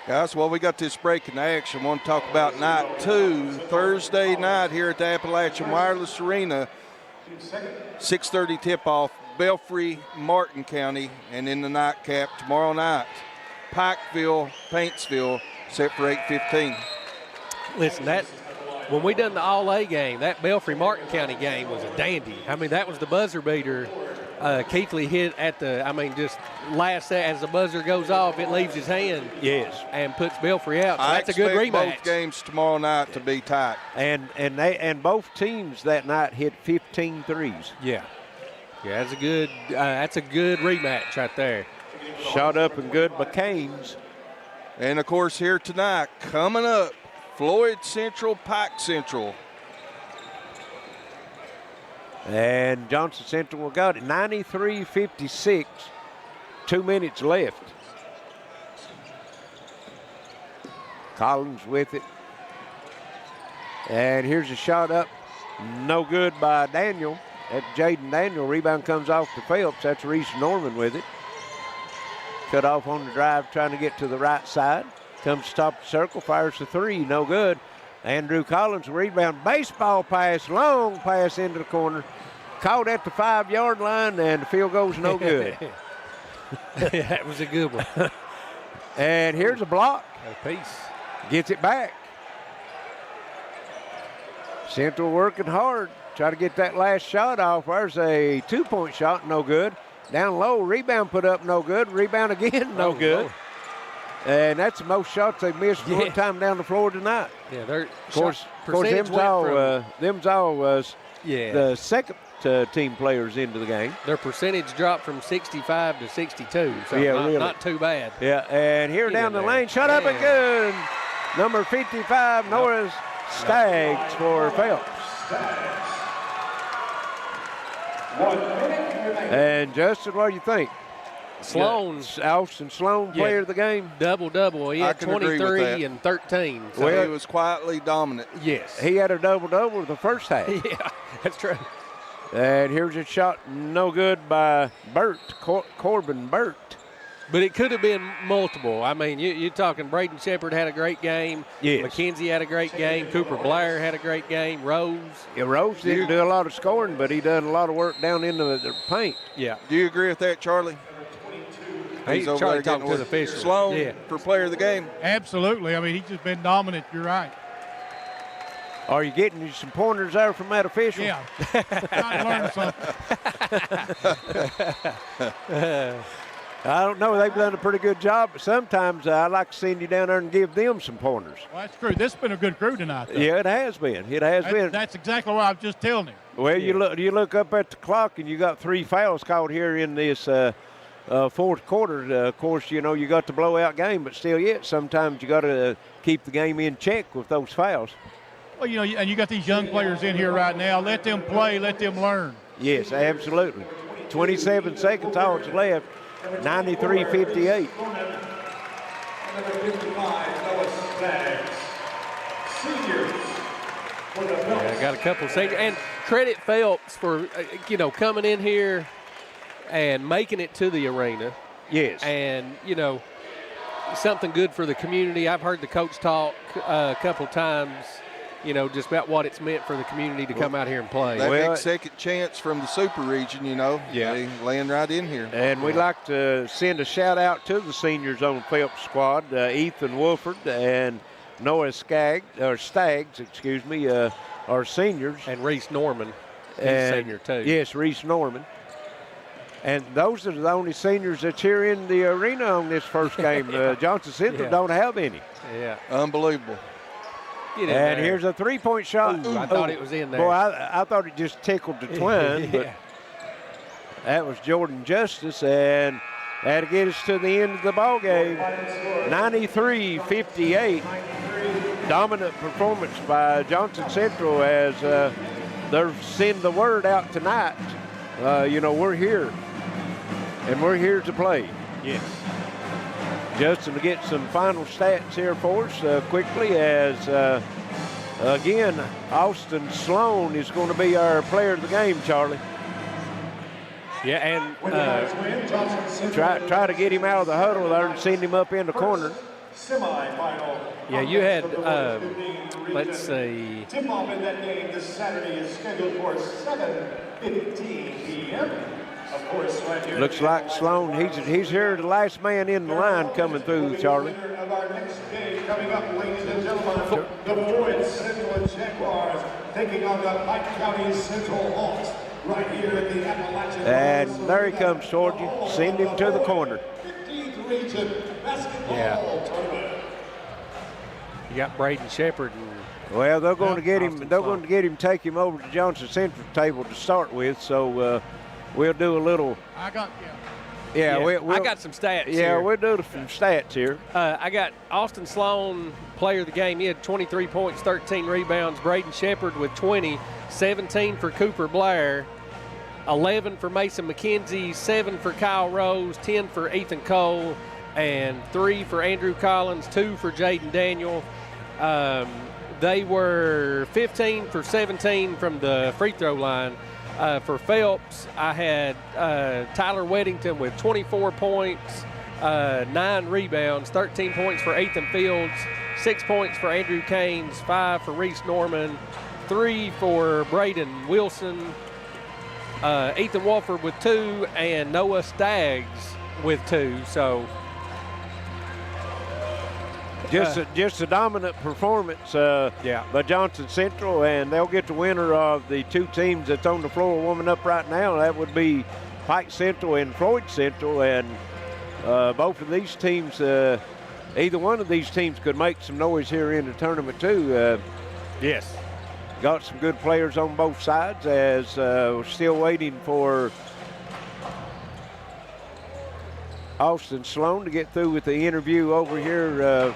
Guys, well, we got this break in action. I want to talk about night 2, Thursday night here at the Appalachian Wireless Arena. 6:30 tip-off, Belfry, Martin County, and in the nightcap tomorrow night, Pikeville, Paintsville, set for 8:15. Listen, when we done the All-A game, that Belfry-Martin County game was a dandy. I mean, that was the buzzer beater. Keithley hit at just last as the buzzer goes off, it leaves his hand. Yes. And puts Belfry out. So I that's a good expect rematch. both games tomorrow night to be tight. And both teams that night hit 15 threes. Yeah. Yeah, that's a good rematch right there. Shot up and good by Canes. And of course here tonight, coming up, Floyd Central, Pike Central. And Johnson Central got it 93-56. 2 minutes left. Collins with it. And here's a shot up. No good by Daniel. That's Jaden Daniel. Rebound comes off to Phelps. That's Reese Norman with it. Cut off on the drive, trying to get to the right side. Comes to top of the circle, fires the three. No good. Andrew Collins, rebound, baseball pass, long pass into the corner. Caught at the 5-yard line, and the field goal's no good. That was a good one. And here's a block. A piece. Gets it back. Central working hard. Try to get that last shot off. There's a 2-point shot, no good. Down low, rebound put up, no good. Rebound again, no good. Lord. And that's the most shots they've missed one time down the floor tonight. Yeah, they're of course them's all the second team players into the game. Their percentage dropped from 65 to 62. So not too bad. Yeah, and here down the lane, shut up and good. Number 55, Norris Staggs for Phelps. And Justin, what do you think? Austin Sloan, player of the game. Double-double. He had 23 and 13. So he was quietly dominant. Yes. He had a double-double the first half. Yeah, that's true. And here's a shot, no good by Burt, Corbin Burt. But it could have been multiple. I mean, you're talking Braden Shepard had a great game. Yes. McKenzie had a great game. Cooper Blair had a great game. Rose. Yeah, Rose didn't do a lot of scoring, but he done a lot of work down into the paint. Yeah. Do you agree with that, Charlie? He's over Charlie there talking getting to the official. Sloan for player of the game. Absolutely. I mean, he's just been dominant. You're right. Are you getting you some pointers there from that official? Yeah. Trying to learn something. I don't know. They've done a pretty good job, but sometimes I like to send you down there and give them some pointers. Well, that's true. This has been a good crew tonight, though. Yeah, it has been. It has been. That's exactly what I was just telling him. Well, you look up at the clock, and you got 3 fouls called here in this fourth quarter. Of course, you got the blowout game, but still yet sometimes you got to keep the game in check with those fouls. Well, and you got these young players in here right now. Let them play. Let them learn. Yes, absolutely. 27 seconds all that's left. 93-58. I got a couple seniors. And credit Phelps for, coming in here and making it to the arena. Yes. And, something good for the community. I've heard the coach talk a couple times, just about what it's meant for the community to come out here and play. That big second chance from the super region, they land right in here. And we'd like to send a shout-out to the seniors on the Phelps squad, Ethan Wolford and Noah Staggs, are seniors. And Reese Norman, he's senior too. Yes, Reese Norman. And those are the only seniors that's here in the arena on this first game. Johnson Central don't have any. Yeah. Unbelievable. And here's a 3-point shot. I thought it was in there. Boy, I thought it just tickled the twine, but that was Jordan Justice. And That'll get us to the end of the ball game. 93-58. Dominant performance by Johnson Central as they're sending the word out tonight. We're here, and we're here to play. Yes. Justin, to get some final stats here for us quickly as, again, Austin Sloan is going to be our player of the game, Charlie. Yeah, and try to get him out of the huddle there and send him up in the corner. Yeah, you had, let's see. Tip-off in that game this Saturday is scheduled for 7:15 p.m. Of course, right here. Looks like Sloan, he's here, the last man in the line coming through, Charlie. Of our next game coming up, ladies and gentlemen, the Floyd Central Jaguars taking on the Pike County Central Hawks right here at the Appalachian. And there he comes toward you. Send him to the corner. 15th region basketball tournament. You got Braden Shepard. Well, they're going to get him. They're going to get him, take him over to Johnson Central table to start with. So we'll do a little. I got I got some stats. Yeah, we'll do some stats here. I got Austin Sloan, player of the game. He had 23 points, 13 rebounds. Braden Shepard with 20, 17 for Cooper Blair, 11 for Mason McKenzie, 7 for Kyle Rose, 10 for Ethan Cole, and 3 for Andrew Collins, 2 for Jaden Daniel. They were 15 for 17 from the free throw line. For Phelps, I had Tyler Weddington with 24 points, 9 rebounds, 13 points for Ethan Fields, 6 points for Andrew Caines, 5 for Reese Norman, 3 for Braden Wilson, Ethan Walford with 2, and Noah Staggs with 2. So just a dominant performance by Johnson Central, and they'll get the winner of the two teams that's on the floor warming up right now. That would be Pike Central and Floyd Central, and both of these teams, either one of these teams could make some noise here in the tournament too. Yes. Got some good players on both sides as we're still waiting for Austin Sloan to get through with the interview over here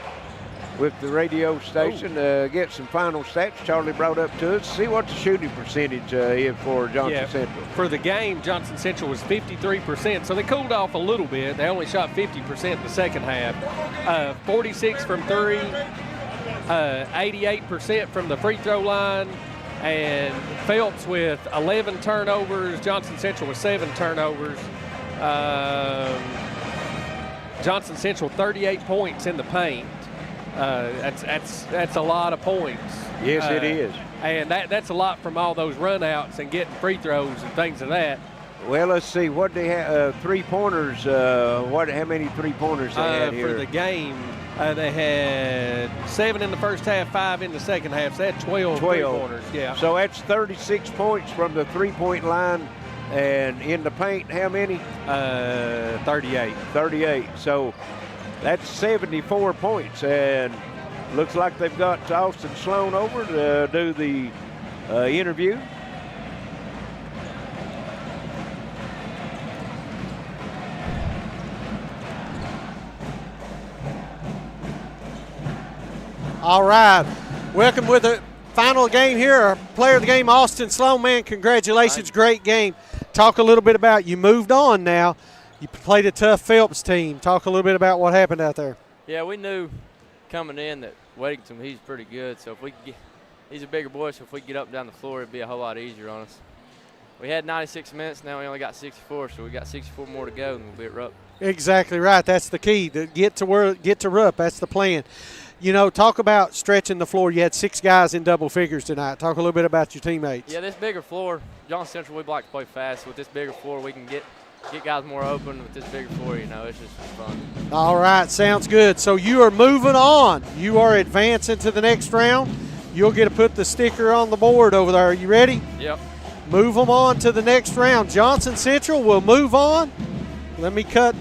with the radio station, get some final stats Charlie brought up to us. See what the shooting percentage is for Johnson Central. For the game, Johnson Central was 53%, so they cooled off a little bit. They only shot 50% in the second half. 46 from 3, 88% from the free throw line, and Phelps with 11 turnovers. Johnson Central with 7 turnovers. Johnson Central 38 points in the paint. That's a lot of points. Yes, it is. And that's a lot from all those runouts and getting free throws and things of that. Well, let's see. What they have? 3-pointers. How many 3-pointers they had here? For the game, they had 7 in the first half, 5 in the second half. So they had 12 3-pointers. Yeah. So that's 36 points from the 3-point line. And in the paint, how many? 38. 38. So that's 74 points. And looks like they've got Austin Sloan over to do the interview. All right. Welcome with the final game here. Our player of the game, Austin Sloan. Man, congratulations. Great game. Talk a little bit about, you moved on now. You played a tough Phelps team. Talk a little bit about what happened out there. Yeah, we knew coming in that Weddington, he's pretty good. So if we could he's a bigger boy, so if we could get up and down the floor, it'd be a whole lot easier on us. We had 96 minutes. Now we only got 64, so we got 64 more to go, and we'll be at Rupp. Exactly right. That's the key. To get to Rupp. That's the plan. You know, talk about stretching the floor. You had 6 guys in double figures tonight. Talk a little bit about your teammates. Yeah, this bigger floor, Johnson Central, we like to play fast. With this bigger floor, we can get guys more open. With this bigger floor, you know, it's just fun. All right, sounds good. So you are moving on. You are advancing to the next round. You'll get to put the sticker on the board over there. Are you ready? Yep. Move them on to the next round. Johnson Central will move on. Let me cut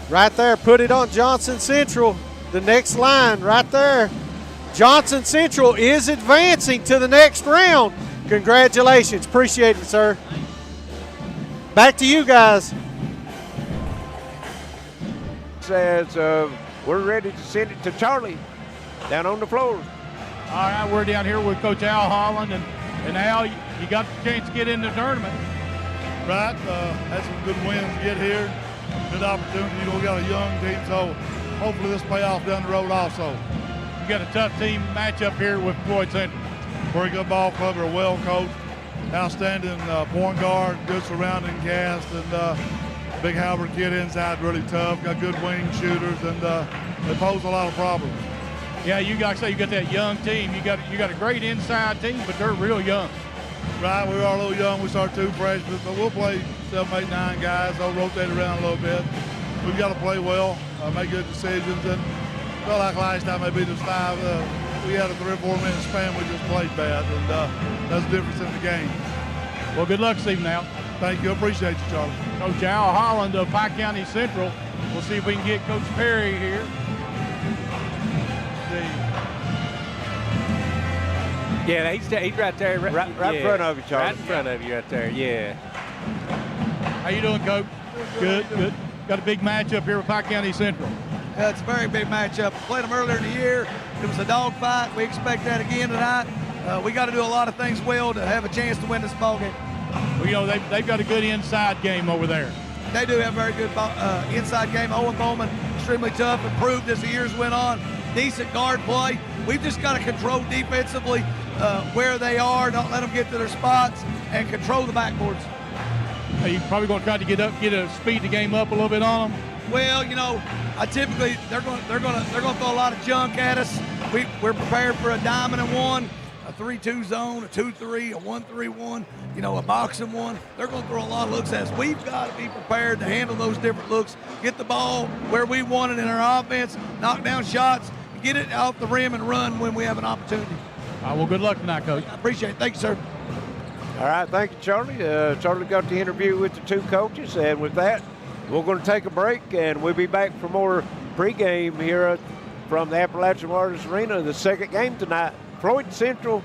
right there. Put it on Johnson Central. The next line right there. Johnson Central is advancing to the next round. Congratulations. Appreciate it, sir. Back to you guys. As we're ready to send it to Charlie down on the floor. All right, we're down here with Coach Al Holland, and Al, you got the chance to get in the tournament. Right, had some good wins to get here. Good opportunity. You know, we got a young team, so hopefully this pay off down the road also. You got a tough team matchup here with Floyd Central. Very good ball club. They're well coached. Outstanding point guard, good surrounding cast, and big Halbert kid inside, really tough. Got good wing shooters, and they pose a lot of problems. Yeah, you got that young team. You got a great inside team, but they're real young. Right, we are a little young. We start 2 freshmen, but we'll play 7, 8, 9 guys. They'll rotate around a little bit. We've got to play well, make good decisions, and felt like last time maybe just 5. We had a 3 or 4 minute span. We just played bad, and that's the difference in the game. Well, good luck, Steve. Now, thank you. Appreciate you, Charlie. Coach Al Holland of Pike County Central. We'll see if we can get Coach Perry here. Yeah, he's right there. Right in front of you, Charlie. Right in front of you right there, yeah. How you doing, Coach? Good. Got a big matchup here with Pike County Central. It's a very big matchup. Played them earlier in the year. It was a dogfight. We expect that again tonight. We got to do a lot of things well to have a chance to win this ball game. Well, you know, they've got a good inside game over there. They do have a very good inside game. Owen Bowman, extremely tough, improved as the years went on. Decent guard play. We've just got to control defensively where they are, not let them get to their spots, and control the backboards. Are you probably going to try to get speed the game up a little bit on them? Well, you know, typically they're going to throw a lot of junk at us. We're prepared for a diamond and 1, a 3-2 zone, a 2-3, a 1-3-1, you know, a boxing 1. They're going to throw a lot of looks at us. We've got to be prepared to handle those different looks, get the ball where we want it in our offense, knock down shots, get it off the rim and run when we have an opportunity. Well, good luck tonight, Coach. I appreciate it. Thank you, sir. All right, thank you, Charlie. Charlie got the interview with the 2 coaches, and with that, we're going to take a break, and we'll be back for more pregame here from the Appalachian Waters Arena. The second game tonight, Floyd Central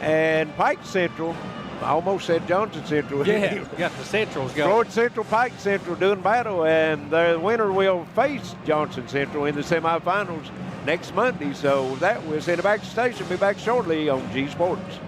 and Pike Central. I almost said Johnson Central. Yeah, we got the Centrals going. Floyd Central, Pike Central doing battle, and the winner will face Johnson Central in the semifinals next Monday. So with that, we'll send it back to the station. Be back shortly on G Sports.